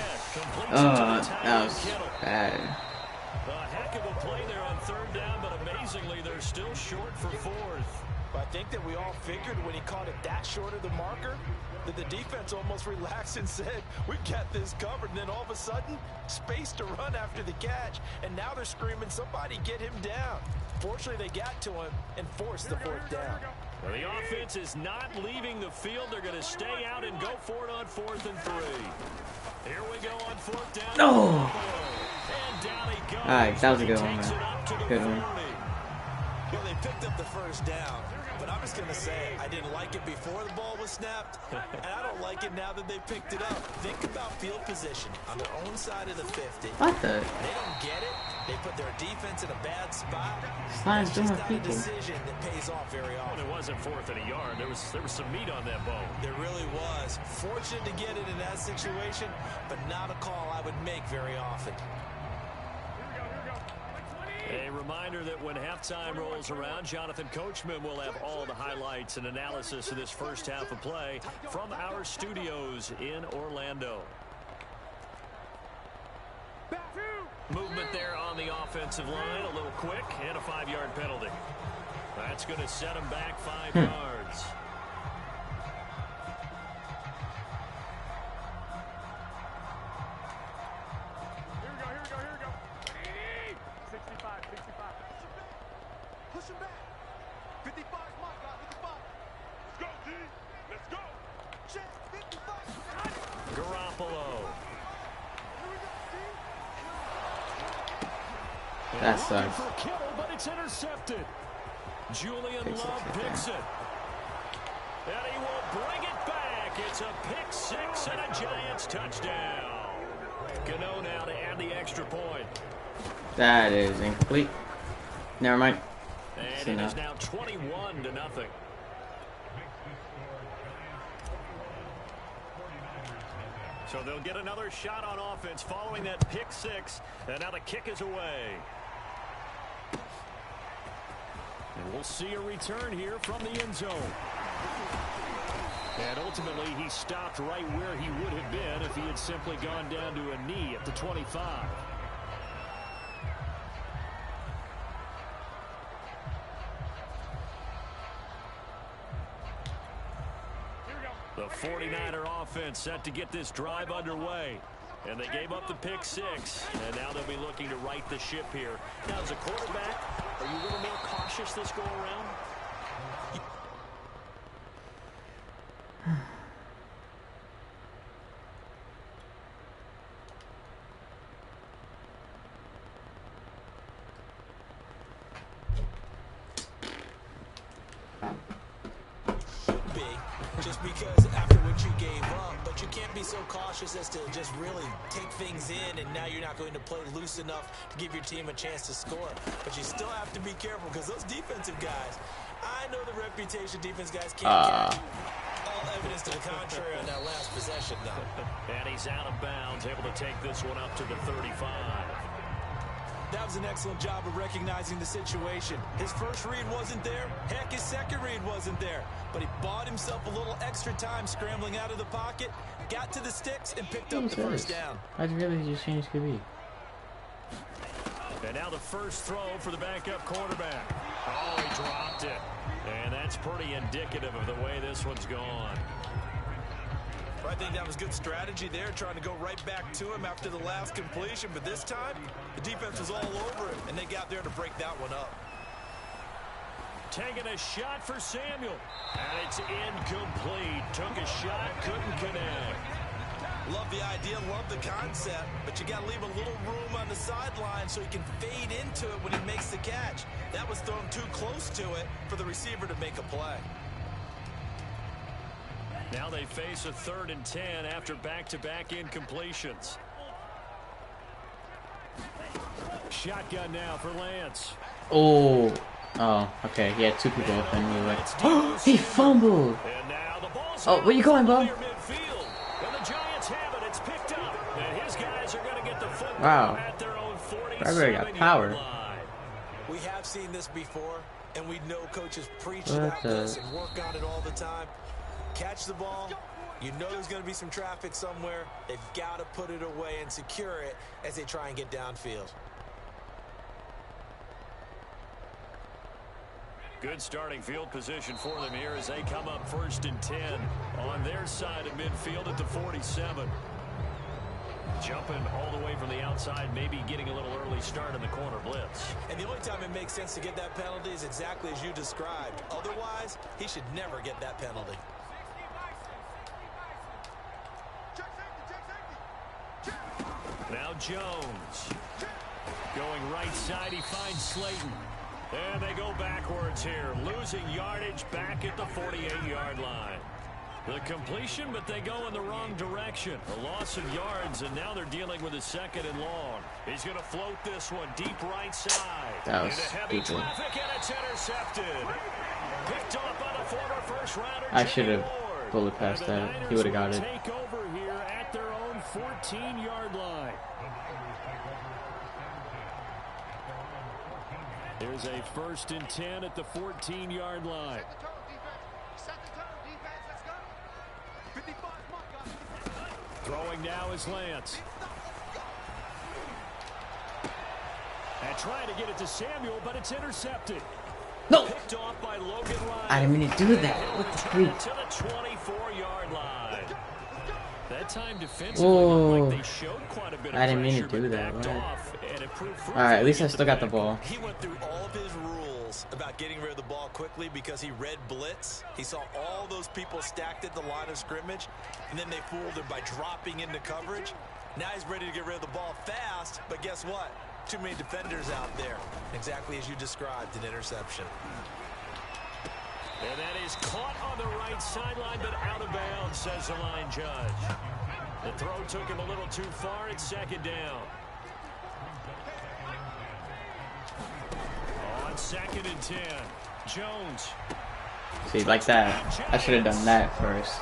That was bad. A heck of a play there on 3rd down, but amazingly, they're still short for 4th. I think that we all figured when he caught it that short of the marker that the defense almost relaxed and said, we got this covered. And then all of a sudden, space to run after the catch. And now they're screaming, somebody get him down. Fortunately, they got to him and forced the 4th down. Well, the offense is not leaving the field. They're going to stay out and go for it on 4th and 3. Here we go on 4th down. No! And down he goes. All right, that was a good one, man. Good one. Well, they picked up the 1st down, but I'm just going to say I didn't like it before the ball was snapped, and I don't like it now that they picked it up. Think about field position on their own side of the 50. What the? They don't get it. They put their defense in a bad spot. It's just not a people. decision that pays off very often. Well, it wasn't 4th and a yard. There was some meat on that bone. There really was. Fortunate to get it in that situation, but not a call I would make very often. A reminder that when halftime rolls around, Jonathan Coachman will have all the highlights and analysis of this first half of play from our studios in Orlando. Movement there on the offensive line, a little quick, and a 5-yard penalty. That's going to set him back 5 yards. Here we go. 65. Push him back. 55 is my guy. 55. Let's go, D. Let's go. Check. 55. Garoppolo. That sucks. For a kill, but it's intercepted. Julian Love picks it. And he will bring it back. It's a pick 6 and a Giants touchdown. Gano now to add the extra point. That is incomplete. Never mind. And it is now 21-0. So they'll get another shot on offense following that pick 6. And now the kick is away. And we'll see a return here from the end zone. And ultimately, he stopped right where he would have been if he had simply gone down to a knee at the 25. The 49er offense set to get this drive underway. And they gave up the pick 6, and now they'll be looking to right the ship here. Now, as a quarterback, are you a little more cautious this go around? Just because after what you gave up, but you can't be so cautious as to just really take things in, and now you're not going to play loose enough to give your team a chance to score. But you still have to be careful because those defensive guys, I know the reputation defense guys can't catch. All evidence to the contrary on that last possession, though. And he's out of bounds, able to take this one up to the 35. That was an excellent job of recognizing the situation. His first read wasn't there. Heck, his second read wasn't there. But he bought himself a little extra time scrambling out of the pocket, got to the sticks, and picked up the first down. I really just changed QB. And now the first throw for the backup quarterback. Oh, he dropped it. And that's pretty indicative of the way this one's gone. I think that was good strategy there, trying to go right back to him after the last completion. But this time, the defense was all over him, and they got there to break that one up. Taking a shot for Samuel. And it's incomplete. Took a shot, couldn't connect. Love the idea, love the concept, but you got to leave a little room on the sideline so he can fade into it when he makes the catch. That was thrown too close to it for the receiver to make a play. Now they face a 3rd and 10 after back-to-back incompletions. Shotgun now for Lance. Oh, okay. He had 2 people open. He was like, oh, he fumbled. And now the ball's oh, where you going, Bo? Wow. at their own Bradbury got power. We have seen this before, and we know coaches preach What about the- this and work on it all the time. Catch the ball. You know there's going to be some traffic somewhere. They've got to put it away and secure it as they try and get downfield. Good starting field position for them here as they come up 1st and 10 on their side of midfield at the 47. Jumping all the way from the outside, maybe getting a little early start in the corner blitz. And the only time it makes sense to get that penalty is exactly as you described. Otherwise, he should never get that penalty. Now Jones. Going right side, he finds Slayton. And they go backwards here, losing yardage back at the 48-yard line. The completion, but they go in the wrong direction. A loss of yards, and now they're dealing with a 2nd and long. He's going to float this one deep right side. That was into heavy stupid. traffic, and it's intercepted. Picked off by the former first-rounder. I should have Jimmy Ward. bullet past And the that. He Niners would have got will it. take over here at their own 14-yard line. There's a 1st and 10 at the 14-yard line. Throwing now is Lance. And trying to get it to Samuel, but it's intercepted. No! Picked off by Logan Ryan. I didn't mean to do that. What the freak? To the 24-yard line. That time defensively Whoa. looked like they showed quite a bit of I didn't mean to pressure, do but that, backed right? off, and it proved fruitful Alright, at least I against still got the back. ball. He went through all of his rules about getting rid of the ball quickly because he read blitz. He saw all those people stacked at the line of scrimmage, and then they fooled him by dropping into coverage. Now he's ready to get rid of the ball fast, but guess what? Too many defenders out there. Exactly as you described, an interception. And that is caught on the right sideline, but out of bounds, says the line judge. The throw took him a little too far. It's 2nd down. On 2nd and 10, Jones. See, like that. I should have done that first.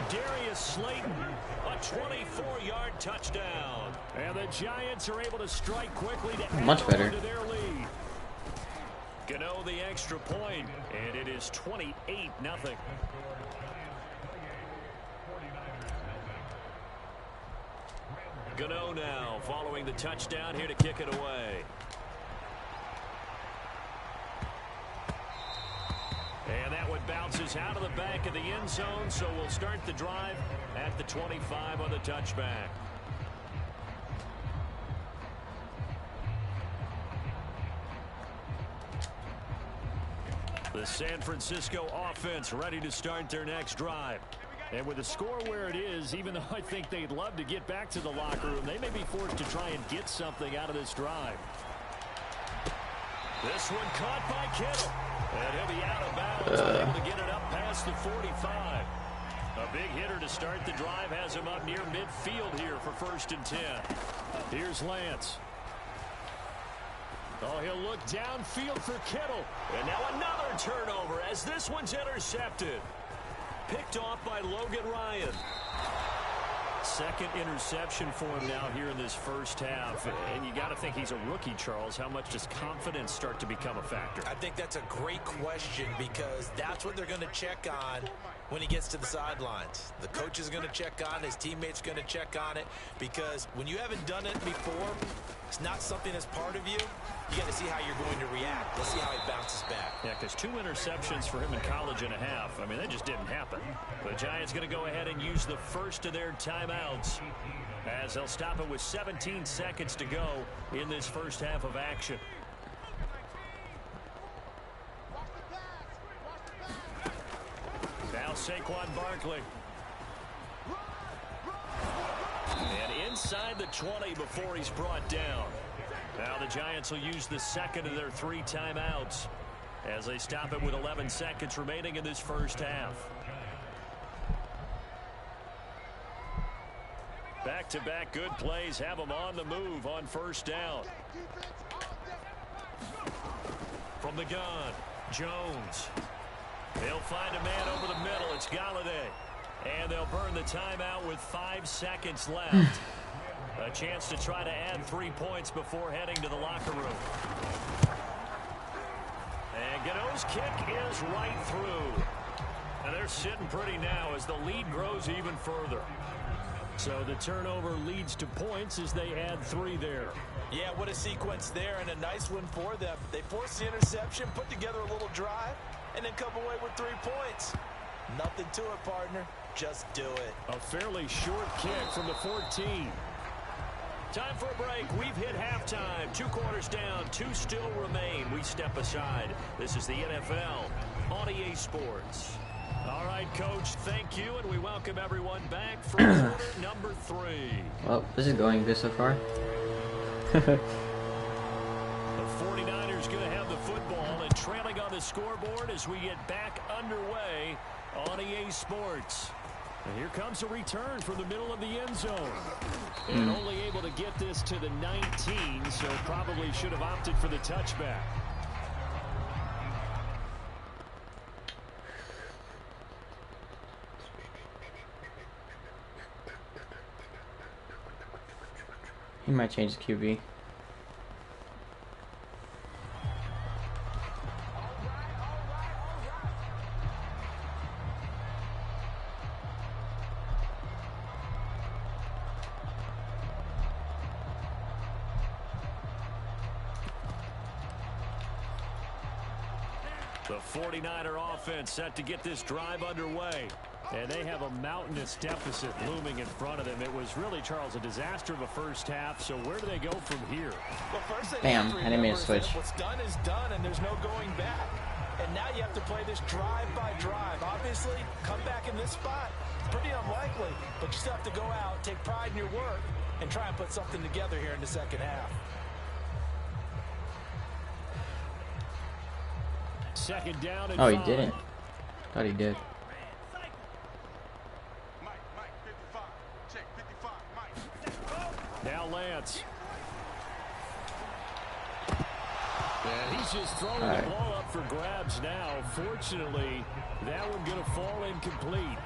Darius Slayton, a 24-yard touchdown. And the Giants are able to strike quickly to add Much better. on to their lead. Gano the extra point, and it is 28-0. Gano now following the touchdown here to kick it away. And that one bounces out of the back of the end zone, so we'll start the drive at the 25 on the touchback. The San Francisco offense ready to start their next drive. And with the score where it is, even though I think they'd love to get back to the locker room, they may be forced to try and get something out of this drive. This one caught by Kittle. And he'll be out of bounds, able to get it up past the 45. A big hitter to start the drive has him up near midfield here for 1st and 10. Here's Lance. Oh, he'll look downfield for Kittle. And now another turnover as this one's intercepted. Picked off by Logan Ryan. 2nd interception for him now here in this first half. And you got to think he's a rookie, Charles. How much does confidence start to become a factor? I think that's a great question because that's what they're going to check on when he gets to the sidelines. The coach is going to check on it. His teammates going to check on it because when you haven't done it before, it's not something that's part of you. You got to see how you're going to react. Let's see how he bounces back. Yeah, because 2 interceptions for him in college and a half. I mean, that just didn't happen. The Giants going to go ahead and use the first of their timeouts as they'll stop it with 17 seconds to go in this first half of action. Now Saquon Barkley. And inside the 20 before he's brought down. Now the Giants will use the 2nd of their 3 timeouts as they stop it with 11 seconds remaining in this first half. Back-to-back good plays have them on the move on 1st down. From the gun, Jones. They'll find a man over the middle. It's Galladay. And they'll burn the timeout with 5 seconds left. A chance to try to add 3 points before heading to the locker room. And Gano's kick is right through. And they're sitting pretty now as the lead grows even further. So the turnover leads to points as they add 3 there. Yeah, what a sequence there, and a nice one for them. They forced the interception, put together a little drive, and then come away with 3 points. Nothing to it, partner. Just do it. A fairly short kick from the 14. Time for a break. We've hit halftime. 2 quarters down. 2 still remain. We step aside. This is the NFL on EA Sports. All right, Coach, thank you, and we welcome everyone back for quarter number 3. Well, this is going good so far. The 49ers going to have the football and trailing on the scoreboard as we get back underway on EA Sports. And here comes a return from the middle of the end zone. And only able to get this to the 19, so probably should have opted for the touchback. He might change the QB. The 49er offense set to get this drive underway. And they have a mountainous deficit looming in front of them. It was really, Charles, a disaster of a first half. So where do they go from here? Well, first they Bam, I didn't mean to switch. What's done is done, and there's no going back. And now you have to play this drive by drive. Obviously, come back in this spot. Pretty unlikely, but you still have to go out, take pride in your work, and try and put something together here in the second half. Second down and Oh, he 5. didn't. Thought he did. Mike, 55. Check, 55, Mike. Now Lance. And he's just throwing the ball up for grabs now. Fortunately, that one going to fall incomplete.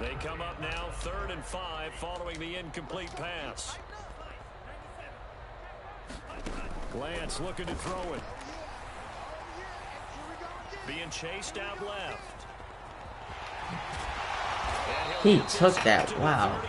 They come up now 3rd and 5 following the incomplete pass. Lance looking to throw it. Being chased out left. He took that. Wow.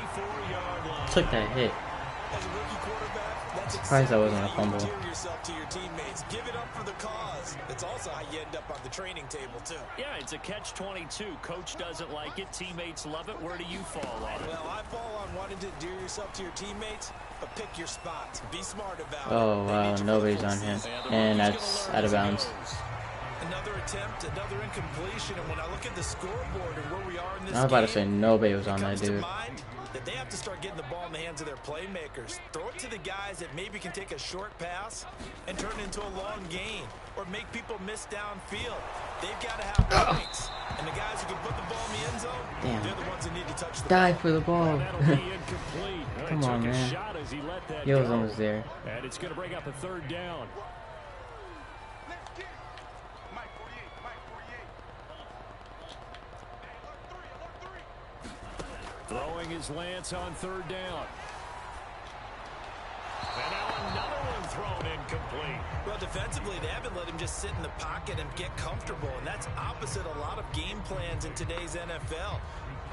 Took that hit. As a rookie quarterback, that's Surprised that wasn't a how you fumble. endear yourself to your teammates. Give it up for the cause. It's also how you end up on the training table, too. Yeah, it's a catch-22. Coach doesn't like it. Teammates love it. Where do you fall on it? Well, I fall on wanting to endear yourself to your teammates, but pick your spots. Be smart about it. Oh, They wow. need you Nobody's for the on him. season. And that's out of bounds. Another attempt, another incompletion, and when I look at the scoreboard and where we are in this I was about to say game, nobody was on it that comes to dude. mind that they have to start getting the ball in the hands of their playmakers. Throw it to the guys that maybe can take a short pass and turn it into a long gain or make people miss downfield. They've got to have points. And the guys who can put the ball in the end zone, Damn. they're the ones that need to touch the Die ball. for the ball. That'll be incomplete. Come Took on, a man. shot as he let that He was go. almost there. And it's going to bring up a 3rd down. Let's get it. Mike 48, Mike 48. Throwing his Lance on 3rd down. And now another one thrown incomplete. Well, defensively, they haven't let him just sit in the pocket and get comfortable, and that's opposite a lot of game plans in today's NFL.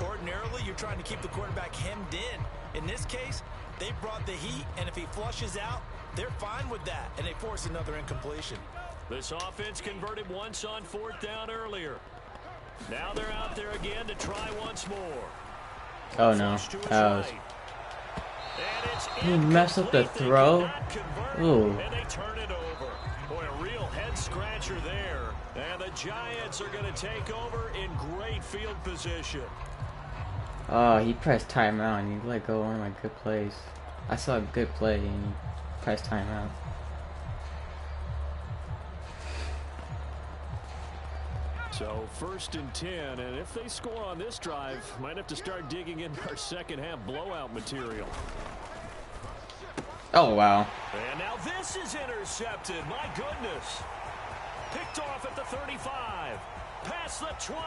Ordinarily, you're trying to keep the quarterback hemmed in. In this case, they brought the heat, and if he flushes out, they're fine with that, and they force another incompletion. This offense converted once on 4th down earlier. Now they're out there again to try once more. Oh, no. Flush to his That was... right. And it's He messed up the incomplete. They throw? cannot convert, Ooh. and they turn it over. Boy, a real head-scratcher there. And the Giants are going to take over in great field position. Oh, he pressed timeout and he let go of one of my good plays. I saw a good play and he pressed timeout. So 1st and 10, and if they score on this drive, might have to start digging in our second half blowout material. Oh, wow. And now this is intercepted. My goodness. Picked off at the 35. Past the 20.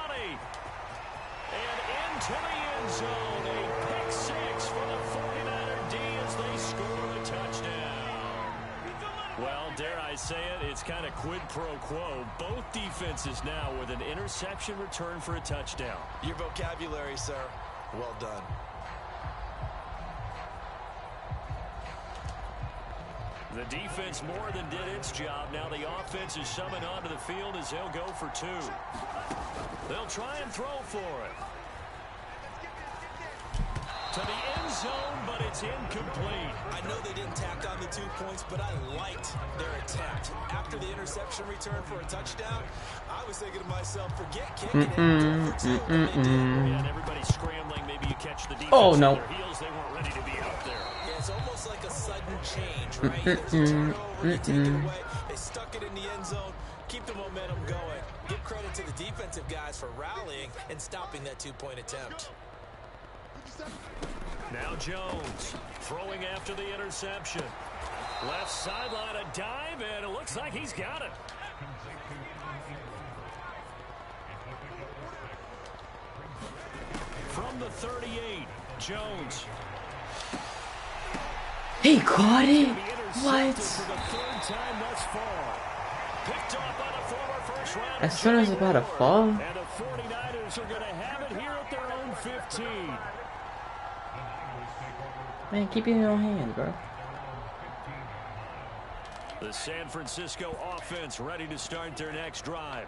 And into the end zone. A pick six for the 49er D as they score a touchdown. Well, dare I say it, it's kind of quid pro quo. Both defenses now with an interception return for a touchdown. Your vocabulary, sir. Well done. The defense more than did its job. Now the offense is summoned onto the field as they'll go for two. They'll try and throw for it. To the end zone, but it's incomplete. I know they didn't tack on the 2 points, but I liked their attempt. After the interception return for a touchdown, I was thinking to myself, forget kicking it, go for two. And they did. Yeah, and everybody's scrambling. Maybe you catch the defense Oh, no. on their heels. They weren't ready to be out there. Yeah, it's almost like a sudden change, right? There's a turnover, you take it away. They stuck it in the end zone. Keep the momentum going. Give credit to the defensive guys for rallying and stopping that 2-point attempt. Now Jones throwing after the interception. Left sideline, a dive, and it looks like he's got it. From the 38, Jones. He caught it. What? As soon as it's about to fall. And the 49ers are going to have it here at their own 15. Man, keep it in your own hands, bro. The San Francisco offense ready to start their next drive.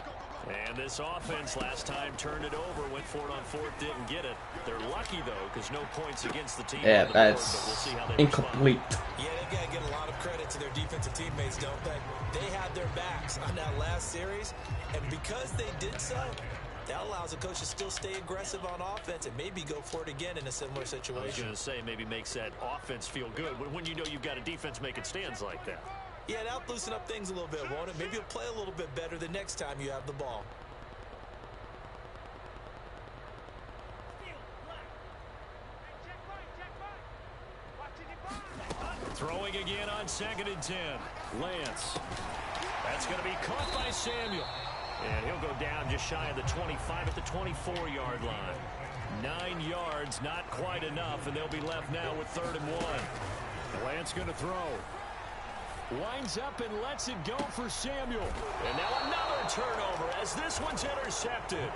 And this offense last time turned it over, went for it on fourth, didn't get it. They're lucky, though, because no points against the team. Yeah, on the that's board, but we'll see how they incomplete. Yeah, they've got to get a lot of credit to their defensive teammates, don't they? They had their backs on that last series, and because they did so, that allows the coach to still stay aggressive on offense and maybe go for it again in a similar situation. I was going to say, maybe makes that offense feel good when you know you've got a defense making stands like that. Yeah, that'll loosen up things a little bit, won't it? Maybe you'll play a little bit better the next time you have the ball. Throwing again on 2nd and 10. Lance. That's going to be caught by Samuel. And he'll go down just shy of the 25 at the 24-yard line. 9 yards, not quite enough, and they'll be left now with 3rd and 1. Lance going to throw. Winds up and lets it go for Samuel. And now another turnover as this one's intercepted.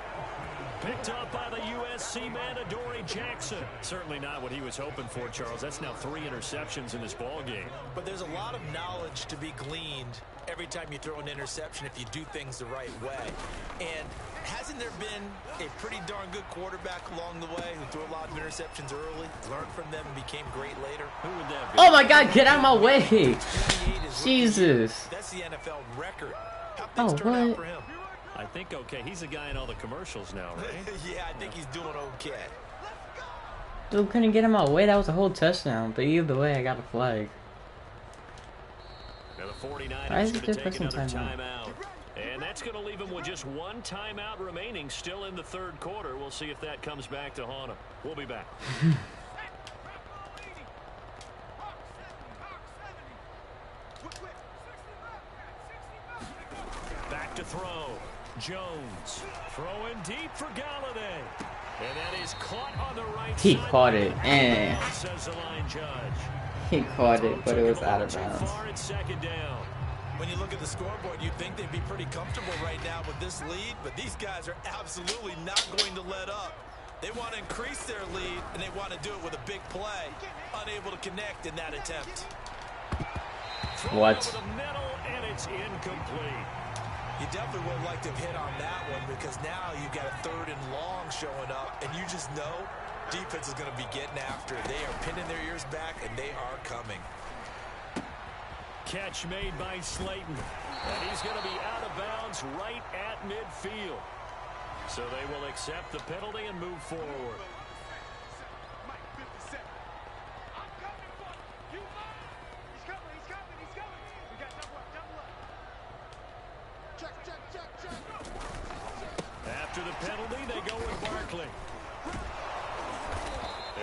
Picked up by the USC man, Adoree Jackson. Certainly not what he was hoping for, Charles. That's now 3 interceptions in this ball game. But there's a lot of knowledge to be gleaned every time you throw an interception if you do things the right way. And hasn't there been a pretty darn good quarterback along the way who threw a lot of interceptions early, learned from them, and became great later? Who would that be? Oh my God, get out of my way. Jesus. That's the NFL record. How things turn out for him? I think okay. He's a guy in all the commercials now, right? Yeah, I think he's doing okay. Dude couldn't get in my way. That was a whole touchdown. But either way, I got a flag. Now the 49ers Why is going it to just take pressing another timeout? timeout. And that's going to leave him with just 1 timeout remaining, still in the 3rd quarter. We'll see if that comes back to haunt him. We'll be back. Back to throw. Jones throwing deep for Galladay. And that is caught on the right He side. caught it, and Says the line judge. he caught it, but it was out of bounds. Far at 2nd down. When you look at the scoreboard, you'd think they'd be pretty comfortable right now with this lead, but these guys are absolutely not going to let up. They want to increase their lead, and they want to do it with a big play. Unable to connect in that attempt. What? Over the middle, and it's incomplete. You definitely would like to have hit on that one because now you've got a 3rd and long showing up, and you just know defense is going to be getting after it. They are pinning their ears back, and they are coming. Catch made by Slayton. And he's going to be out of bounds right at midfield. So they will accept the penalty and move forward. After the penalty, they go with Barkley.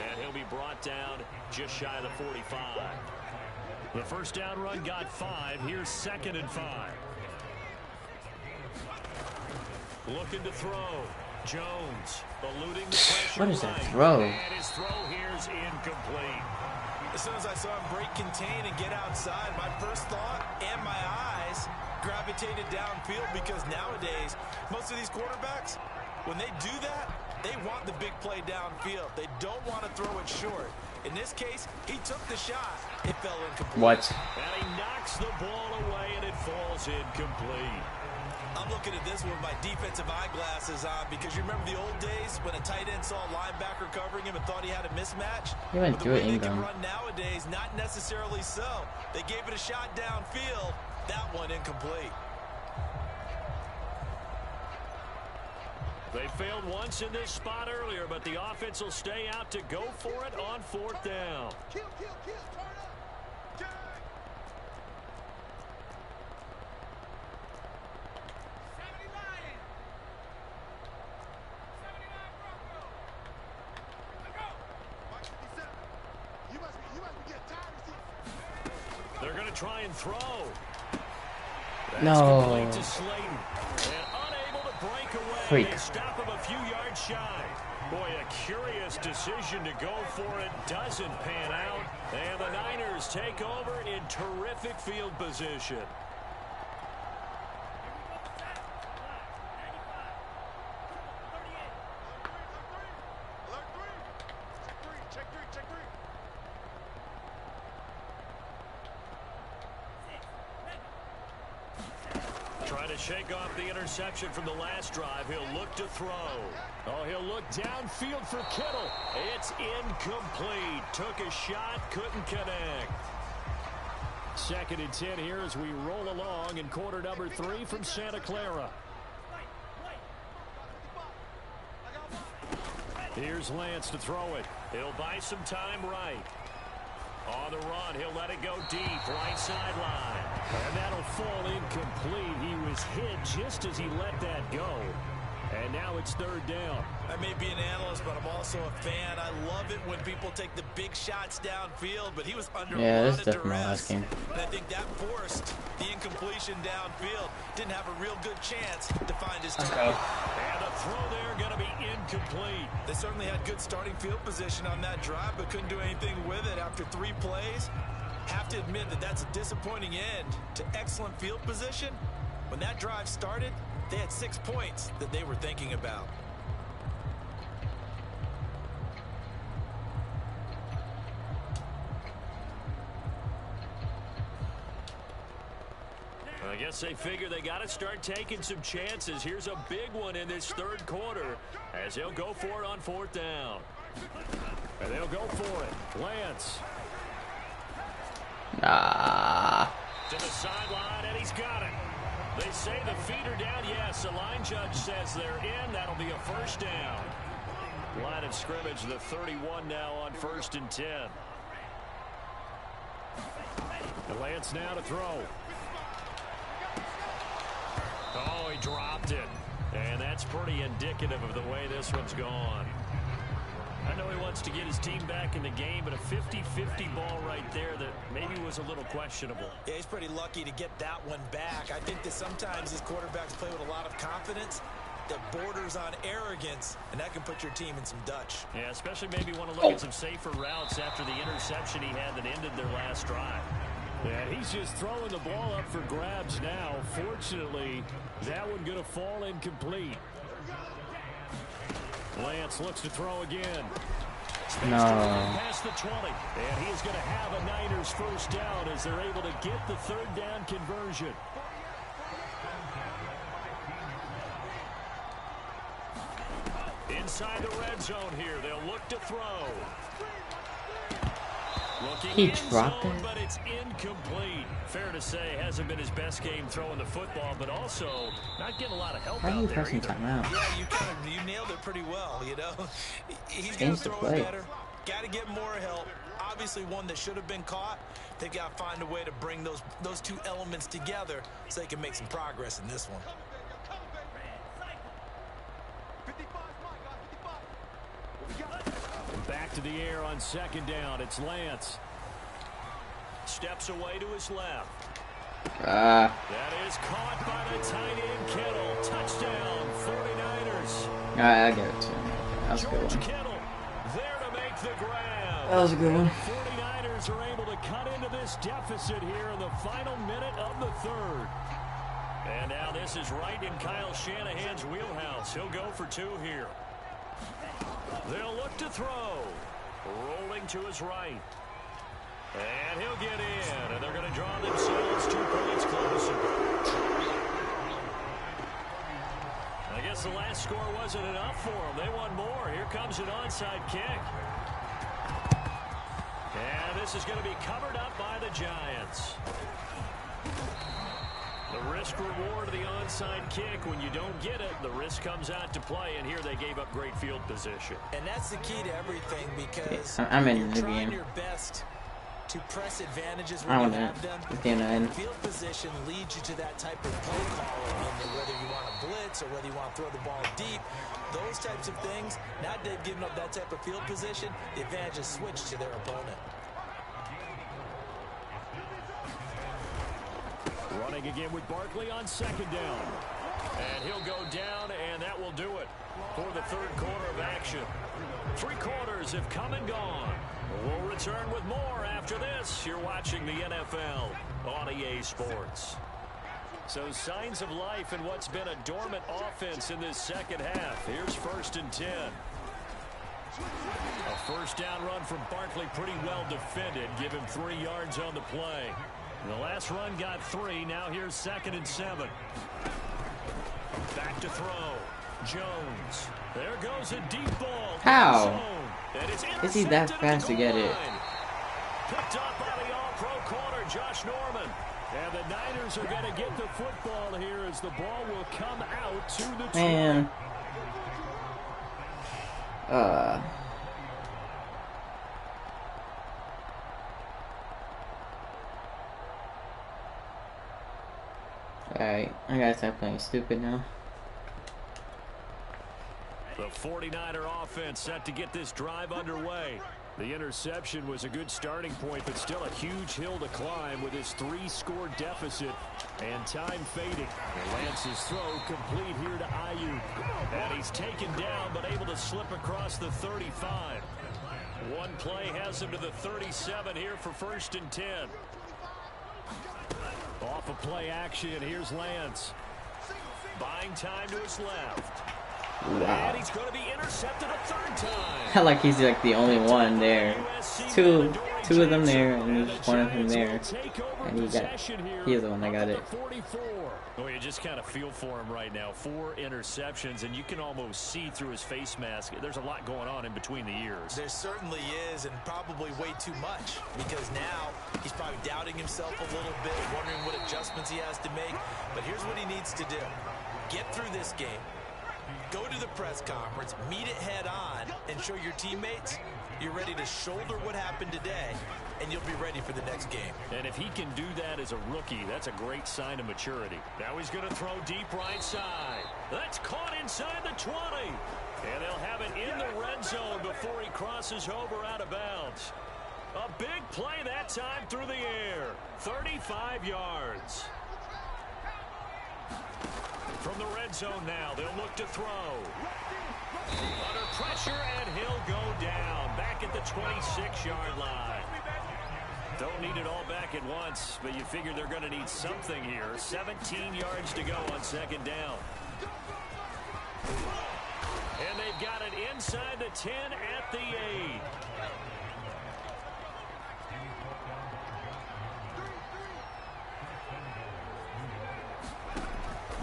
And he'll be brought down just shy of the 45. The 1st down run got 5. Here's 2nd and 5. Looking to throw. Jones eluding the pressure. What is that throw? And his throw here's incomplete. As soon as I saw him break contain and get outside, my first thought and my eyes gravitated downfield, because nowadays, most of these quarterbacks, when they do that, they want the big play downfield. They don't want to throw it short. In this case, he took the shot. It fell incomplete. What? And he knocks the ball away, and it falls incomplete. I'm looking at this with my defensive eyeglasses on, because you remember the old days when a tight end saw a linebacker covering him and thought he had a mismatch? He went But the through way it, they can Ingram. run nowadays, not necessarily so. They gave it a shot downfield. That one incomplete. They failed once in this spot earlier, but the offense will stay out to go for it on 4th down. Kill, turn up. Turn. 70 Lions. 79 Broncos. Let's go. Mike 57. You must be getting tired of this. They're going to try and throw. That's No. complete to Slayton. And unable to break away. Freak. They stop him a few yards shy. Boy, a curious decision to go for it. Doesn't pan out. And the Niners take over in terrific field position. Alert 3. Check 3. Check 3. Trying to shake off the interception from the last drive. He'll look to throw. Oh, he'll look downfield for Kittle. It's incomplete. Took a shot, couldn't connect. 2nd and 10 here as we roll along in quarter number 3 from Santa Clara. Here's Lance to throw it. He'll buy some time right. On the run, he'll let it go deep, right sideline. And that'll fall incomplete. He was hit just as he let that go. And now it's 3rd down. I may be an analyst, but I'm also a fan. I love it when people take the big shots downfield, but he was under a lot of duress. And I think that forced the incompletion downfield. Didn't have a real good chance to find his target. And the throw there going to be incomplete. They certainly had good starting field position on that drive, but couldn't do anything with it after 3 plays. Have to admit that that's a disappointing end to excellent field position. When that drive started, they had 6 points that they were thinking about. I guess they figure they got to start taking some chances. Here's a big one in this 3rd quarter as they'll go for it on 4th down. And they'll go for it. Lance. To the sideline, and he's got it. They say the feet are down. Yes, the line judge says they're in. That'll be a 1st down. Line of scrimmage, the 31 now on 1st and 10. And Lance now to throw. Oh, he dropped it. And that's pretty indicative of the way this one's gone. I know he wants to get his team back in the game, but a 50-50 ball right there that maybe was a little questionable. Yeah, he's pretty lucky to get that one back. I think that sometimes these quarterbacks play with a lot of confidence that borders on arrogance, and that can put your team in some Dutch. Yeah, especially maybe want to look at some safer routes after the interception he had that ended their last drive. Yeah, he's just throwing the ball up for grabs now. Fortunately, that one going to fall incomplete. Lance looks to throw again. No. Past the 20. And he's going to have a Niners 1st down as they're able to get the 3rd down conversion. Inside the red zone here, they'll look to throw. He dropped it. But it's incomplete. Fair to say, hasn't been his best game throwing the football, but also not getting a lot of help How are you out there pressing either. timeout? Yeah, you nailed it pretty well, you know. He's going to throw it better. Got to get more help. Obviously one that should have been caught. They got to find a way to bring those 2 elements together so they can make some progress in this one. 55, Mike, 55. Back to the air on 2nd down. It's Lance. Steps away to his left. Ah. That is caught by the tight end Kittle. Touchdown, 49ers. Alright, I'll give it to him. That was a good one. There to make the grab. That was a good one. 49ers are able to cut into this deficit here in the final minute of the third. And now this is right in Kyle Shanahan's wheelhouse. He'll go for two here. They'll look to throw. Rolling to his right. And he'll get in. And they're going to draw themselves 2 points closer. I guess the last score wasn't enough for them. They want more. Here comes an onside kick. And this is going to be covered up by the Giants. The risk reward of the onside kick. When you don't get it, the risk comes out to play. And here they gave up great field position. And that's the key to everything, because I'm in the you're trying game. your best to press advantages I when want you it. have them. At the end. Field position leads you to that type of play calling, and whether you want to blitz or whether you want to throw the ball deep, those types of things. Now they've given up that type of field position, the advantage is switched to their opponent. Running again with Barkley on second down. And he'll go down, and that will do it for the third quarter of action. 3 quarters have come and gone. We'll return with more after this. You're watching the NFL on EA Sports. So signs of life in what's been a dormant offense in this second half. Here's 1st and 10. A first down run from Barkley, pretty well defended. Give him 3 yards on the play. The last run got 3. Now here's 2nd and 7. Back to throw. Jones. There goes a deep ball. How is he that fast to get it? Picked up by the all-pro corner, Josh Norman. And the Niners are going to get the football here as the ball will come out to the 2. Man. Alright, I gotta stop playing stupid now. The 49er offense set to get this drive underway. The interception was a good starting point, but still a huge hill to climb with his 3-score deficit and time fading. Lance's throw complete here to Ayuk. And he's taken down, but able to slip across the 35. One play has him to the 37 here for 1st and 10. Off of play action, here's Lance. Buying time to his left. Wow. And he's going to be intercepted a 3rd time. Not like he's like the only one there. Two of them there, and just one of them there. And he's the one that got it. Well, you just kind of feel for him right now. 4 interceptions, and you can almost see through his face mask. There's a lot going on in between the ears. There certainly is, and probably way too much, because now he's probably doubting himself a little bit, wondering what adjustments he has to make. But here's what he needs to do. Get through this game. Go to the press conference, meet it head on, and show your teammates you're ready to shoulder what happened today, and you'll be ready for the next game. And if he can do that as a rookie, that's a great sign of maturity. Now he's going to throw deep right side. That's caught inside the 20. And they'll have it in the red zone before he crosses over out of bounds. A big play that time through the air. 35 yards. From the red zone now, they'll look to throw. Under pressure, and he'll go down. Back at the 26-yard line. Don't need it all back at once, but you figure they're going to need something here. 17 yards to go on 2nd down. And they've got it inside the 10 at the 8.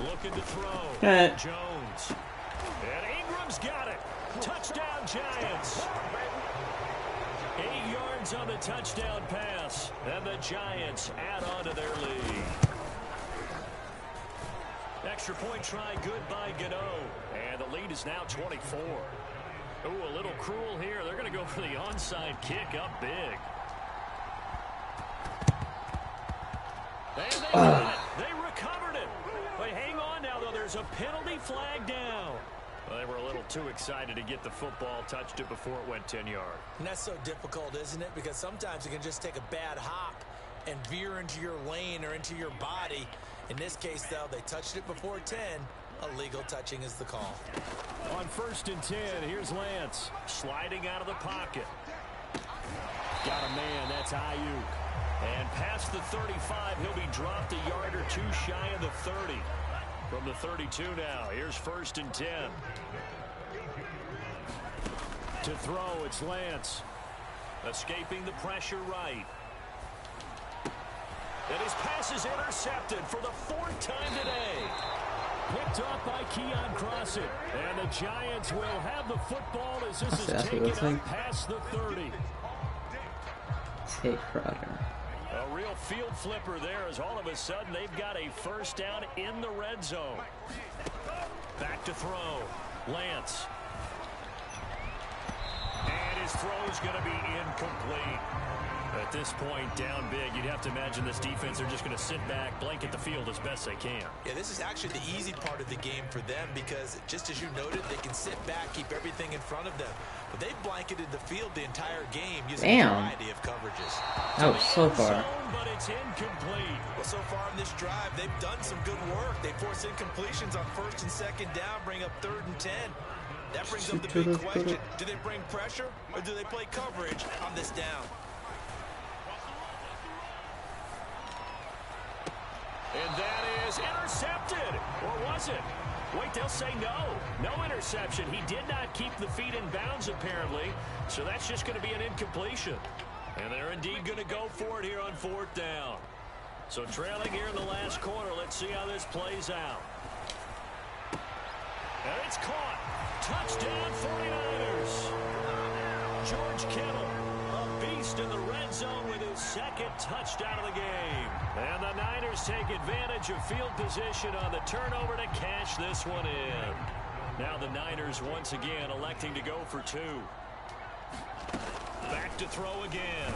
Looking to throw. Jones. And Ingram's got it. Touchdown, Giants. 8 yards on the touchdown pass. And the Giants add on to their lead. Extra point try good by Gano. And the lead is now 24. Ooh, a little cruel here. They're going to go for the onside kick up big. And they got it. They recovered it. But hang on now, though. There's a penalty flag down. Well, they were a little too excited to get the football, touched it before it went 10 yards. And that's so difficult, isn't it? Because sometimes it can just take a bad hop and veer into your lane or into your body, In this case, though, they touched it before 10. Illegal touching is the call. On 1st and 10, here's Lance. Sliding out of the pocket. Got a man, that's Ayuk. And past the 35, he'll be dropped a yard or two shy of the 30. From the 32 now, here's 1st and 10. To throw, it's Lance. Escaping the pressure right. And his pass is intercepted for the 4th time today. Picked off by Keon Crossett. And the Giants will have the football as this is taken up past the 30. Take Crowder. A real field flipper there as all of a sudden they've got a 1st down in the red zone. Back to throw. Lance. And his throw's going to be incomplete. At this point, down big, you'd have to imagine this defense are just going to sit back, blanket the field as best they can. Yeah, this is actually the easy part of the game for them because, just as you noted, they can sit back, keep everything in front of them. But they've blanketed the field the entire game using a variety of coverages. That was so far. But it's incomplete. Well, so far on this drive, they've done some good work. They force incompletions on 1st and 2nd down, bring up 3rd and 10. That brings up the big question. Do they bring pressure or do they play coverage on this down? And that is intercepted. Or was it? Wait, they'll say no. No interception. He did not keep the feet in bounds, apparently. So that's just going to be an incompletion. And they're indeed going to go for it here on 4th down. So trailing here in the last quarter. Let's see how this plays out. And it's caught. Touchdown 49ers. George Kittle, a beast in the red zone with his 2nd touchdown of the game. And the Niners take advantage of field position on the turnover to cash this one in. Now the Niners once again electing to go for 2. Back to throw again.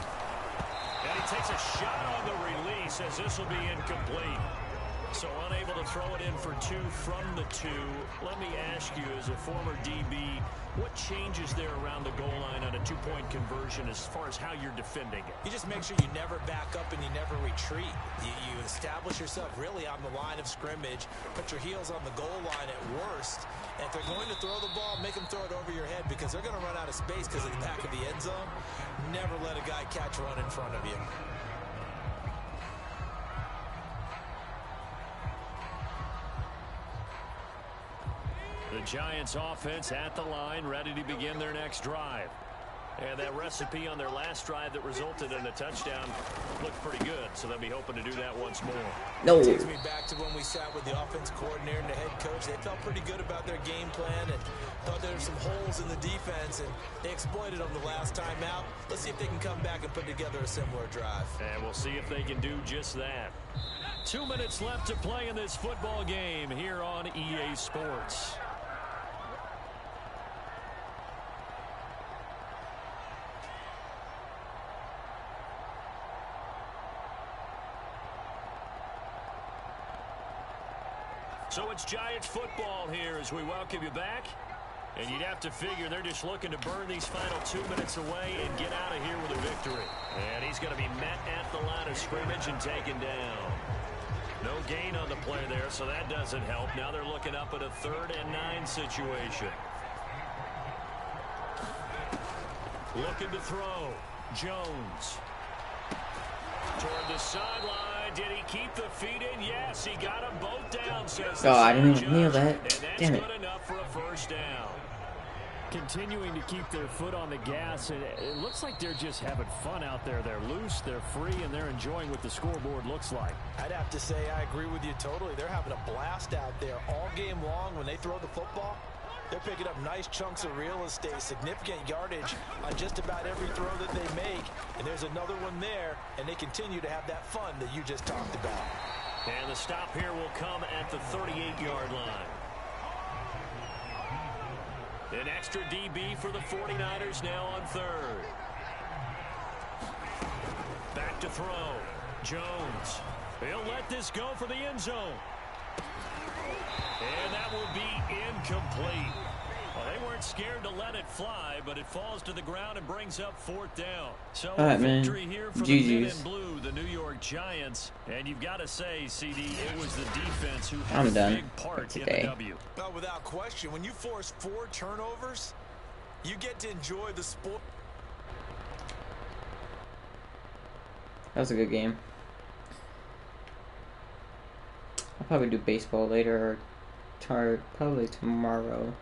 And he takes a shot on the release as this will be incomplete. So unable to throw it in for 2 from the 2. Let me ask you, as a former DB, what changes there around the goal line on a 2-point conversion as far as how you're defending it? You just make sure you never back up and you never retreat. You establish yourself really on the line of scrimmage, put your heels on the goal line at worst, and if they're going to throw the ball, make them throw it over your head because they're going to run out of space because of the back of the end zone. Never let a guy catch run in front of you. The Giants offense at the line, ready to begin their next drive. And that recipe on their last drive that resulted in a touchdown looked pretty good, so they'll be hoping to do that once more. No. It takes me back to when we sat with the offense coordinator and the head coach. They felt pretty good about their game plan and thought there were some holes in the defense, and they exploited them the last time out. Let's see if they can come back and put together a similar drive. And we'll see if they can do just that. 2 minutes left to play in this football game here on EA Sports. So it's Giants football here as we welcome you back. And you'd have to figure they're just looking to burn these final 2 minutes away and get out of here with a victory. And he's going to be met at the line of scrimmage and taken down. No gain on the play there, so that doesn't help. Now they're looking up at a 3rd and 9 situation. Looking to throw. Jones. Toward the sideline. Did he keep the feet in? Yes, he got them both down, says the I didn't even judge. kneel that. And that's Damn it. good enough for a 1st down. Continuing to keep their foot on the gas, and it looks like they're just having fun out there. They're loose, they're free, and they're enjoying what the scoreboard looks like. I'd have to say I agree with you totally. They're having a blast out there all game long. When they throw the football, they're picking up nice chunks of real estate, significant yardage on just about every throw that they make. And there's another one there, and they continue to have that fun that you just talked about. And the stop here will come at the 38-yard line. An extra DB for the 49ers now on 3rd. Back to throw. Jones. He'll let this go for the end zone. And that will be incomplete. Well, they weren't scared to let it fly, but it falls to the ground and brings up 4th down. So all right, man. victory here for the men GG's. in blue, the New York Giants. And you've got to say, CD, it was the defense who had I'm a done big part for in today. the W. Well, without question, when you force 4 turnovers, you get to enjoy the sport. That was a good game. I'll probably do baseball later or probably tomorrow.